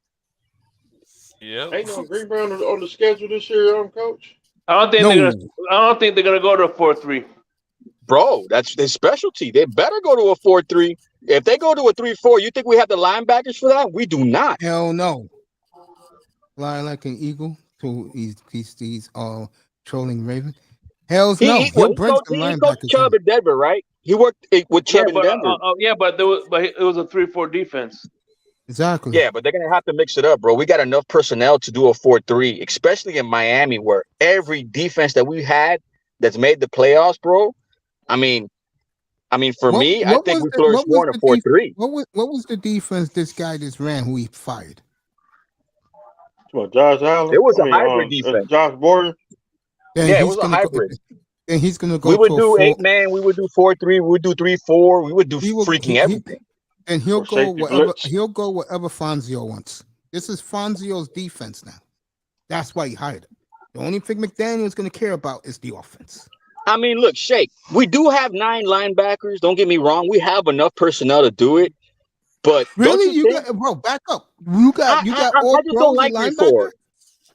Yep. Ain't no Green Bay on the schedule this year, Coach. I don't think they're gonna go to a 4-3. Bro, that's their specialty. They better go to a 4-3. If they go to a 3-4, you think we have the linebackers for that? We do not. Hell no. Fly like an eagle. So he's trolling Raven. Hell's no. He'll bring some He coached linebackers Chubb in. in Denver, right? He worked with Chubb in Denver. But it was a 3-4 defense. Exactly. Yeah, but they're gonna have to mix it up, bro. We got enough personnel to do a 4-3, especially in Miami, where every defense that we had that's made the playoffs, bro. I mean, for me, I think we flourished more in a 4-3. What was the defense this guy just ran who he fired? Well, Josh Allen. It was a hybrid defense. Josh Gordon. Yeah, it was a hybrid. And he's gonna go. We would do 8-man. We would do 4-3. We would do 3-4. We would do freaking everything. And he'll go wherever Fangio wants. This is Fangio's defense now. That's why he hired him. The only thing McDaniel's going to care about is the offense. I mean, look, Shake, we do have 9 linebackers. Don't get me wrong. We have enough personnel to do it. But really, back up. You got all I just don't like 3-4.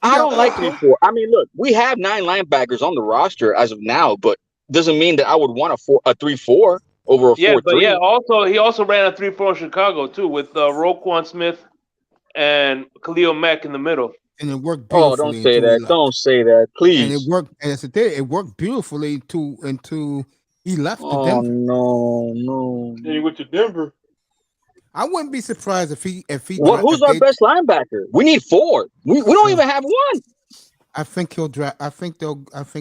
I don't like 3-4. I mean, look, we have 9 linebackers on the roster as of now, but doesn't mean that I would want a 3-4 over a 4-3. But he also ran a 3-4 in Chicago too, with Roquan Smith and Khalil Mack in the middle. And it worked beautifully. Oh, don't say that. Don't say that, please. And it worked, as I did, it worked beautifully until he left to Denver. No. Then he went to Denver. I wouldn't be surprised if he. Well, who's our best linebacker? We need 4. We don't even have 1. I think he'll draft. I think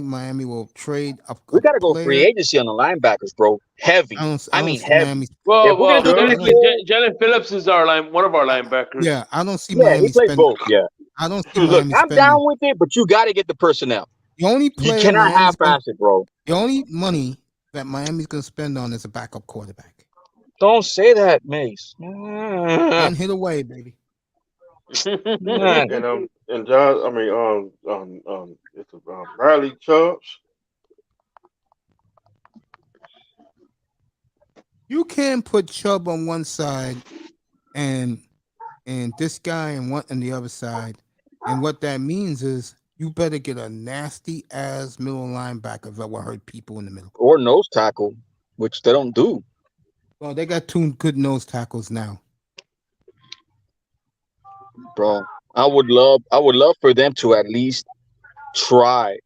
Miami will trade. We gotta go free agency on the linebackers, bro. Heavy. I mean heavy. Well, Jalen Phillips is one of our linebackers. Yeah, I don't see Miami he plays both. Yeah, I don't see. Look, Miami I'm down with it, but you got to get the personnel. The only player you cannot half-ass it, bro. The only money that Miami's gonna spend on is a backup quarterback. Don't say that, Mace. One hit away, baby. And Josh, it's Bradley Chubbs. You can't put Chubb on one side and this guy on the other side, and what that means is you better get a nasty ass middle linebacker that will hurt people in the middle, or nose tackle, which they don't do. Well, they got 2 good nose tackles now, bro. I would love for them to at least try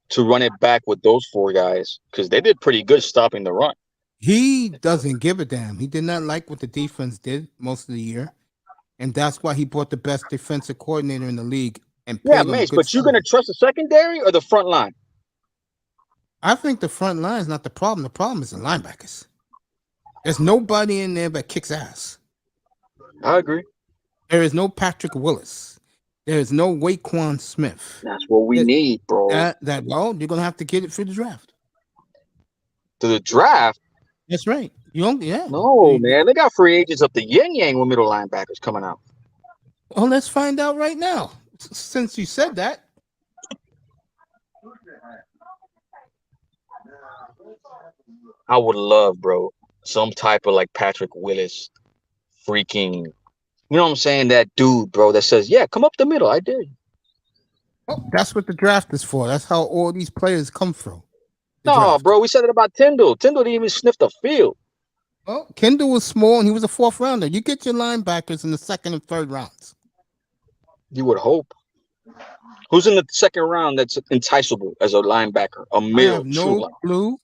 to run it back with those 4 guys because they did pretty good stopping the run. He doesn't give a damn. He did not like what the defense did most of the year, and that's why he brought the best defensive coordinator in the league. And Mace, but you're gonna trust the secondary or the front line? I think the front line is not the problem. The problem is the linebackers. There's nobody in there that kicks ass. I agree. There is no Patrick Willis. There is no Waquan Smith. That's what we need, bro. You're gonna have to get it through the draft. To the draft? That's right. You don't, yeah. No, man. They got free agents up the yin yang with middle linebackers coming out. Oh, let's find out right now. Since you said that. I would love, bro, some type of like Patrick Willis, freaking, you know what I'm saying? That dude, bro, that says, yeah, come up the middle. I dare you. Oh, that's what the draft is for. That's how all these players come from. No, draft. bro, we said it about Tyndall. Tyndall didn't even sniff the field. Well, Kendall was small and he was a 4th rounder. You get your linebackers in the 2nd and 3rd rounds. You would hope. Who's in the 2nd round that's enticable as a linebacker? A I middle, have no clue.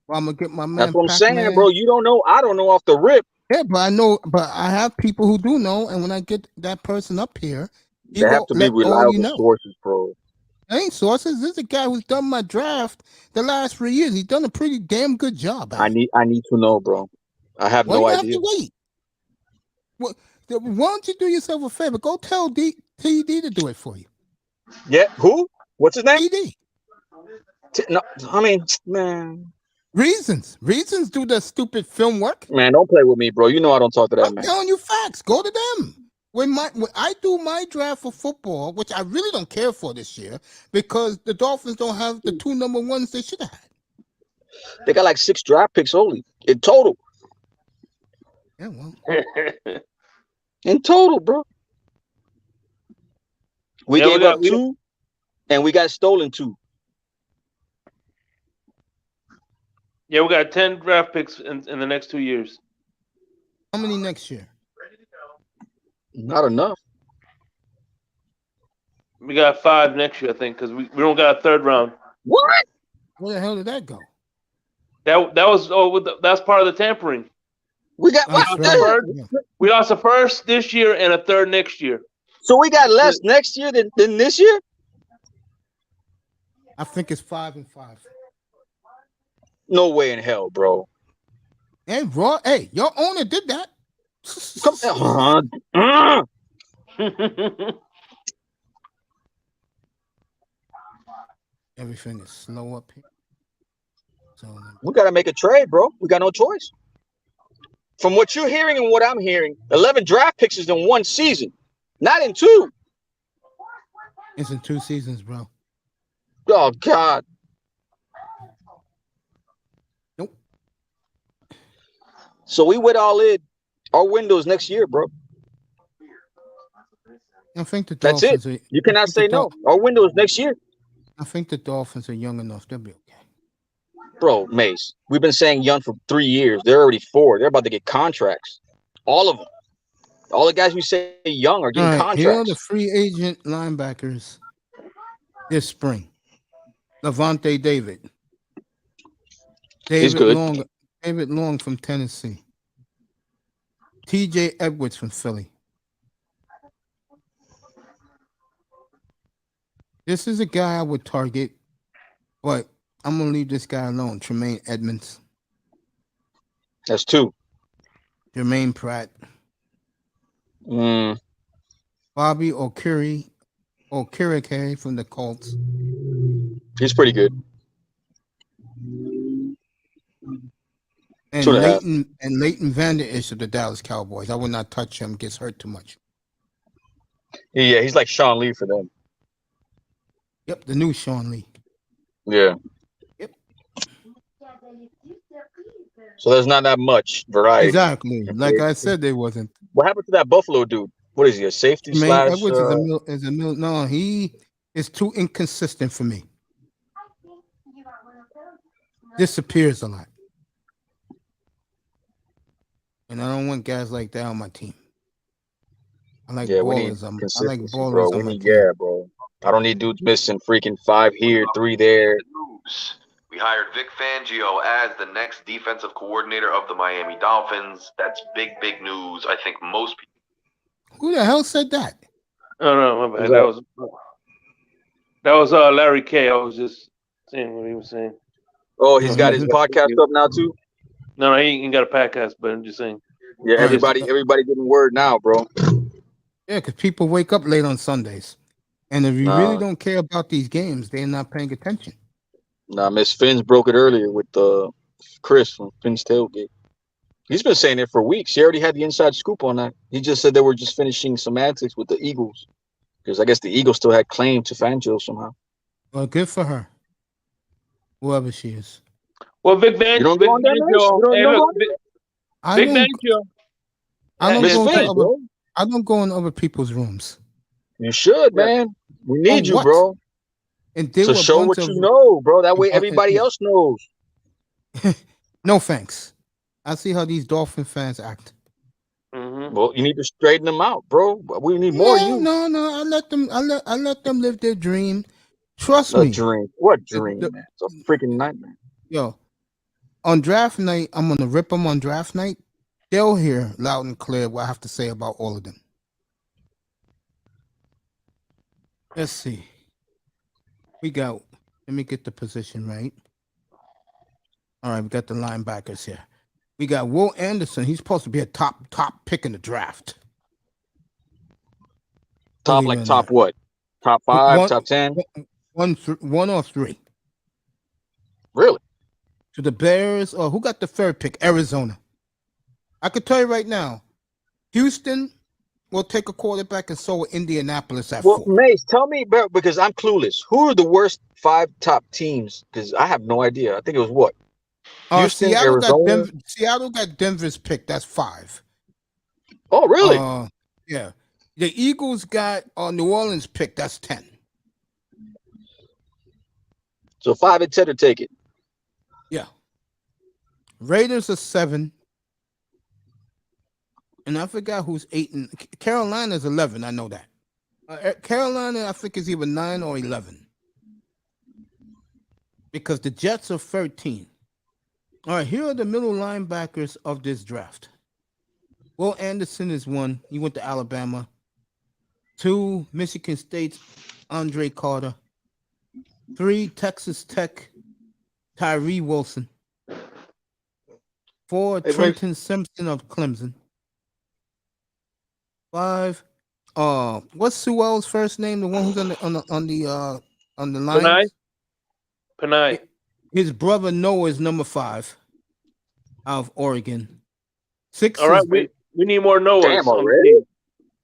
Well, I'm gonna get my man. That's what I'm saying, Pac-Man. bro. You don't know. I don't know off the rip. Yeah, but I know. But I have people who do know, and when I get that person up here, They have to be reliable sources, bro. Ain't sources. This is a guy who's done my draft the last 3 years. He's done a pretty damn good job. I need to know, bro. I have no idea. You have to wait. Well, why don't you do yourself a favor? Go tell TD to do it for you. Yeah, who? What's his name? TD. No, I mean, man. Reasons do the stupid film work. Man, don't play with me, bro. You know I don't talk to that I'm man. telling you facts. Go to them. When I do my draft for football, which I really don't care for this year, because the Dolphins don't have the 2 number ones they should have had. They got like 6 draft picks only in total. Yeah, well. In total, bro. We gave up 2, and we got stolen 2. Yeah, we got 10 draft picks in the next 2 years. How many next year? Not enough. We got 5 next year, I think, because we don't got a 3rd round. What? Where the hell did that go? That's part of the tampering. We got we lost a 1st this year and a 3rd next year. So we got less next year than this year? I think it's 5 and 5. No way in hell, bro. Hey, bro. Hey, your owner did that. Everything is slow up here. So we gotta make a trade, bro. We got no choice. From what you're hearing and what I'm hearing, 11 draft picks is in 1 season, not in 2. It's in 2 seasons, bro. Oh God. Nope. So we went all in. Our windows next year, bro. I think the That's Dolphins it. You cannot say no. Our window is next year. I think the Dolphins are young enough. They'll be okay. Bro, Mace, we've been saying young for 3 years. They're already 4. They're about to get contracts. All of them. All the guys we say young are getting contracts. Here are the free agent linebackers this spring. Levante David. He's good. David Long from Tennessee. TJ Edwards from Philly. This is a guy I would target, but I'm going to leave this guy alone. Tremaine Edmonds. That's 2. Jermaine Pratt. Mm. Bobby Okereke from the Colts. He's pretty good. And Leighton Vander Esch of the Dallas Cowboys. I would not touch him. Gets hurt too much. Yeah, he's like Sean Lee for them. Yep, the new Sean Lee. Yeah. Yep. So there's not that much variety. Exactly. Like I said, there wasn't. What happened to that Buffalo dude? What is he, a safety slash? Edwards is a mill. No, he is too inconsistent for me. Disappears a lot. And I don't want guys like that on my team. I like ballers. I like ballers on my team. Yeah, bro. I don't need dudes missing freaking 5 here, 3 there. We hired Vic Fangio as the next defensive coordinator of the Miami Dolphins. That's big, big news. I think most people. Who the hell said that? Oh, no, my bad. That was Larry K. I was just saying what he was saying. Oh, he's got his podcast up now too? No, he ain't got a podcast, but I'm just saying. Yeah, everybody getting word now, bro. Yeah, because people wake up late on Sundays. And if you really don't care about these games, they're not paying attention. Nah, Miss Finn's broke it earlier with Chris from Finn's Tailgate. He's been saying it for weeks. He already had the inside scoop on that. He just said they were just finishing semantics with the Eagles because I guess the Eagles still had claim to Fangio somehow. Well, good for her, whoever she is. Well, Vic Fangio. You don't go on there, Mace? You don't Hey, go look, on there? I Vic don't. Fangio. I don't Miss go into Fang, other. bro. I don't go in other people's rooms. You should, Yeah. man. We need you, what? bro, And there to were a show bunch what of you know, bro. That way and- everybody else knows. no thanks. I see how these Dolphin fans act. Mm-hmm. Well, you need to straighten them out, bro. We need more of you. No. I let them. I let them live their dream. Trust A me. dream. What dream, the- man? It's a freaking nightmare. Yo, on draft night, I'm gonna rip them on draft night. They'll hear loud and clear what I have to say about all of them. Let's see. We got. Let me get the position right. All right, we got the linebackers here. We got Will Anderson. He's supposed to be a top pick in the draft. Top Believe it like or top not. what? Top 5, One- top 10? One or three. Really? To the Bears, or who got the third pick? Arizona. I could tell you right now, Houston will take a quarterback, and so will Indianapolis at Well, 4. Mace, tell me, bro, because I'm clueless. Who are the worst 5 top teams? Because I have no idea. I think it was what? Houston, Arizona. Seattle got Denver's pick. That's 5. Oh, really? Yeah. The Eagles got New Orleans pick. That's 10. So 5 and 10 to take it. Yeah. Raiders are 7. And I forgot who's 8. And Carolina's 11. I know that. Carolina, I think, is either 9 or 11. Because the Jets are 13. All right, here are the middle linebackers of this draft. Will Anderson is 1. He went to Alabama. 2, Michigan State's Andre Carter. 3, Texas Tech, Tyree Wilson. 4, Hey, Trenton Simpson of Clemson. 5, what's Sewell's first name? The one who's on the line. Panay. His brother Noah is number 5 out of Oregon. 6 All right, is we need more Noahs. Damn, on the already? team.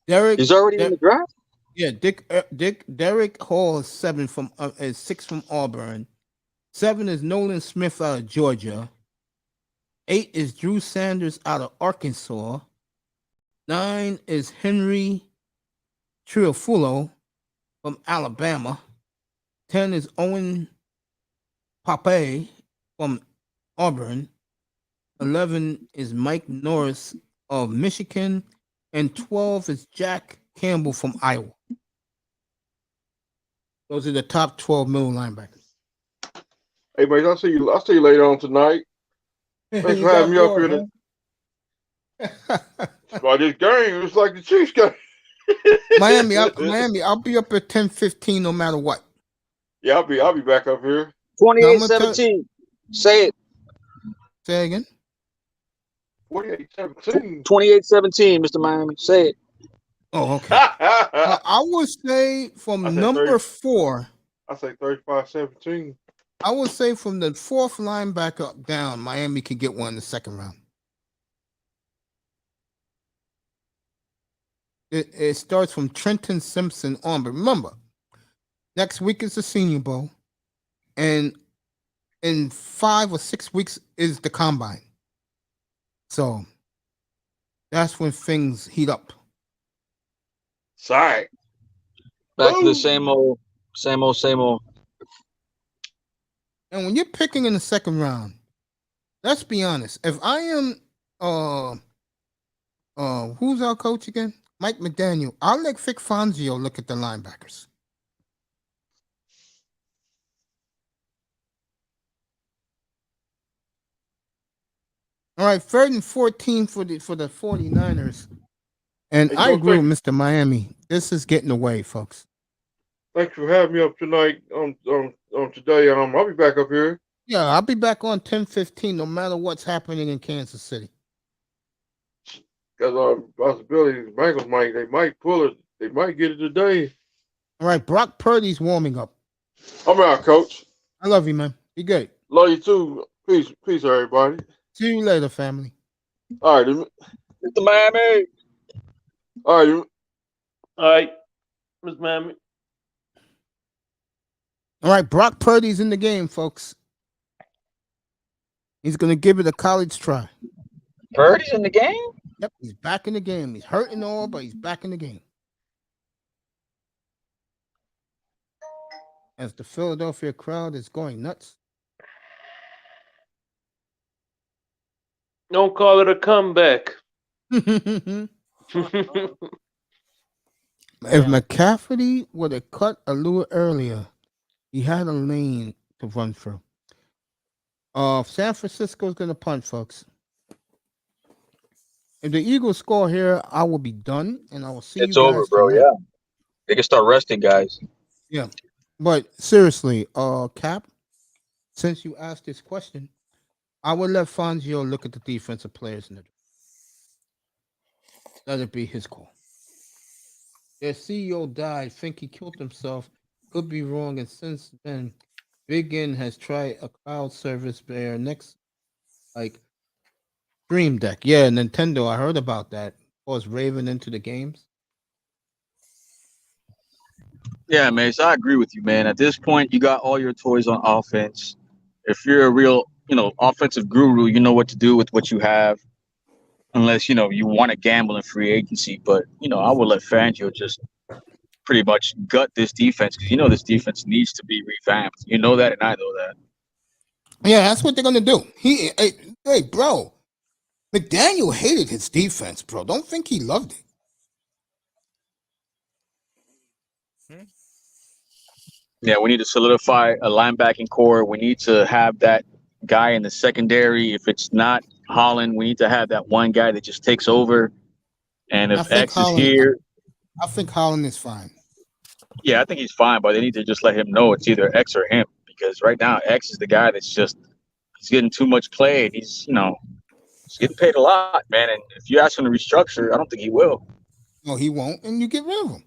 Derek. He's already in the draft? Yeah, Derek Hall is 7 from is 6 from Auburn. 7 is Nolan Smith out of Georgia. 8 is Drew Sanders out of Arkansas. 9 is Henry Triafulo from Alabama. 10 is Owen Pape from Auburn. 11 is Mike Norris of Michigan. And 12 is Jack Campbell from Iowa. Those are the top 12 middle linebackers. Hey, mate, I'll see you later on tonight. Thanks for having me up here. By this game, it's like the Chiefs game. Miami, I'll be up at 10:15 no matter what. Yeah, I'll be back up here. 28-17. Say it. Say again. 28-17. 28-17, Mr. Miami. Say it. Oh, okay. I would say from I said number 30. 4. I say 35-17. I would say from the 4th linebacker down, Miami can get one in the second round. It starts from Trenton Simpson on. But remember, next week is the Senior Bowl. And in 5 or 6 weeks is the Combine. So that's when things heat up. Sorry. Back to the same old. And when you're picking in the second round, let's be honest. If I am who's our coach again? Mike McDaniel. I'll let Vic Fangio look at the linebackers. All right, 3rd and 14 for the 49ers. And Hey, I Joe, agree with Mr. Miami. This is getting away, folks. Thanks for having me up tonight. Today. I'll be back up here. Yeah, I'll be back on 10:15 no matter what's happening in Kansas City. Because possibility the Bengals might pull it. They might get it today. All right, Brock Purdy's warming up. I'm out, Coach. I love you, man. Be good. Love you too. Peace, everybody. See you later, family. All right, Mr. Miami. all right. All right, Miss Miami. All right, Brock Purdy's in the game, folks. He's going to give it a college try. Purdy's in the game? Yep, he's back in the game. He's hurting all, but he's back in the game. As the Philadelphia crowd is going nuts. Don't call it a comeback. If McCaffrey would have cut a little earlier, he had a lane to run through. San Francisco's going to punt, folks. If the Eagles score here, I will be done, and I will see It's you guys over, bro. tonight. Yeah. They can start resting guys. Yeah. But seriously, Cap, since you asked this question, I would let Fangio look at the defensive players in the draft. Let it be his call. Their CEO died, think he killed himself, could be wrong, and since then, Big N has tried a cloud service there next, like Stream Deck. Yeah, Nintendo, I heard about that. Was Raven into the games? Yeah, man. So I agree with you, man. At this point, you got all your toys on offense. If you're a real, offensive guru, you know what to do with what you have. Unless, you want to gamble in free agency. But, I would let Fangio just pretty much gut this defense because, this defense needs to be revamped. You know that, and I know that. Yeah, that's what they're going to do. Hey, bro, McDaniel hated his defense, bro. Don't think he loved it. Yeah, we need to solidify a linebacking core. We need to have that guy in the secondary. If it's not Holland, we need to have that one guy that just takes over. And if X is here, I think Holland is fine. Yeah, I think he's fine, but they need to just let him know it's either X or him because right now X is the guy that's he's getting too much play. And he's getting paid a lot, man. And if you ask him to restructure, I don't think he will. No, he won't, and you get rid of him.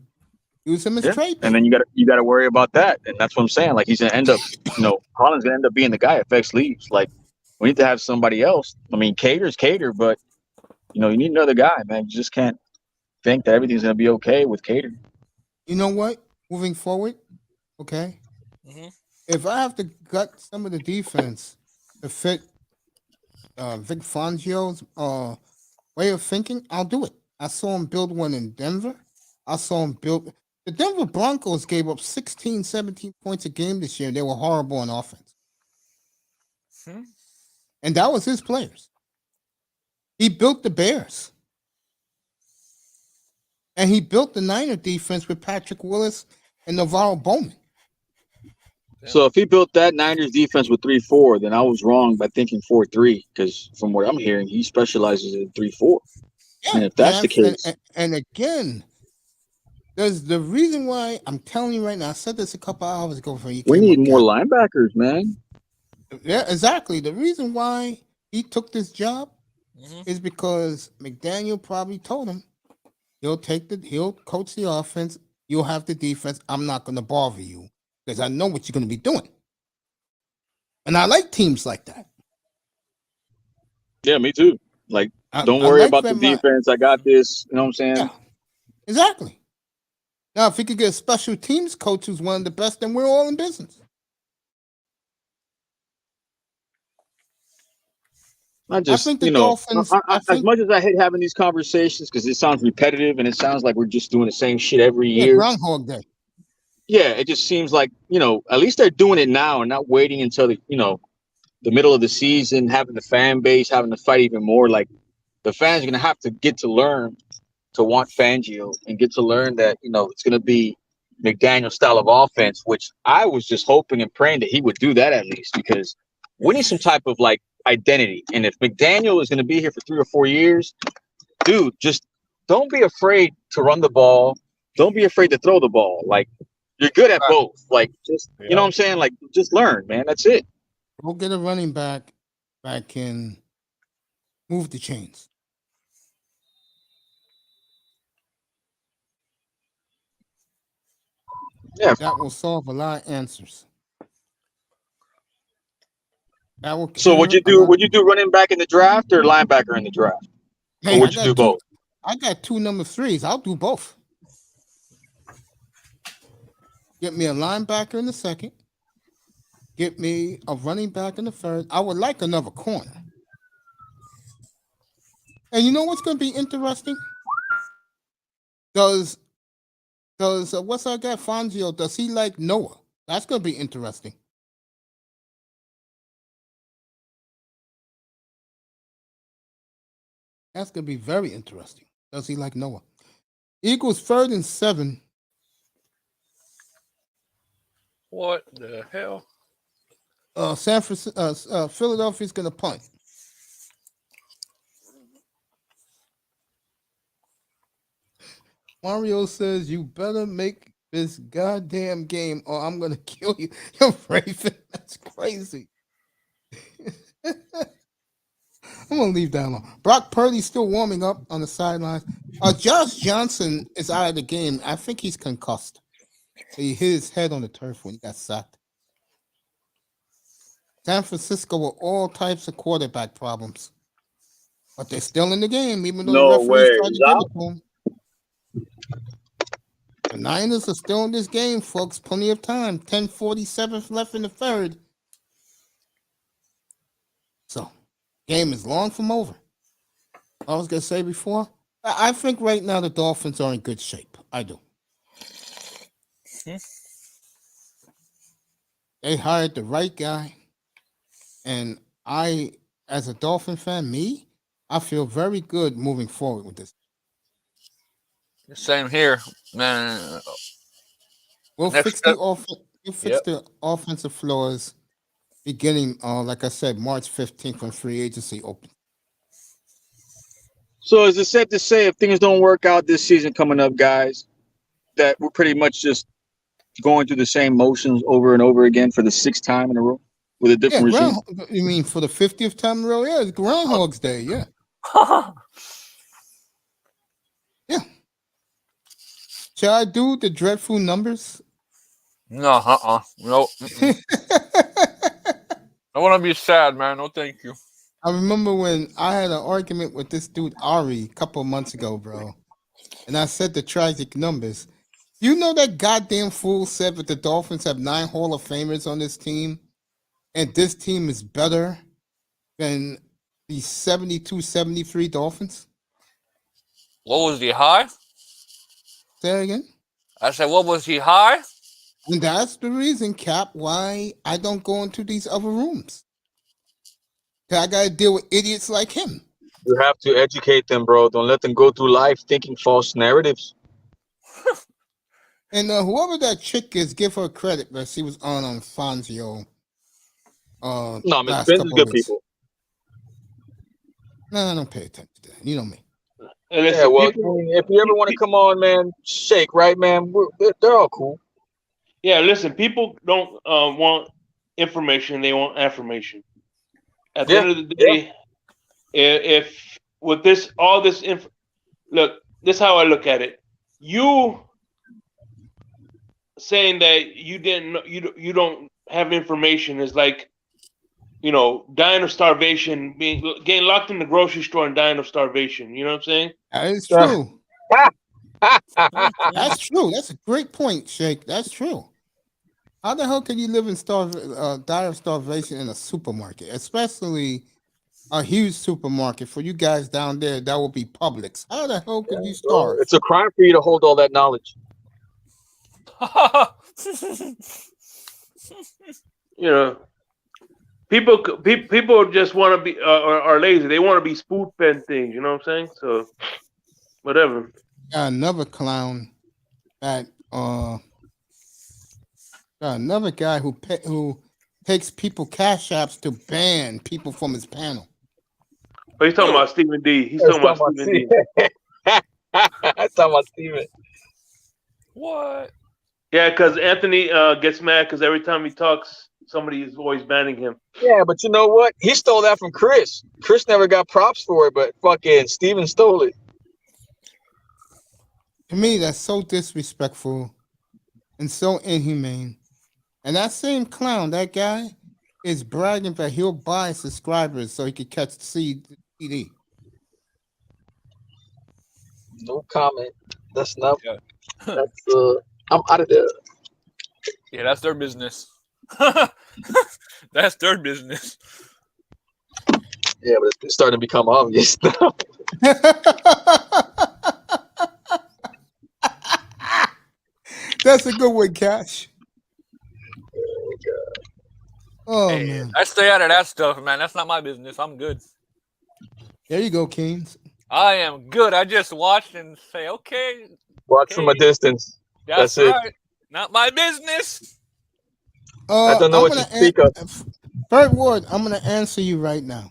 Use him as trade. And then you got to worry about that, and that's what I'm saying. Like he's gonna end up, Holland's gonna end up being the guy if X leaves. Like we need to have somebody else. I mean, Cater's Cater, but you need another guy, man. You just can't think that everything's gonna be okay with Cater. You know what? Moving forward, okay. Mm-hmm. If I have to gut some of the defense to fit Vic Fangio's way of thinking, I'll do it. I saw him build one in Denver. I saw him build. The Denver Broncos gave up 16, 17 points a game this year. They were horrible on offense. And that was his players. He built the Bears. And he built the Niner defense with Patrick Willis and Navarro Bowman. So if he built that Niners defense with 3-4, then I was wrong by thinking 4-3 because from what I'm hearing, he specializes in 3-4. Yeah, and if that's the case. And again, there's the reason why I'm telling you right now. I said this a couple hours ago. We need more linebackers, man. Yeah, exactly. The reason why he took this job is because McDaniel probably told him he'll coach the offense. You'll have the defense. I'm not going to bother you because I know what you're going to be doing. And I like teams like that. Yeah, me too. Like, don't worry about the defense. I got this. You know what I'm saying? Yeah, exactly. Now, if he could get a special teams coach who's one of the best, then we're all in business. I think the Dolphins. As much as I hate having these conversations because it sounds repetitive and it sounds like we're just doing the same shit every year. Groundhog Day. Yeah, it just seems like at least they're doing it now and not waiting until the middle of the season, having the fan base having to fight even more. Like the fans are gonna have to get to learn to want Fangio and get to learn that it's gonna be McDaniel style of offense, which I was just hoping and praying that he would do that at least because we need some type of identity. And if McDaniel is going to be here for 3 or 4 years, dude, just don't be afraid to run the ball. Don't be afraid to throw the ball. Like you're good at both. Like just you know what I'm saying? Like just learn, man. That's it. We'll get a running back that can move the chains. Yeah. That will solve a lot of answers. So would you do running back in the draft or linebacker in the draft? Hey, Or would you do both? I got 2 number 3s. I'll do both. Get me a linebacker in the second. Get me a running back in the third. I would like another corner. And you know what's going to be interesting? Does what's our guy Fangio? Does he like Noah? That's going to be interesting. That's going to be very interesting. Does he like Noah? Eagles 3rd and 7. What the hell? Philadelphia's going to punt. Mario says, "You better make this goddamn game or I'm going to kill you." You're Raven. That's crazy. I'm going to leave that alone. Brock Purdy's still warming up on the sidelines. Josh Johnson is out of the game. I think he's concussed. He hit his head on the turf when he got sacked. San Francisco with all types of quarterback problems. But they're still in the game, even though No the way. referees tried to He's give out? it to them. The Niners are still in this game, folks. Plenty of time. 10:47 left in the third. So, game is long from over. I was going to say before, I think right now the Dolphins are in good shape. I do. They hired the right guy. And I, as a Dolphin fan, I feel very good moving forward with this. Same here, man. We'll Next fix step. the offensive flaws beginning, like I said, March 15th when free agency opens. So is it safe to say if things don't work out this season coming up, guys, that we're pretty much just going through the same motions over and over again for the 6th time in a row with a different regime? You mean for the 50th time in a row? Yeah, it's Groundhog's Day. Yeah. Yeah. Shall I do the dreadful numbers? No, no. I want to be sad, man. No, thank you. I remember when I had an argument with this dude Ari a couple of months ago, bro, and I said the tragic numbers. You know that goddamn fool said that the Dolphins have 9 Hall of Famers on this team, and this team is better than the 72-73 Dolphins? What was he high? Say that again? I said, what was he high? And that's the reason, Cap, why I don't go into these other rooms. 'Cause I got to deal with idiots like him. You have to educate them, bro. Don't let them go through life thinking false narratives. And whoever that chick is, give her credit that she was on Fangio. No, Miss Last Ben's is couple good weeks. people. No, I don't pay attention to that. You know me. And listen, Yeah, well, people, I mean, if you ever want to come on, man, shake, right, man? They're all cool. yeah, listen, people don't want information; they want affirmation. At the Yeah, end of the day, if with this all this look, this is how I look at it. You saying that you didn't know, you don't have information is like, dying of starvation, getting locked in the grocery store and dying of starvation. You know what I'm saying? That is true. That's true. That's a great point, Shake. That's true. How the hell can you live in die of starvation in a supermarket, especially a huge supermarket for you guys down there? That will be Publix. How the hell could you starve? It's a crime for you to hold all that knowledge. People just want to be are lazy. They want to be spoon fed things. You know what I'm saying? So whatever. Got another clown that got another guy who takes people cash apps to ban people from his panel. But he's talking about Stephen D. He's talking about Stephen D. That's talking about Steven. What? Yeah, because Anthony gets mad because every time he talks, somebody is always banning him. Yeah, but you know what? He stole that from Chris. Chris never got props for it, but fucking Steven stole it. To me, that's so disrespectful and so inhumane. And that same clown, that guy, is bragging that he'll buy subscribers so he could catch CD. No comment. That's not. Yeah. That's I'm out of there. Yeah, that's their business. That's their business. Yeah, but it's starting to become obvious now. That's a good one, Cash. Oh Hey, man, I stay out of that stuff, man. That's not my business. I'm good. there you go, Keynes. I am good. I just watched and say, okay, Watch from a distance. that's it. right. Not my business. I don't know I'm what you speak of. Third Ward, I'm gonna answer you right now.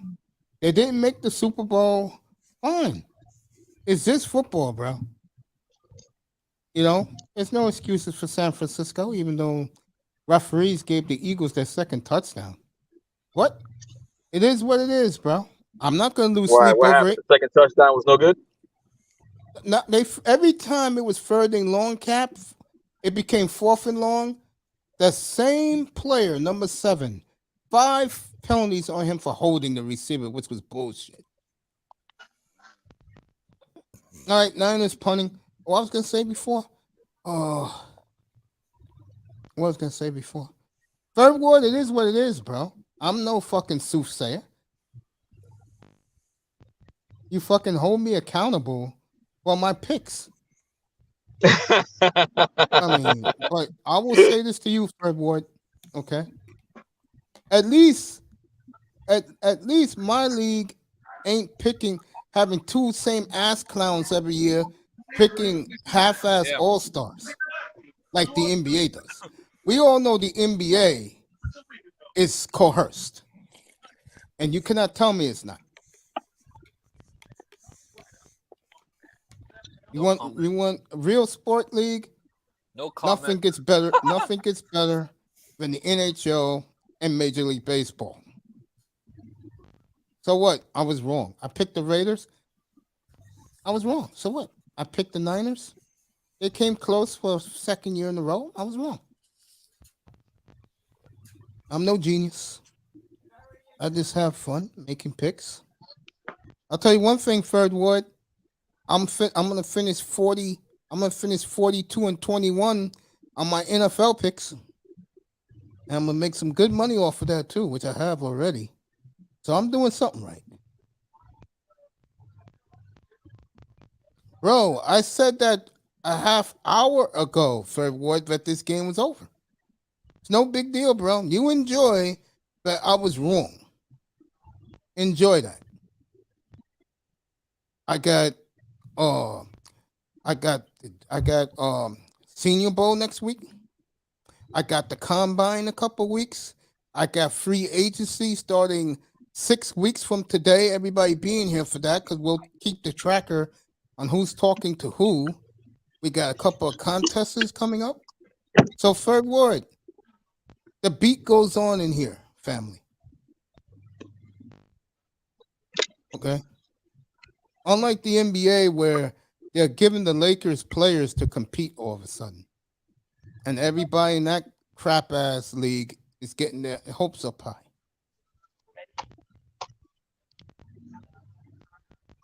They didn't make the Super Bowl. Fine. It's just football, bro. You know, there's no excuses for San Francisco, even though referees gave the Eagles their second touchdown. What? It is what it is, bro. I'm not gonna lose Why? sleep What over happened? it. The second touchdown was no good. Not they every time it was third and long, cap, it became fourth and long. The same player, number 7, 5 penalties on him for holding the receiver, which was bullshit. All right, Niners punting. What I was gonna say before? Oh, what I was gonna say before? Third Ward, it is what it is, bro. I'm no fucking soothsayer. You fucking hold me accountable for my picks. I mean, but I will say this to you, Third Ward. Okay. At least my league ain't having 2 same ass clowns every year picking half-ass all-stars like the NBA does. We all know the NBA is coerced, and you cannot tell me it's not. You want a real sport league? No comment. Nothing gets better. Nothing gets better than the NHL and Major League Baseball. So what? I was wrong. I picked the Raiders. I was wrong. So what? I picked the Niners. They came close for a second year in a row. I was wrong. I'm no genius. I just have fun making picks. I'll tell you one thing, Third Ward. I'm gonna finish 40. I'm gonna finish 42-21 on my NFL picks. And I'm gonna make some good money off of that too, which I have already. So I'm doing something right. Bro, I said that a half hour ago, Third Ward, that this game was over. It's no big deal, bro. You enjoy that I was wrong. Enjoy that. I got Senior Bowl next week. I got the Combine a couple weeks. I got free agency starting 6 weeks from today. Everybody being here for that because we'll keep the tracker on who's talking to who. We got a couple of contests coming up. So Third Word, the beat goes on in here, family. Okay? Unlike the NBA where they're giving the Lakers players to compete all of a sudden. And everybody in that crap ass league is getting their hopes up high.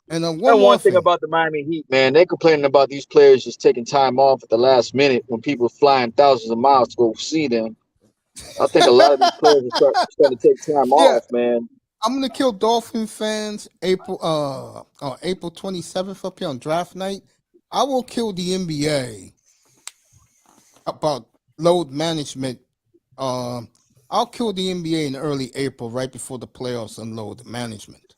And one thing about the Miami Heat, man, they complaining about these players just taking time off at the last minute when people are flying thousands of miles to go see them. I think a lot of these players are starting to take time off, man. I'm gonna kill Dolphin fans April 27th up here on draft night. I will kill the NBA about load management. I'll kill the NBA in early April, right before the playoffs, on load management,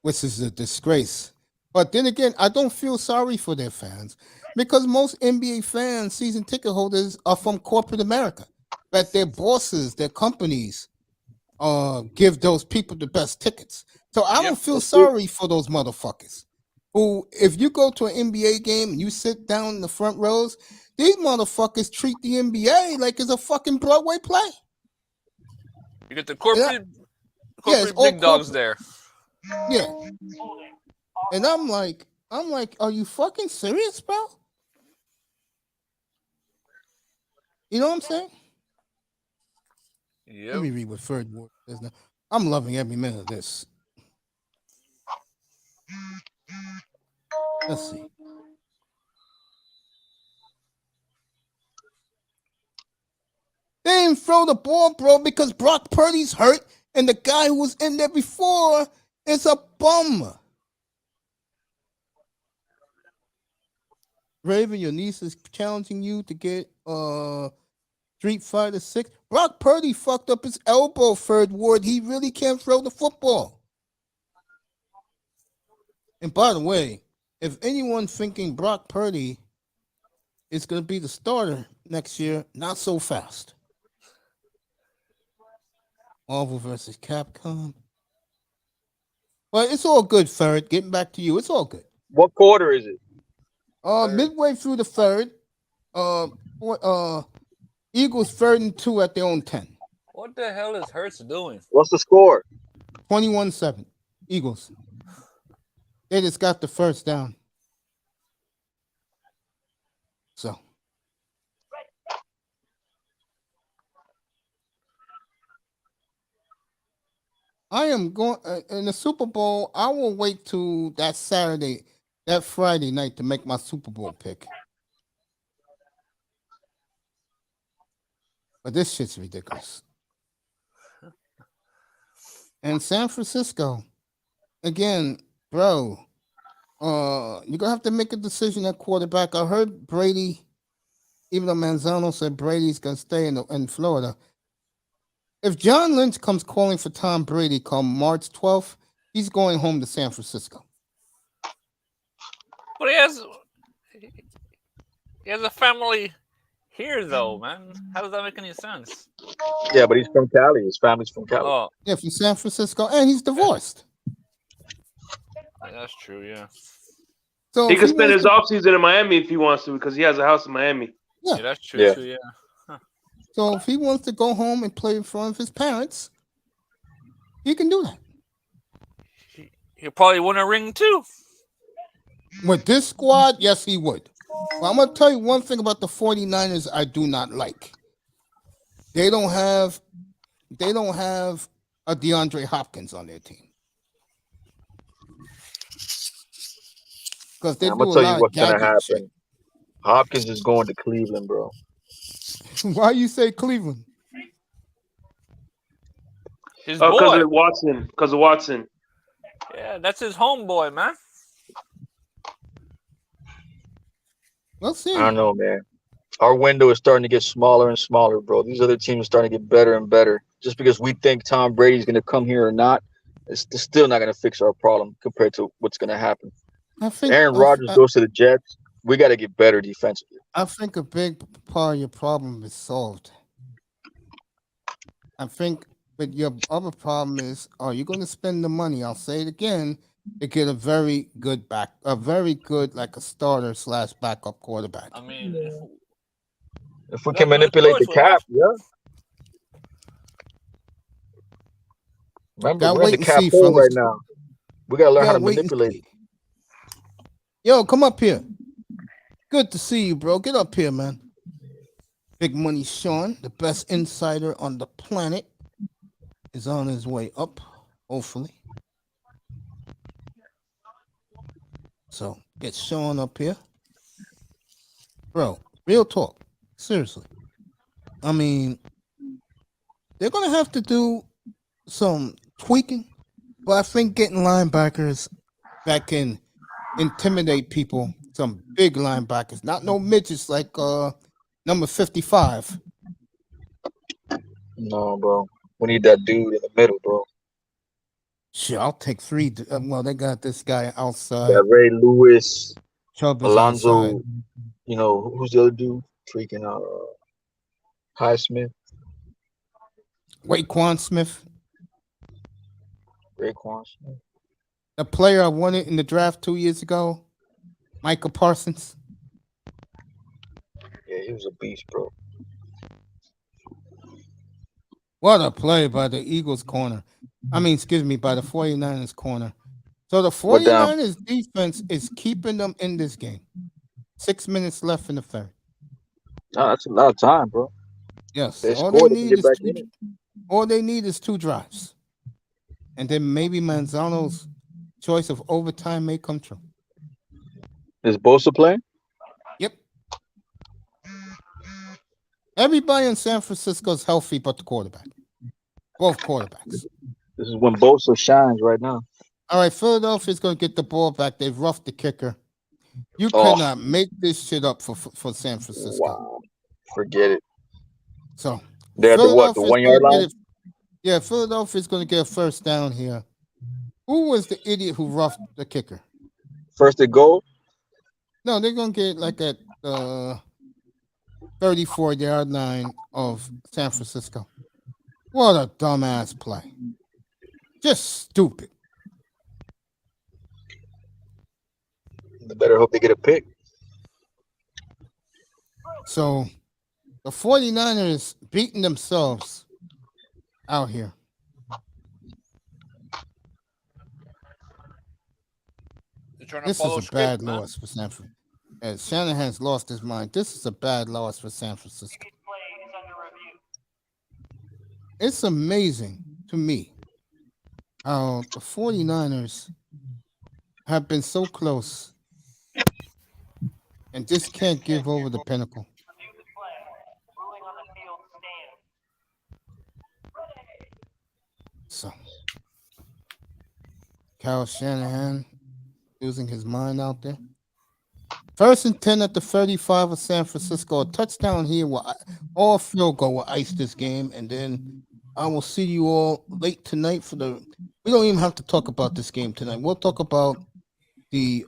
which is a disgrace. But then again, I don't feel sorry for their fans because most NBA fans, season ticket holders, are from corporate America. But their bosses, their companies, give those people the best tickets. So I don't feel sorry for those motherfuckers who, if you go to an NBA game and you sit down in the front rows, these motherfuckers treat the NBA like it's a fucking Broadway play. You get the corporate big dogs there. Yeah. And I'm like, are you fucking serious, bro? You know what I'm saying? Yep. Let me read what Third Ward says now. I'm loving every minute of this. Let's see. They didn't throw the ball, bro, because Brock Purdy's hurt, and the guy who was in there before is a bum. Raven, your niece is challenging you to get Street Fighter 6. Brock Purdy fucked up his elbow, Ferd Ward. He really can't throw the football. And by the way, if anyone's thinking Brock Purdy is going to be the starter next year, not so fast. Marvel versus Capcom. But it's all good, Ferret. Getting back to you, it's all good. What quarter is it? Midway through the third, Eagles 3rd and 2 at their own 10. What the hell is Hurts doing? What's the score? 21-7. Eagles. They just got the first down. So. I am going in the Super Bowl. I will wait till that Friday night to make my Super Bowl pick. But this shit's ridiculous. And San Francisco, again, bro, you're gonna have to make a decision at quarterback. I heard Brady, even though Manzano said Brady's gonna stay in Florida. If John Lynch comes calling for Tom Brady come March 12th, he's going home to San Francisco. But he has a family here, though, man. How does that make any sense? Yeah, but he's from Cali. His family's from Cali. Oh, Yeah, from San Francisco, and he's divorced. that's true, yeah. So He if could spend wants his offseason in Miami if he wants to because he has a house in Miami. Yeah, that's true, Yeah. too, yeah. So if he wants to go home and play in front of his parents, he can do that. He'll probably win a ring, too. With this squad, yes, he would. Well, I'm going to tell you one thing about the 49ers I do not like. They don't have a DeAndre Hopkins on their team. Because they I'm do gonna a tell lot you of what's gonna gadget happen. shit. Hopkins is going to Cleveland, bro. Why you say Cleveland? His Because boy. of Watson. Because of Watson. Yeah, that's his homeboy, man. Let's see. I don't know, man. Our window is starting to get smaller and smaller, bro. These other teams are starting to get better and better. Just because we think Tom Brady's going to come here or not, it's still not going to fix our problem compared to what's going to happen. I think Aaron Rodgers goes to the Jets. We got to get better defensively. I think a big part of your problem is solved. I think, but your other problem is, are you going to spend the money? I'll say it again, to get a very good like a starter / backup quarterback. I mean, If we can manipulate the cap, yeah. Remember, Gotta we're in wait the and cap see, hole fellas. right now. We got to learn how to Gotta wait and manipulate see. it. Yo, come up here. Good to see you, bro. Get up here, man. Big Money Sean, the best insider on the planet, is on his way up, hopefully. So get Sean up here. Bro, real talk. Seriously. I mean, they're going to have to do some tweaking, but I think getting linebackers that can intimidate people, some big linebackers, not no midgets like number 55. No, bro. We need that dude in the middle, bro. Sure, I'll take 3. Well, they got this guy outside. That Ray Lewis, Chubb is Alonzo, outside. you know, who's the other dude? Freaking Highsmith, Raekwon Smith, Raekwon Smith. the player I wanted in the draft 2 years ago, Micah Parsons. Yeah, he was a beast, bro. What a play by the Eagles corner. By the 49ers corner. So the We're down. 49ers defense is keeping them in this game. 6 minutes left in the third. No, that's a lot of time, bro. Yes. They All scored they to need get is back in it. all they need is 2 drives. And then maybe Manzano's choice of overtime may come true. Is Bosa playing? Yep. Everybody in San Francisco is healthy but the quarterback. Both quarterbacks. This is when Bosa shines right now. All right, Philadelphia's going to get the ball back. They've roughed the kicker. You Oh. cannot make this shit up for San Francisco. Wow. Forget it. So They're at the what? The Philadelphia's 1 yard gonna get line? it. Yeah, Philadelphia's going to get a first down here. Who was the idiot who roughed the kicker? First and goal? No, they're going to get like at the 34-yard line of San Francisco. What a dumbass play. Just stupid. They better hope they get a pick. So the 49ers beating themselves out here. They're trying to This follow is a script, bad man. loss for San Francisco. Shanahan's lost his mind. This is a bad loss for San Francisco. It's amazing to me how the 49ers have been so close and just can't give over the pinnacle. So, Kyle Shanahan losing his mind out there. 1st and 10 at the 35 of San Francisco. A touchdown here, all field goal will ice this game, and then I will see you all late tonight for the. We don't even have to talk about this game tonight. We'll talk about the.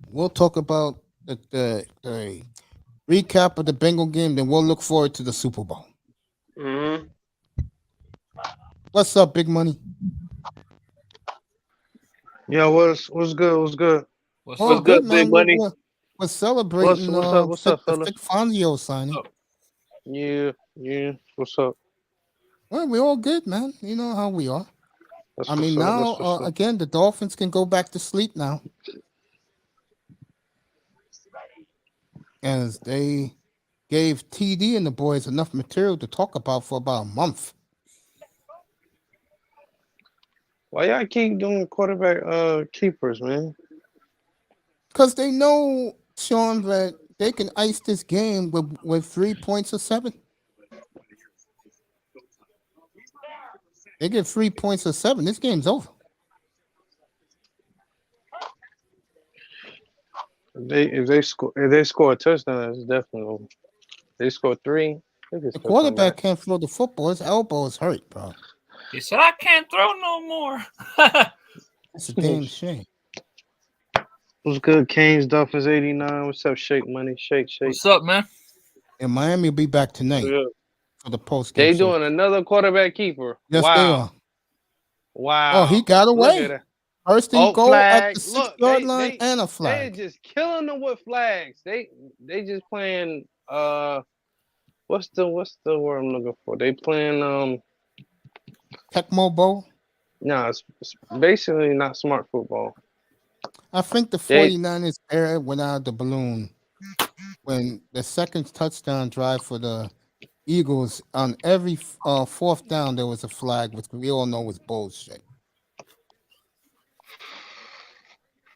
We'll talk about the recap of the Bengal game. Then we'll look forward to the Super Bowl. Mm-hmm. What's up, Big Money? Yeah, what's good? What's good? What's good, Big Money? We're celebrating What's up, the fellas? Vic Fangio signing. Yeah. What's up? Well, we're all good, man. You know how we are. That's I mean, what's up, now, that's what's up. again, the Dolphins can go back to sleep now. As they gave TD and the boys enough material to talk about for about a month. Why y'all keep doing quarterback keepers, man? Because they know, Sean, that they can ice this game with 3 points or 7. They get 3 points or 7. This game's over. If they score a touchdown, it's definitely over. They score 3. The quarterback can't throw the football. His elbow is hurt, bro. He said, I can't throw no more. It's a damn shame. What's good, Canes, Dolphins 89. What's up, Shake Money? Shake. What's up, man? And Miami will be back tonight for the post game. They doing another quarterback keeper. Yes, wow. they are. Wow. Oh, he got away. First and goal at the 6-yard line and a flag. They're just killing them with flags. They just playing what's the word I'm looking for? They playing Tecmo Bowl? No, it's basically not smart football. I think the 49ers era went out of the balloon when the second touchdown drive for the Eagles, on every 4th down, there was a flag, which we all know was bullshit.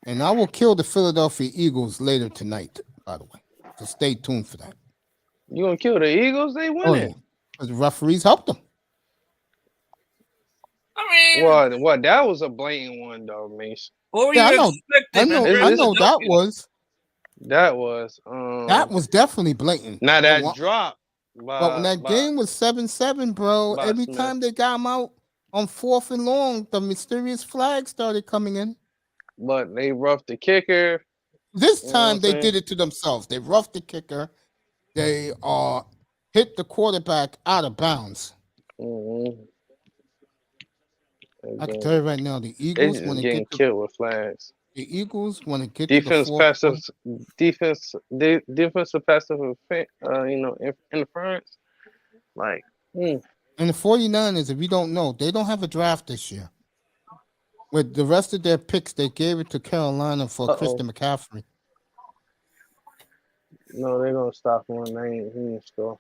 And I will kill the Philadelphia Eagles later tonight, by the way. So stay tuned for that. You gonna kill the Eagles? They winning. Because the referees helped them. I mean, what? That was a blatant one, though, Mace. What were you expecting? I know that was. That was. That was definitely blatant. Now that drop. But when that game was 7-7, bro, every time they got them out on 4th and long, the mysterious flag started coming in. But they roughed the kicker. This time they did it to themselves. They roughed the kicker. They hit the quarterback out of bounds. Mm-hmm. I can tell you right now, the Eagles want to get killed with flags. The Eagles want to get defensive passive interference. Like, And the 49ers, if you don't know, they don't have a draft this year. With the rest of their picks, they gave it to Carolina for Christian McCaffrey. No, they're gonna stop him. He ain't score.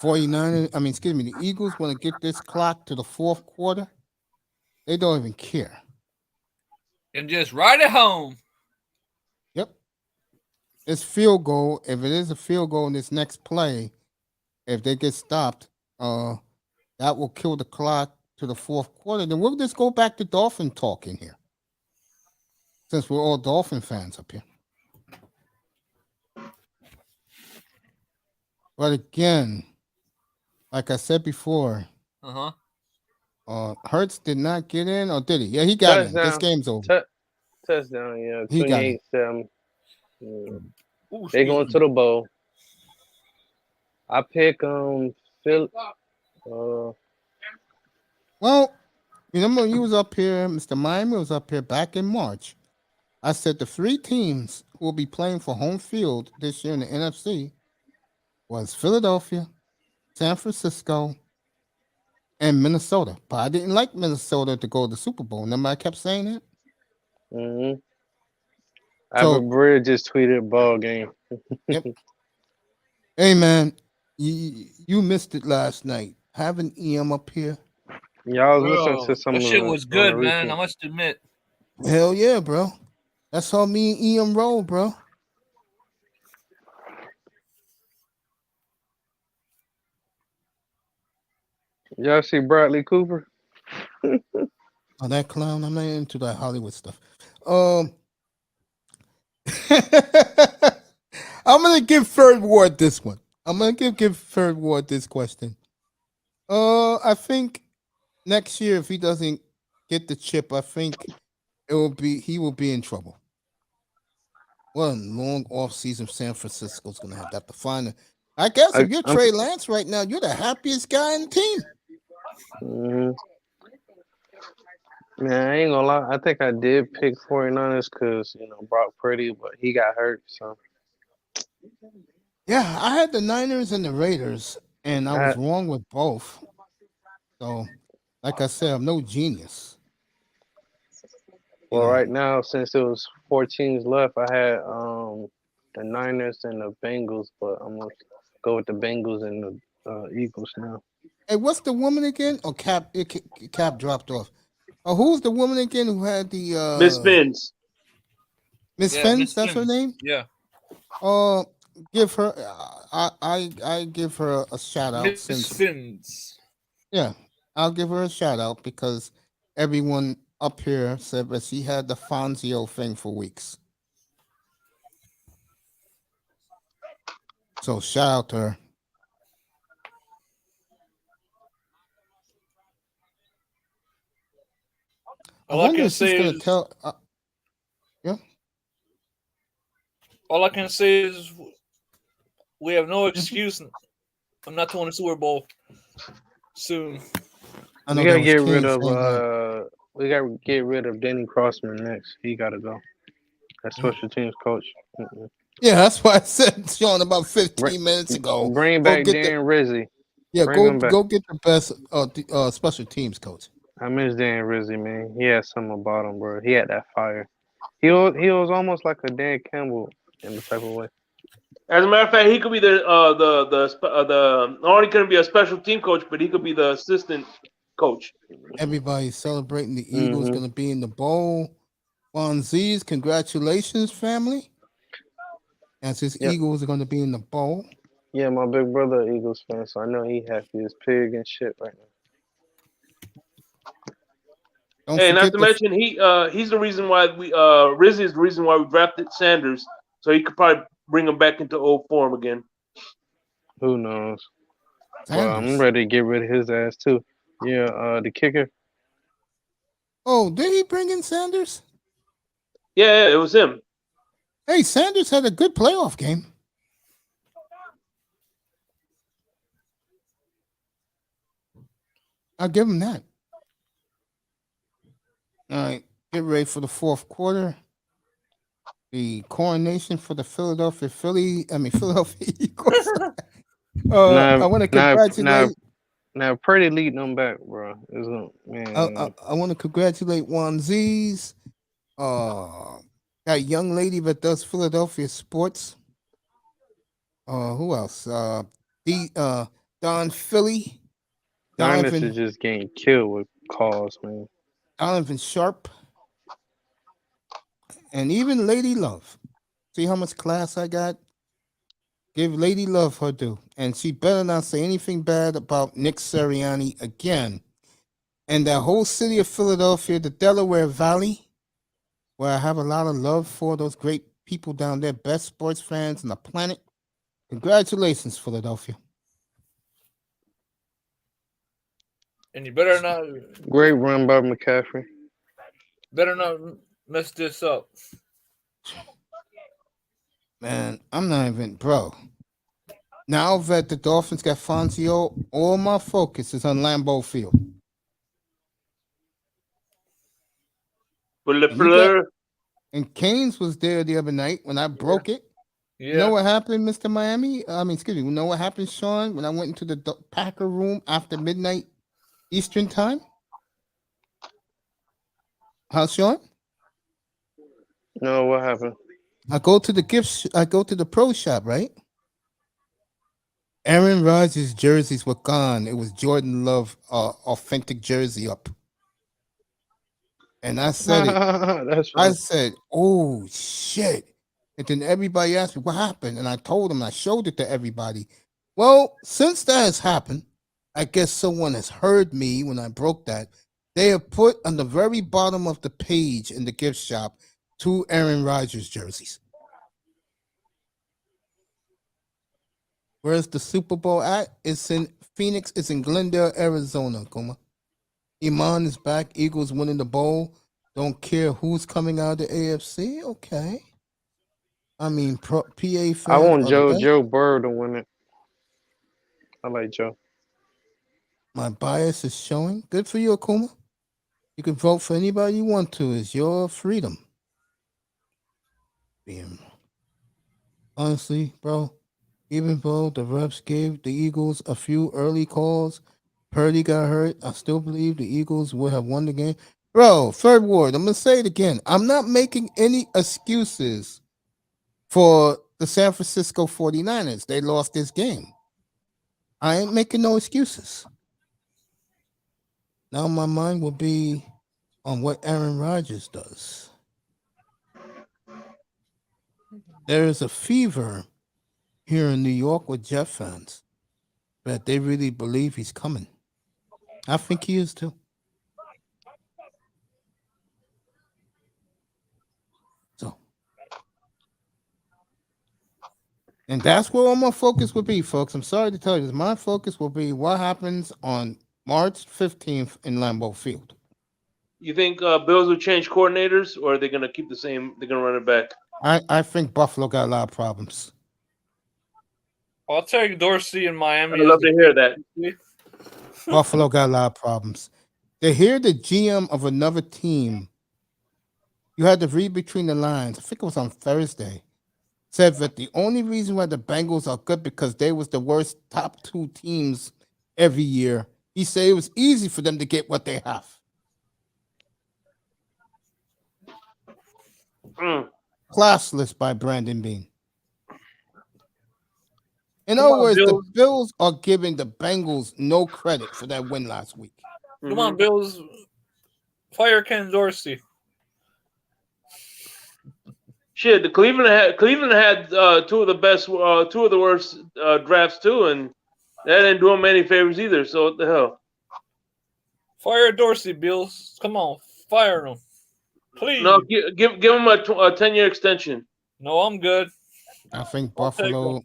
49ers, the Eagles want to get this clock to the 4th quarter. They don't even care. And just ride it home. Yep. It's field goal. If it is a field goal in this next play, if they get stopped, that will kill the clock to the fourth quarter. Then we'll just go back to Dolphin talk in here. Since we're all Dolphin fans up here. But again, like I said before, Hurts did not get in, or did he? Yeah, he got in. This game's over. Touchdown, yeah. He got it. 28-7. They going to the bowl. I pick Phil. Well, remember you was up here, Mr. Miami was up here back in March. I said the 3 teams who will be playing for home field this year in the NFC was Philadelphia, San Francisco, and Minnesota. But I didn't like Minnesota to go to the Super Bowl. Remember I kept saying that? Mm-hmm. Albert Bridge just tweeted ball game. Yep. Hey, man, you missed it last night. Having EM up here. Yeah, I was listening to some that of shit the, was good, on the man. replay. I must admit. Hell yeah, bro. That's how me and EM roll, bro. Y'all see Bradley Cooper? Oh, that clown. I'm not into that Hollywood stuff. I'm gonna give Third Ward this one. I'm gonna give Third Ward this question. I think next year, if he doesn't get the chip, I think he will be in trouble. What a long off season San Francisco's gonna have to find. I guess if you're Trey Lance right now, you're the happiest guy in the team. Mm-hmm. Man, I ain't gonna lie. I think I did pick 49ers because, Brock Purdy, but he got hurt. So yeah, I had the Niners and the Raiders, and I was wrong with both. So, like I said, I'm no genius. Well, right now, since it was 4 teams left, I had the Niners and the Bengals, but I'm gonna go with the Bengals and the Eagles now. Hey, what's the woman again? Oh, Cap dropped off. Who's the woman again who had the Miss Fins? Miss Fins, that's her name? Yeah. Give her I give her a shout out. Miss Fins. Yeah, I'll give her a shout out because everyone up here said that she had the Fonzio thing for weeks. So shout out to her. All I can say is, yeah. All I can say is, we have no excuse. I'm not to win a Super Bowl soon. We gotta get rid of we gotta get rid of Danny Crossman next. He gotta go. That's special teams coach. Mm-mm. Yeah, that's why I said, Sean, about 15 minutes ago. Bring back Dan Rizzi. Yeah, go get the best special teams coach. I miss Dan Rizzi, man. He had something about him, bro. He had that fire. He was almost like a Dan Campbell in the type of way. As a matter of fact, he could be the not only going to be a special team coach, but he could be the assistant coach. Everybody's celebrating the Eagles going to be in the bowl. Juan Z's, congratulations, family. As his Eagles are going to be in the bowl. Yeah, my big brother Eagles fan, so I know he happy as pig and shit right now. Hey, not to mention he's the reason why Rizzi is the reason why we drafted Sanders, so he could probably bring him back into old form again. Who knows? Well, I'm ready to get rid of his ass too. Yeah, the kicker. Oh, did he bring in Sanders? Yeah, it was him. Hey, Sanders had a good playoff game. I'll give him that. All right, get ready for the fourth quarter. The coronation for the Philadelphia Eagles. I want to congratulate. Now, Purdy leading them back, bro. I want to congratulate Juan Z's. That young lady that does Philadelphia sports. Who else? Don Philly. Diamonds is just getting killed with calls, man. Donovan Sharp, and even Lady Love. See how much class I got? Give Lady Love her due. And she better not say anything bad about Nick Sirianni again. And that whole city of Philadelphia, the Delaware Valley, where I have a lot of love for those great people down there, best sports fans on the planet. Congratulations, Philadelphia. And you better not Great run by McCaffrey. mess this up. Man, I'm not even, bro. Now that the Dolphins got Fangio, all my focus is on Lambeau Field. And Canes was there the other night when I broke it. Yeah. You know what happened, Mr. Miami? Excuse me. You know what happened, Sean, when I went into the Packer room after midnight Eastern time? How's Sean? No, what happened? I go to the pro shop, right? Aaron Rodgers jerseys were gone. It was Jordan Love authentic jersey up. And I said it. That's I funny. said, oh shit. And then everybody asked me what happened. And I told them, I showed it to everybody. Well, since that has happened, I guess someone has heard me when I broke that. They have put on the very bottom of the page in the gift shop 2 Aaron Rodgers jerseys. Where's the Super Bowl at? It's in Phoenix. It's in Glendale, Arizona. Kuma. Iman is back. Eagles winning the bowl. Don't care who's coming out of the AFC. Okay. I mean, PA fans. I want Joe Burrow to win it. I like Joe. My bias is showing. Good for you, Akuma. You can vote for anybody you want to. It's your freedom. Damn. Honestly, bro, even though the refs gave the Eagles a few early calls, Purdy got hurt, I still believe the Eagles would have won the game. Bro, third ward, I'm going to say it again. I'm not making any excuses for the San Francisco 49ers. They lost this game. I ain't making no excuses. Now my mind will be on what Aaron Rodgers does. There is a fever here in New York with Jet fans that they really believe he's coming. I think he is too. So, and that's where all my focus will be, folks. I'm sorry to tell you this. My focus will be what happens on March 15th in Lambeau Field. You think Bills will change coordinators, or are they going to keep the same? They're going to run it back. I think Buffalo got a lot of problems. I'll take Dorsey in Miami. I'd love to hear that. Buffalo got a lot of problems. To hear the GM of another team, you had to read between the lines. I think it was on Thursday. Said that the only reason why the Bengals are good because they was the worst top 2 teams every year. He said it was easy for them to get what they have. Classless by Brandon Bean. In other words, the Bills are giving the Bengals no credit for that win last week. Come on, Bills. Fire Ken Dorsey. Shit, the Cleveland had 2 of the best, 2 of the worst drafts too, and that didn't do them any favors either. So what the hell? Fire Dorsey, Bills. Come on, fire him, please. No, give him a 10-year extension. No, I'm good. I think Buffalo.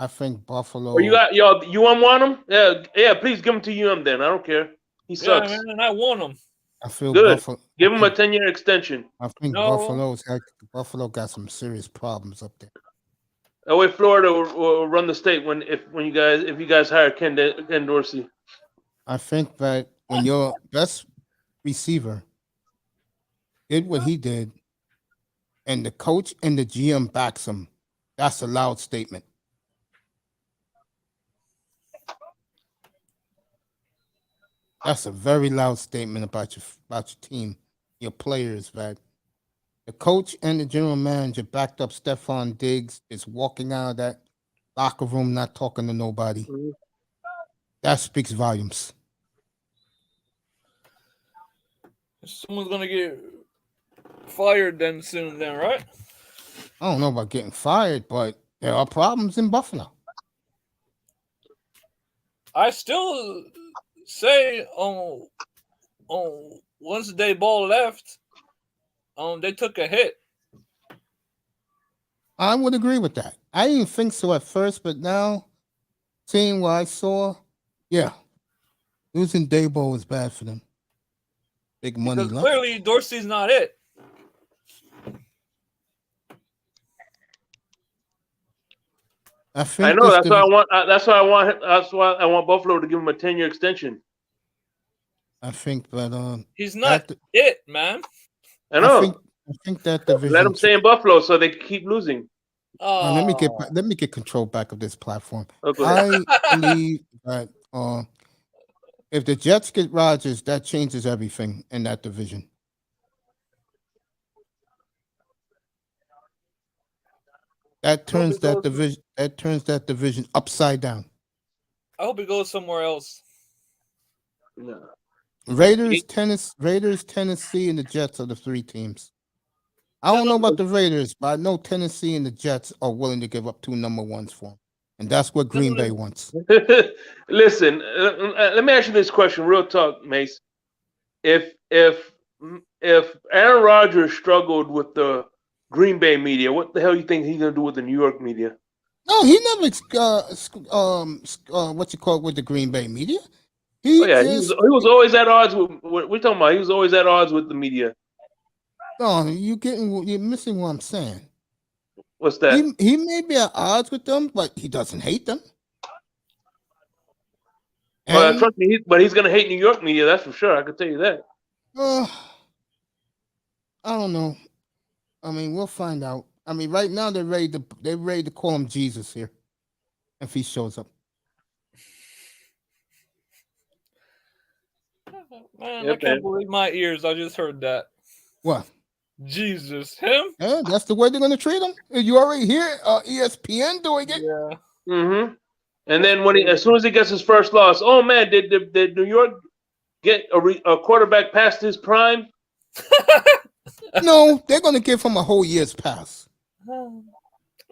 Or you want him? Yeah. Please give him to then. I don't care. He sucks. Yeah, man, I want him. I feel good. Buffalo. Give him a 10-year extension. I think Buffalo got some serious problems up there. That way, Florida will run the state if you guys hire Ken Dorsey. I think that when your best receiver did what he did, and the coach and the GM backs him, that's a loud statement. That's a very loud statement about your team, your players, that the coach and the general manager backed up Stephon Diggs, is walking out of that locker room not talking to nobody. Mm-hmm. That speaks volumes. Someone's gonna get fired then soon, then, right? I don't know about getting fired, but there are problems in Buffalo. I still say, once Dayball left, they took a hit. I would agree with that. I didn't think so at first, but now, seeing what I saw, yeah, losing Dayball was bad for them. Big money Because left. clearly Dorsey's not it. I know. That's why I want. That's why I want. That's why I want Buffalo to give him a 10-year extension. I think that he's not it, man. I know. I think that division. Let him stay in Buffalo so they keep losing. Let me get control back of this platform. Okay. I believe that if the Jets get Rodgers, that changes everything in that division. That turns that division. That turns that division upside down. I hope he goes somewhere else. No. Raiders, Tennessee, and the Jets are the three teams. I don't know about the Raiders, but I know Tennessee and the Jets are willing to give up 2 number ones for him, and that's what Green Bay wants. Listen, let me ask you this question, real talk, Mace. If Aaron Rodgers struggled with the Green Bay media, what the hell do you think he's gonna do with the New York media? No, he never what you call it with the Green Bay media. He was always at odds with what we're talking about. He was always at odds with the media. No, you're missing what I'm saying. What's that? He may be at odds with them, but he doesn't hate them. Well, trust me, but he's gonna hate New York media. That's for sure. I can tell you that. I don't know. I mean, we'll find out. I mean, right now they're ready to call him Jesus here, if he shows up. Man, I can't believe my ears. I just heard that. What? Jesus, him? Yeah, that's the way they're going to treat him. You already hear ESPN doing it. Yeah. Mm-hmm. And then as soon as he gets his first loss, oh man, did New York get a quarterback past his prime? No, they're going to give him a whole year's pass.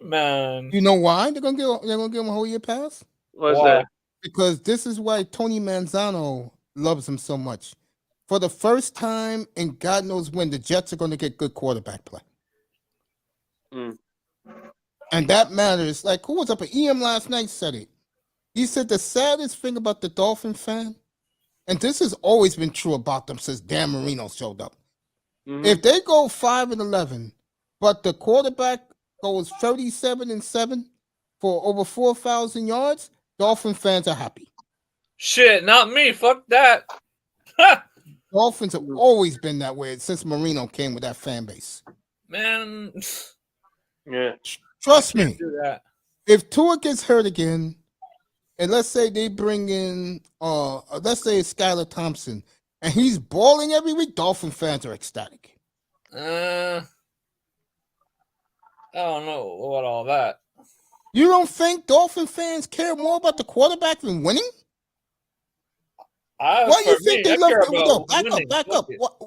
Man, you know why they're going to give him a whole year pass? What's that? Because this is why Tony Manzano loves him so much. For the first time in God knows when, the Jets are going to get good quarterback play. Mm. And that matters. Like, who was up at EM last night said it. He said the saddest thing about the Dolphin fan, and this has always been true about them since Dan Marino showed up. Mm-hmm. If they go 5-11, but the quarterback goes 37-7 for over 4,000 yards, Dolphin fans are happy. Shit, not me. Fuck that. Dolphins have always been that way since Marino came with that fan base. Man. Yeah. Trust me. Do that. If Tua gets hurt again, and let's say they bring in, let's say it's Skylar Thompson, and he's balling every week, Dolphin fans are ecstatic. I don't know about all that. You don't think Dolphin fans care more about the quarterback than winning? Why do you think they love Tua?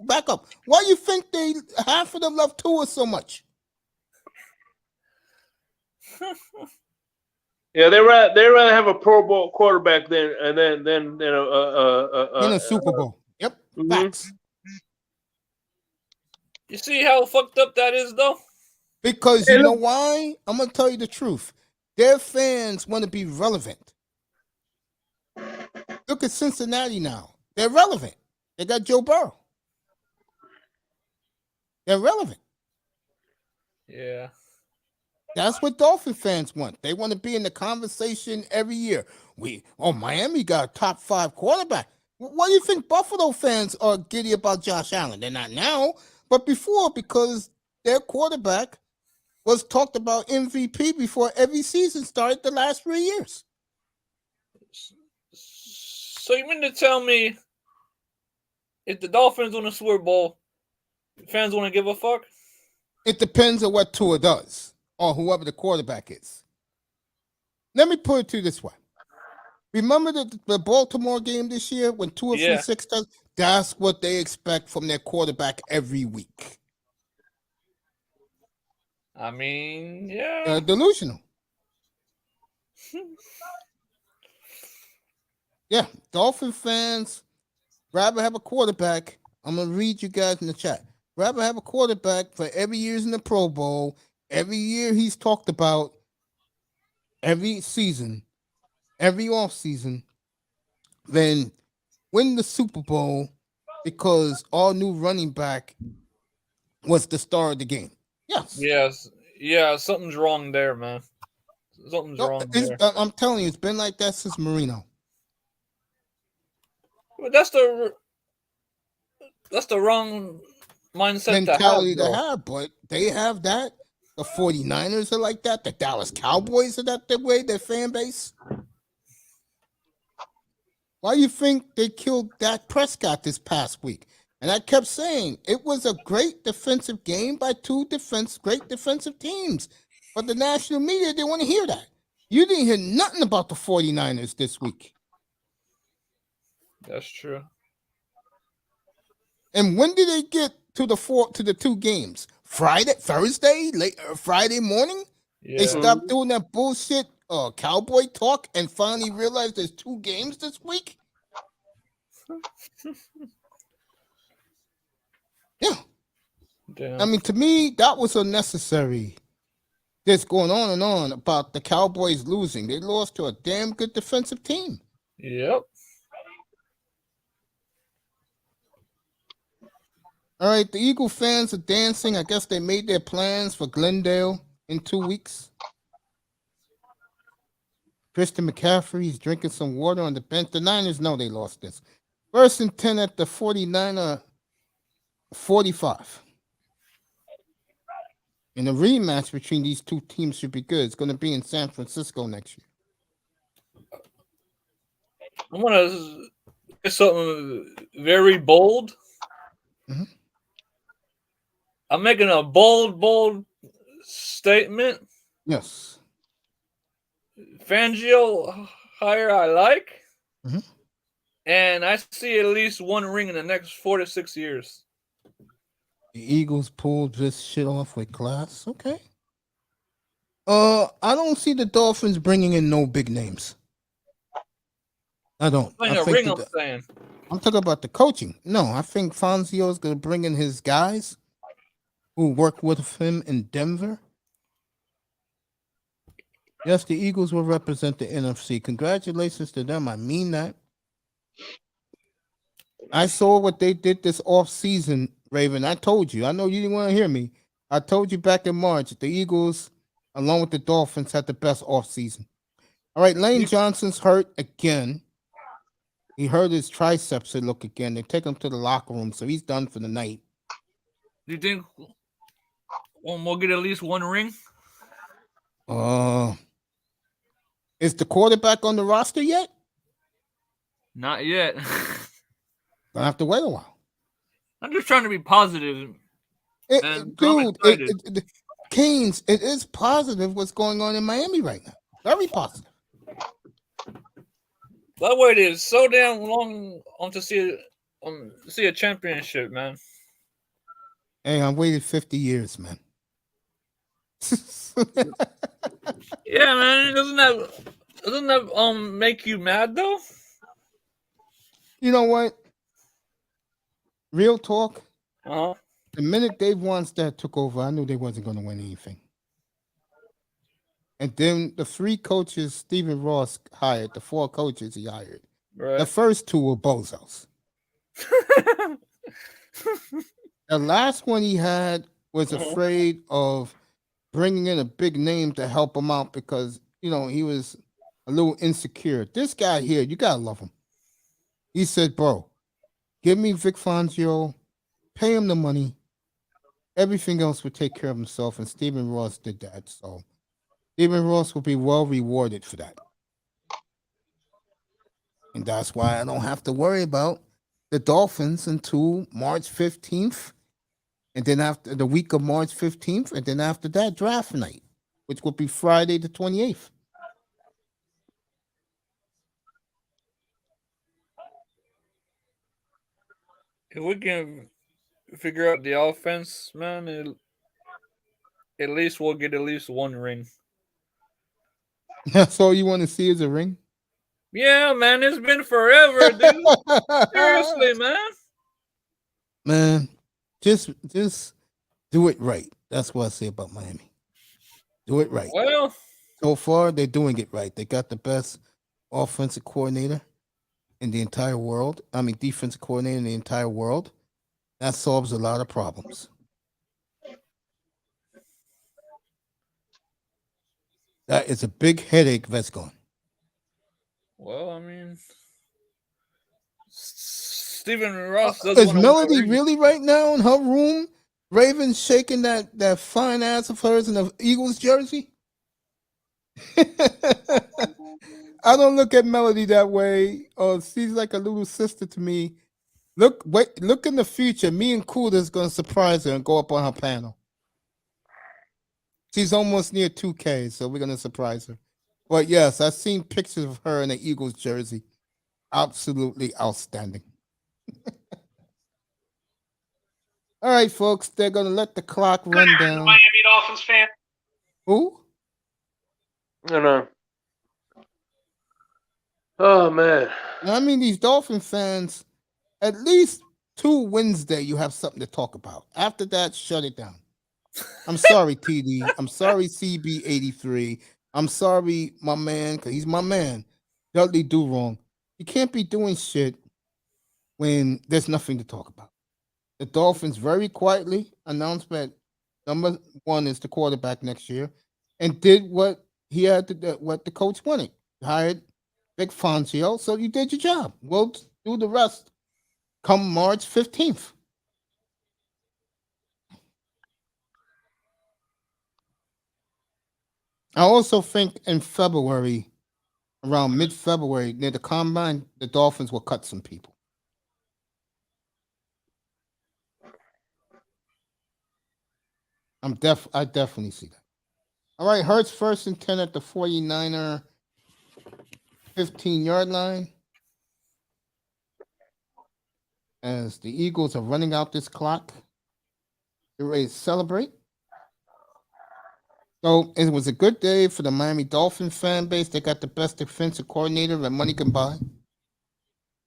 Back up. Why do you think half of them love Tua so much? Yeah, they rather have a Pro Bowl quarterback than a Super Bowl. Yep, facts. You see how fucked up that is, though? Because you know why? I'm gonna tell you the truth. Their fans want to be relevant. Look at Cincinnati now. They're relevant. They got Joe Burrow. They're relevant. Yeah. That's what Dolphin fans want. They want to be in the conversation every year. Miami got a top 5 quarterback. Why do you think Buffalo fans are giddy about Josh Allen? They're not now, but before, because their quarterback was talked about MVP before every season started the last 3 years. So you mean to tell me if the Dolphins win a Super Bowl, fans want to give a fuck? It depends on what Tua does or whoever the quarterback is. Let me put it to you this way. Remember the Baltimore game this year when 2 of Yeah. 6 does? That's what they expect from their quarterback every week. I mean, yeah. Delusional. Yeah, Dolphin fans rather have a quarterback. I'm gonna read you guys in the chat. Rather have a quarterback for every year's in the Pro Bowl, every year he's talked about, every season, every off season, than win the Super Bowl because our new running back was the star of the game. Yes. Yes. Yeah, something's wrong there, man. Something's wrong there. I'm telling you, it's been like that since Marino. But that's the wrong mindset Mentality to to have. have, but they have that. The 49ers are like that. The Dallas Cowboys are that way, their fan base. Why do you think they killed Dak Prescott this past week? And I kept saying it was a great defensive game by two great defensive teams. But the national media didn't want to hear that. You didn't hear nothing about the 49ers this week. That's true. And when did they get to the two games? Thursday, Friday morning? Yeah. They stopped doing that bullshit cowboy talk and finally realized there's 2 games this week? Yeah. Damn. I mean, to me, that was unnecessary. Just going on and on about the Cowboys losing. They lost to a damn good defensive team. Yep. All right, the Eagle fans are dancing. I guess they made their plans for Glendale in 2 weeks. Christian McCaffrey's drinking some water on the bench. The Niners know they lost this. 1st and 10 at the 49er 45. And the rematch between these two teams should be good. It's going to be in San Francisco next year. I'm going to say something very bold. Mm-hmm. I'm making a bold statement. Yes. Fangio hire I like. Mm-hmm. And I see at least 1 ring in the next 4 to 6 years. The Eagles pulled this shit off with class. Okay. I don't see the Dolphins bringing in no big names. I don't. I'm saying. I'm talking about the coaching. No, I think Fangio is going to bring in his guys who work with him in Denver. Yes, the Eagles will represent the NFC. Congratulations to them. I mean that. I saw what they did this offseason, Raven. I told you. I know you didn't want to hear me. I told you back in March, the Eagles, along with the Dolphins, had the best offseason. All right, Lane Johnson's hurt again. He hurt his triceps, it look again. They take him to the locker room, so he's done for the night. Do you think we'll get at least 1 ring? Is the quarterback on the roster yet? Not yet. Gonna have to wait a while. I'm just trying to be positive. Canes, it is positive what's going on in Miami right now. Very positive. I waited so damn long to see a championship, man. Hey, I waited 50 years, man. Yeah, man. Doesn't that make you mad though? You know what? Real talk. Uh-huh. The minute Dave Wanstead took over, I knew they wasn't going to win anything. And then the 3 coaches Stephen Ross hired, the 4 coaches he hired, right. The first 2 were bozos. The last one he had was afraid of bringing in a big name to help him out because, he was a little insecure. This guy here, you got to love him. He said, bro, give me Vic Fangio, pay him the money. Everything else will take care of himself. And Stephen Ross did that. So Stephen Ross will be well rewarded for that. And that's why I don't have to worry about the Dolphins until March 15th. And then after the week of March 15th. And then after that, draft night, which will be Friday the 28th. If we can figure out the offense, man, at least we'll get at least one ring. That's all you want to see is a ring? Yeah, man, it's been forever, dude. Seriously, man. Man, just do it right. That's what I say about Miami. Do it right. Well, So far, they're doing it right. They got the best offensive coordinator in the entire world. I mean, defensive coordinator in the entire world. That solves a lot of problems. That is a big headache that's gone. well, I mean, Stephen Ross doesn't Is want to win a Melody ring. really right now in her room? Raven shaking that fine ass of hers in the Eagles jersey? I don't look at Melody that way. Oh, she's like a little sister to me. Look in the future. Me and Kuda's gonna surprise her and go up on her panel. She's almost near 2K, so we're gonna surprise her. But yes, I've seen pictures of her in the Eagles jersey. Absolutely outstanding. All right, folks, they're gonna let the clock run down. Miami Dolphins fan. Who? No. Oh man. I mean, these Dolphin fans, at least 2 Wednesday, you have something to talk about. After that, shut it down. I'm sorry, TD. I'm sorry, CB83. I'm sorry, my man, because he's my man. Dudley do wrong. You can't be doing shit when there's nothing to talk about. The Dolphins very quietly announced that number 1 is the quarterback next year, and did what he had to do, what the coach wanted. Hired Vic Fangio, so you did your job. We'll do the rest come March 15th. I also think in February, around mid-February, near the combine, the Dolphins will cut some people. I definitely see that. All right, Hurts 1st and 10 at the 49er 15-yard line. As the Eagles are running out this clock, they're ready to celebrate. So it was a good day for the Miami Dolphin fan base. They got the best defensive coordinator that money can buy.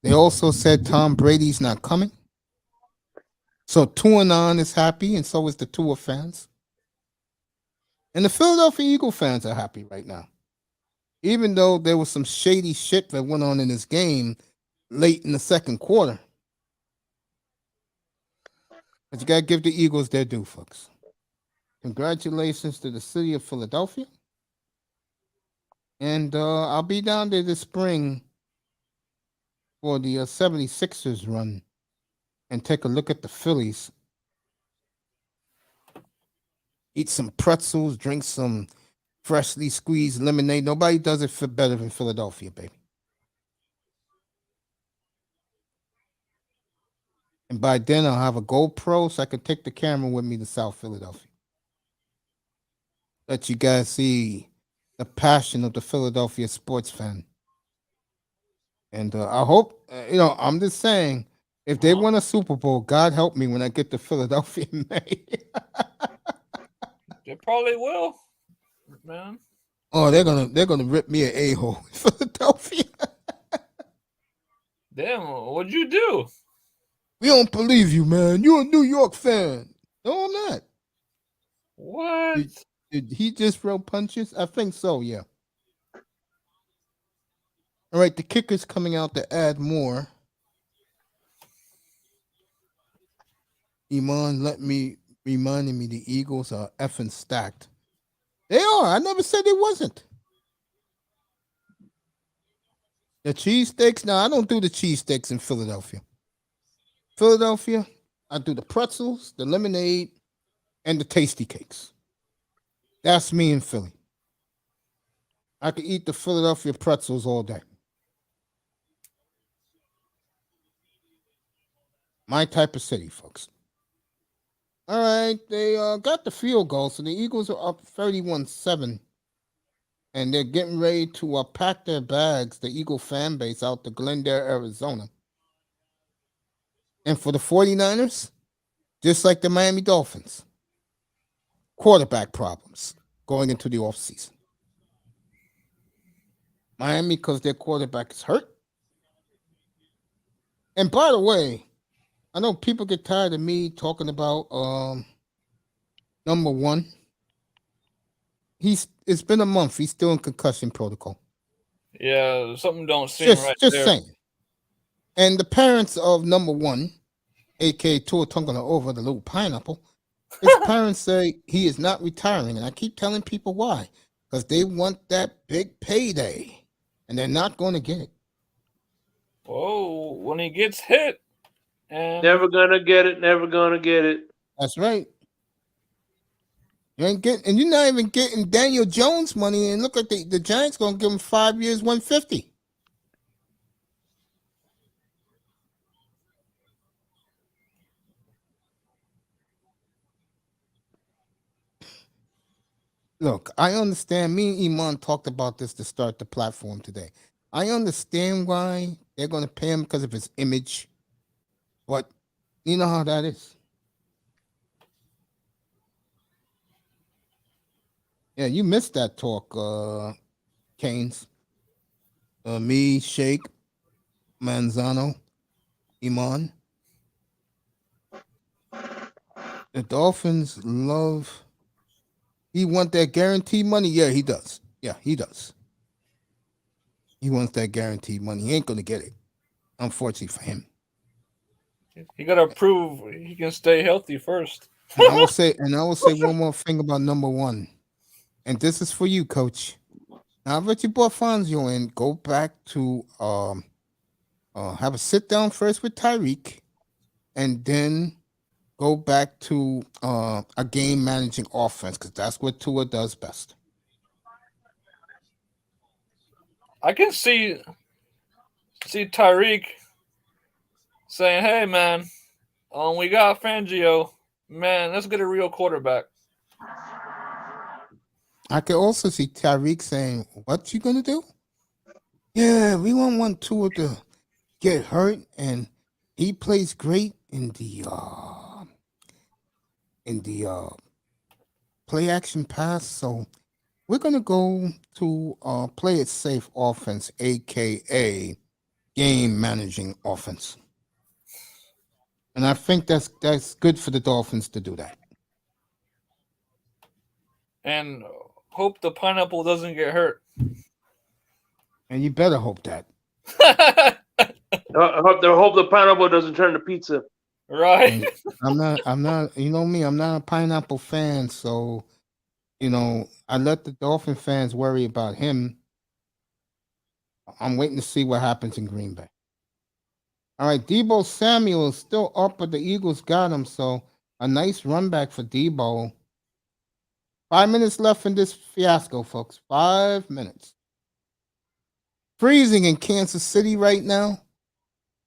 They also said Tom Brady's not coming. So Tuanon is happy, and so is the Tua fans. And the Philadelphia Eagle fans are happy right now. Even though there was some shady shit that went on in this game late in the second quarter. But you got to give the Eagles their due, folks. Congratulations to the city of Philadelphia. And I'll be down there this spring for the 76ers run and take a look at the Phillies. Eat some pretzels, drink some freshly squeezed lemonade. Nobody does it for better than Philadelphia, baby. And by then, I'll have a GoPro so I can take the camera with me to South Philadelphia. Let you guys see the passion of the Philadelphia sports fan. And I hope, I'm just saying, if they win a Super Bowl, God help me when I get to Philadelphia in May. They probably will, man. Oh, they're gonna rip me an a-hole in Philadelphia. Damn, what'd you do? We don't believe you, man. You're a New York fan. No, I'm not. What? Did he just throw punches? I think so, yeah. All right, the kicker's coming out to add more. Iman reminding me the Eagles are effing stacked. They are. I never said they wasn't. The cheesesteaks? No, I don't do the cheesesteaks in Philadelphia. Philadelphia, I do the pretzels, the lemonade, and the tasty cakes. That's me in Philly. I could eat the Philadelphia pretzels all day. My type of city, folks. All right, they got the field goal, so the Eagles are up 31-7. And they're getting ready to pack their bags, the Eagle fan base, out to Glendale, Arizona. And for the 49ers, just like the Miami Dolphins, quarterback problems going into the offseason. Miami, because their quarterback is hurt. And by the way, I know people get tired of me talking about number one. It's been a month. He's still in concussion protocol. Yeah, something don't seem right Just there. saying. And the parents of number one, aka Tua Tagovailoa, the little pineapple, his parents say he is not retiring, and I keep telling people why, because they want that big payday, and they're not going to get it. Whoa! When he gets hit, and Never gonna get it. Never gonna get it. That's right. You ain't getting, and you're not even getting Daniel Jones money. And look like the Giants gonna give him 5 years, 150. Look, I understand. Me and Iman talked about this to start the platform today. I understand why they're gonna pay him because of his image, but you know how that is. Yeah, you missed that talk, Canes. Me, Shake, Manzano, Iman. The Dolphins love. He want that guaranteed money? Yeah, he does. Yeah, he does. He wants that guaranteed money. He ain't gonna get it, unfortunately for him. he gotta prove he can stay healthy first. And I will say one more thing about number one. And this is for you, Coach. Now that you brought Fonzio in, go back to have a sit down first with Tyreek, and then go back to a game managing offense, because that's what Tua does best. I can see Tyreek saying, "Hey, man, we got Fangio. Man, let's get a real quarterback." I can also see Tyreek saying, "What you gonna do? Yeah, we won't want Tua to get hurt, and he plays great in the play action pass. So we're gonna go to play it safe offense, aka game managing offense." And I think that's good for the Dolphins to do that. And hope the pineapple doesn't get hurt. And you better hope that. I hope the pineapple doesn't turn to pizza. Right. I'm not, you know me, I'm not a pineapple fan, so I let the Dolphin fans worry about him. I'm waiting to see what happens in Green Bay. All right, Deebo Samuel is still up, but the Eagles got him, so a nice run back for Deebo. 5 minutes left in this fiasco, folks. 5 minutes. Freezing in Kansas City right now.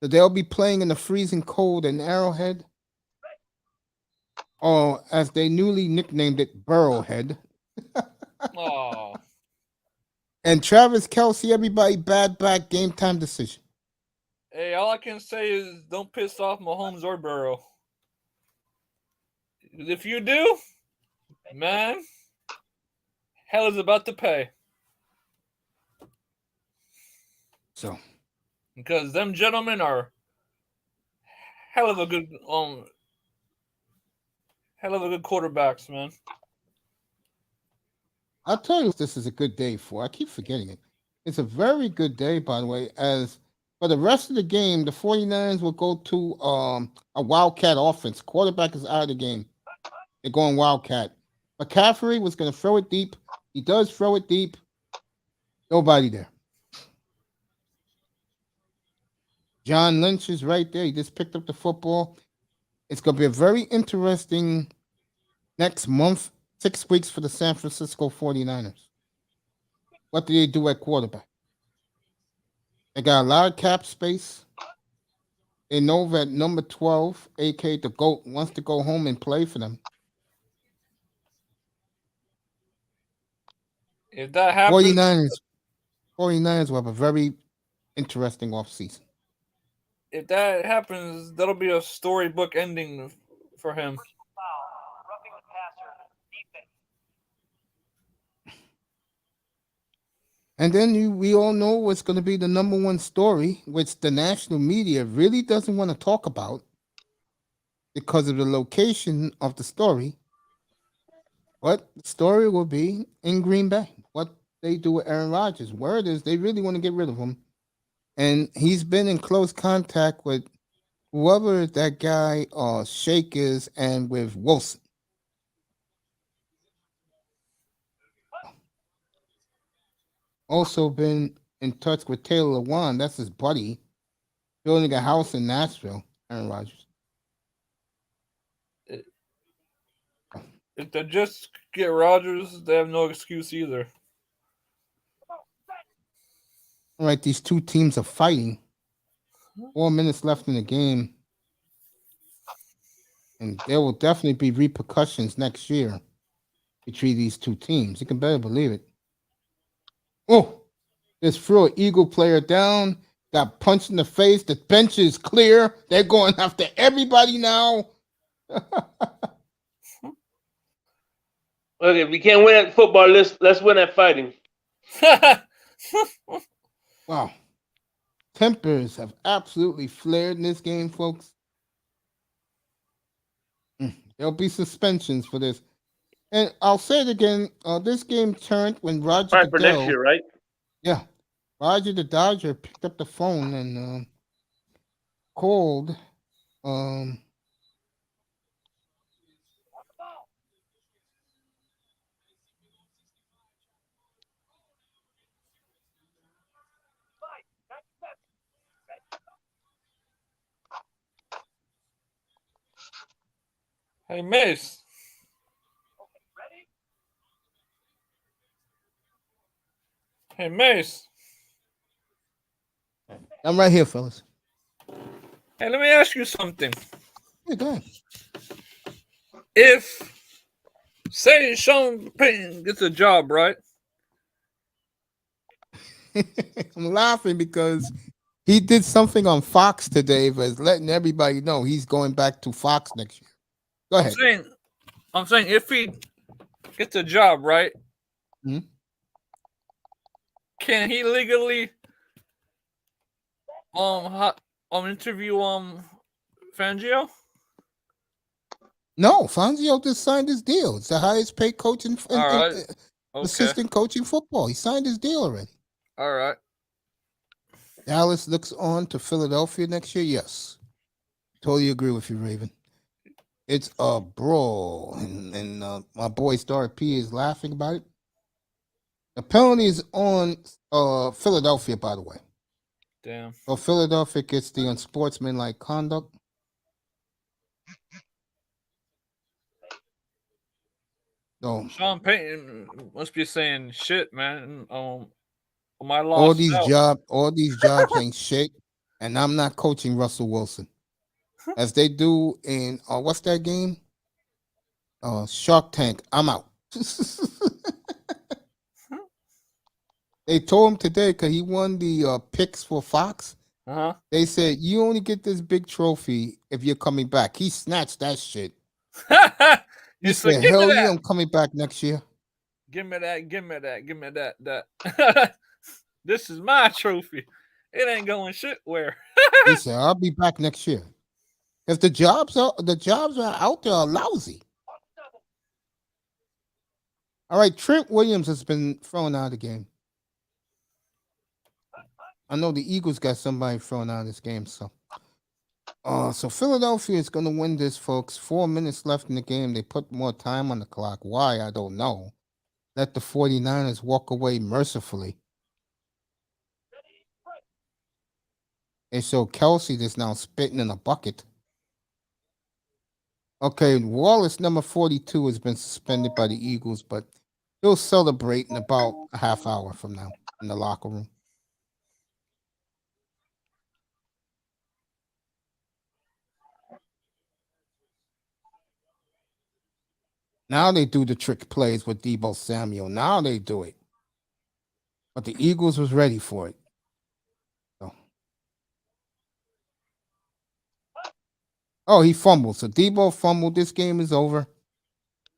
So they'll be playing in the freezing cold in Arrowhead. Or as they newly nicknamed it, Burrowhead. Oh. And Travis Kelce, everybody, bad back, game time decision. Hey, all I can say is don't piss off Mahomes or Burrow. If you do, man, hell is about to pay. So, because them gentlemen are hell of a good quarterbacks, man. I'll tell you what this is a good day for. I keep forgetting it. It's a very good day, by the way, as for the rest of the game, the 49ers will go to a Wildcat offense. Quarterback is out of the game. They're going Wildcat. McCaffrey was going to throw it deep. He does throw it deep. Nobody there. John Lynch is right there. He just picked up the football. It's going to be a very interesting next month, 6 weeks for the San Francisco 49ers. What do they do at quarterback? They got a lot of cap space. They know that number 12, a.k.a. the GOAT, wants to go home and play for them. If that happens, 49ers will have a very interesting offseason. if that happens, that'll be a storybook ending for him. And then we all know what's going to be the number one story, which the national media really doesn't want to talk about because of the location of the story. But the story will be in Green Bay. What they do with Aaron Rodgers. Word is they really want to get rid of him. And he's been in close contact with whoever that guy Shake is and with Wilson. Also been in touch with Taylor Lewan. That's his buddy. Building a house in Nashville, Aaron Rodgers. If they just get Rodgers, they have no excuse either. All right, these two teams are fighting. 4 minutes left in the game. And there will definitely be repercussions next year between these two teams. You can better believe it. Oh, just threw an Eagle player down, got punched in the face. The bench is clear. They're going after everybody now. Okay, if we can't win at football, let's win at fighting. Wow. Tempers have absolutely flared in this game, folks. There'll be suspensions for this. And I'll say it again. This game turned when Roger Fine for Goodell, next year, right? Yeah. Roger the Dodger picked up the phone and called Hey, Mace. Hey, Mace. I'm right here, fellas. Hey, let me ask you something. Yeah, go ahead. If, say, Sean Payton gets a job, right? I'm laughing because he did something on Fox today, but letting everybody know he's going back to Fox next year. Go ahead. I'm saying if he gets a job, right? Hmm? Can he legally interview Fangio? No, Fangio just signed his deal. It's the highest paid coach in All right. assistant coach in football. He signed his deal already. All right. Dallas looks on to Philadelphia next year. Yes, totally agree with you, Raven. It's a brawl, and my boy Star P is laughing about it. The penalty is on Philadelphia, by the way. Damn. So Philadelphia gets the unsportsmanlike conduct. So Sean Payton must be saying shit, man. My all loss. these jobs ain't shit, and I'm not coaching Russell Wilson, as they do in what's that game? Shark Tank. I'm out. They told him today because he won the picks for Fox. They said you only get this big trophy if you're coming back. He snatched that shit. He said, "Hell yeah, I'm coming back next year." Give me that. Give me that. Give me that. This is my trophy. It ain't going shit where. He said, "I'll be back next year." Because the jobs are out there are lousy. All right, Trent Williams has been thrown out of the game. I know the Eagles got somebody thrown out of this game, so Philadelphia is going to win this, folks. 4 minutes left in the game. They put more time on the clock. Why? I don't know. Let the 49ers walk away mercifully. And so Kelsey is now spitting in a bucket. Okay, Wallace, number 42, has been suspended by the Eagles, but he'll celebrate in about a half hour from now in the locker room. Now they do the trick plays with Deebo Samuel. Now they do it. But the Eagles was ready for it. So. Oh, he fumbled. So Debo fumbled. This game is over.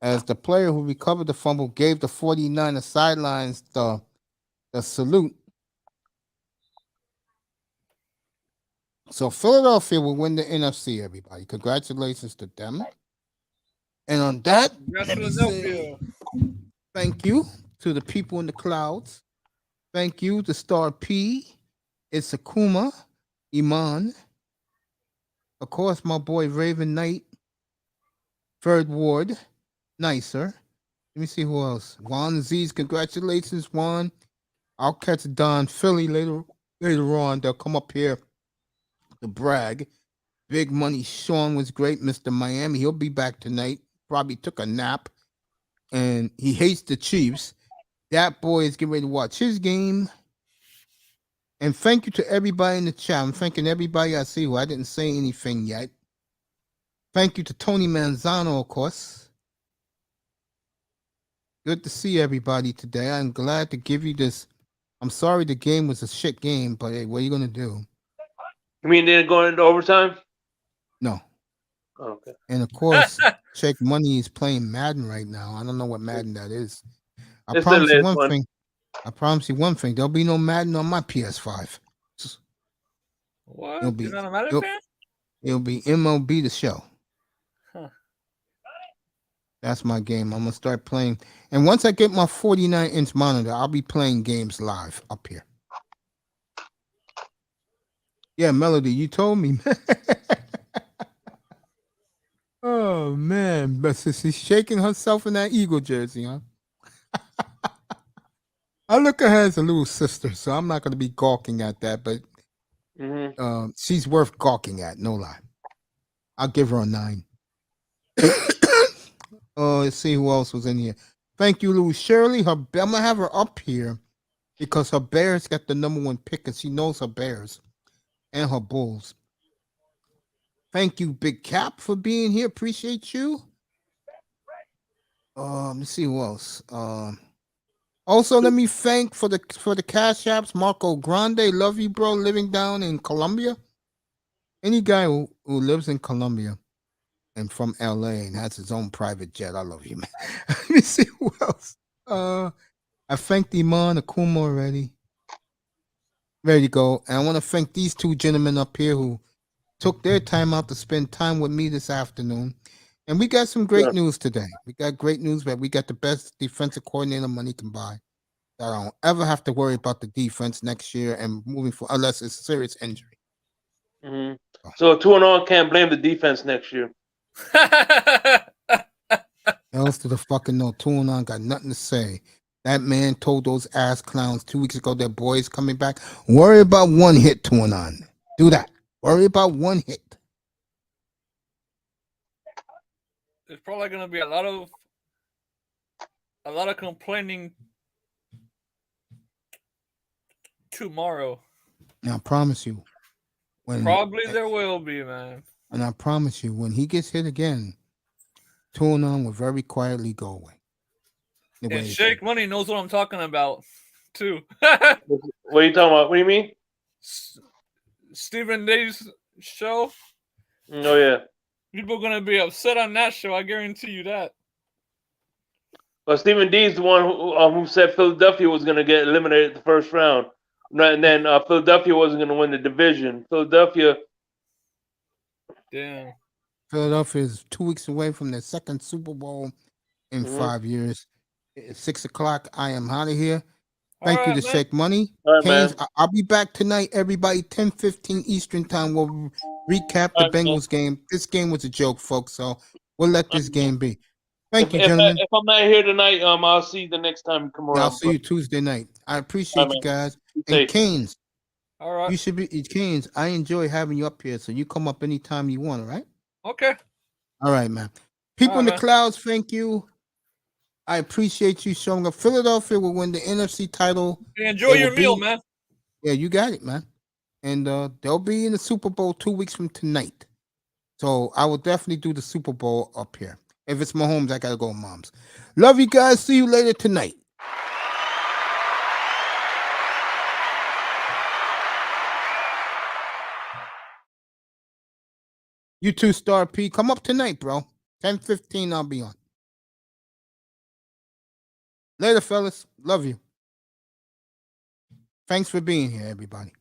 As the player who recovered the fumble gave the 49er sidelines the salute. So Philadelphia will win the NFC, everybody. Congratulations to them. And on that, Congrats, let me say Philadelphia. thank you to the people in the clouds. Thank you to Star P. It's Akuma, Iman. Of course, my boy Raven Knight. Third Ward. Nicer. Let me see who else. Juan Z's. Congratulations, Juan. I'll catch Don Philly later on. They'll come up here to brag. Big Money Sean was great. Mr. Miami, he'll be back tonight. Probably took a nap. And he hates the Chiefs. That boy is getting ready to watch his game. And thank you to everybody in the chat. I'm thanking everybody I see who I didn't say anything yet. Thank you to Tony Manzano, of course. Good to see everybody today. I'm glad to give you this. I'm sorry the game was a shit game, but hey, what are you going to do? You mean they're going into overtime? No. Oh, okay. And of course, Check Money is playing Madden right now. I don't know what Madden that is. I It's promise the you latest one one. thing. I promise you one thing. There'll be no Madden on my PS5. What? It'll be You're not a Madden it'll, fan? it'll be MLB The Show. Huh. That's my game. I'm gonna start playing. And once I get my 49-inch monitor, I'll be playing games live up here. Yeah, Melody, you told me. Oh man, but she's shaking herself in that Eagle jersey, huh? I look at her as a little sister, so I'm not gonna be gawking at that, but she's worth gawking at, no lie. I'll give her a 9. Let's see who else was in here. Thank you, Lou Shirley. I'm gonna have her up here because her Bears got the #1 pick, and she knows her Bears and her Bulls. Thank you, Big Cap, for being here. Appreciate you. Let's see who else. Also, let me thank for the cash apps, Marco Grande. Love you, bro. Living down in Colombia. Any guy who lives in Colombia and from LA and has his own private jet, I love you, man. Let me see who else. I thanked Iman Akuma already. Ready to go. And I want to thank these two gentlemen up here who took their time out to spend time with me this afternoon. And we got some great news today. We got great news that we got the best defensive coordinator money can buy. I don't ever have to worry about the defense next year and moving forward unless it's a serious injury. Mm-hmm. So 2-0 can't blame the defense next year. Else to the fucking no. 2-9 got nothing to say. That man told those ass clowns 2 weeks ago their boys coming back. Worry about one hit, 2-9. Do that. Worry about one hit. There's probably gonna be a lot of complaining tomorrow. Now I promise you. Probably there will be, man. And I promise you, when he gets hit again, 2-9 will very quietly go away. And Shake Money knows what I'm talking about, too. What are you talking about? What do you mean? Stephen Dave's show. Oh, yeah. People are going to be upset on that show. I guarantee you that. Well, Stephen D's the one who said Philadelphia was going to get eliminated the first round. And then Philadelphia wasn't going to win the division. Philadelphia. Damn. Philadelphia is 2 weeks away from their second Super Bowl in 5 years. It's 6 o'clock. I am out of here. Thank you to Shake Money. Canes, I'll be back tonight, everybody, 10:15 Eastern time. We'll recap the Bengals game. This game was a joke, folks, so we'll let this game be. Thank you, gentlemen. If I'm not here tonight, I'll see you the next time you come around. I'll see you Tuesday night. I appreciate you guys. And Canes, all right. You should be Canes. I enjoy having you up here, so you come up anytime you want, all right? Okay. All right, man. People in the clouds, thank you. I appreciate you showing up. Philadelphia will win the NFC title. Enjoy your meal, man. Yeah, you got it, man. And they'll be in the Super Bowl 2 weeks from tonight. So I will definitely do the Super Bowl up here. If it's Mahomes, I got to go Moms. Love you guys. See you later tonight. You too, Star P. Come up tonight, bro. 10:15, I'll be on. Later, fellas. Love you. Thanks for being here, everybody.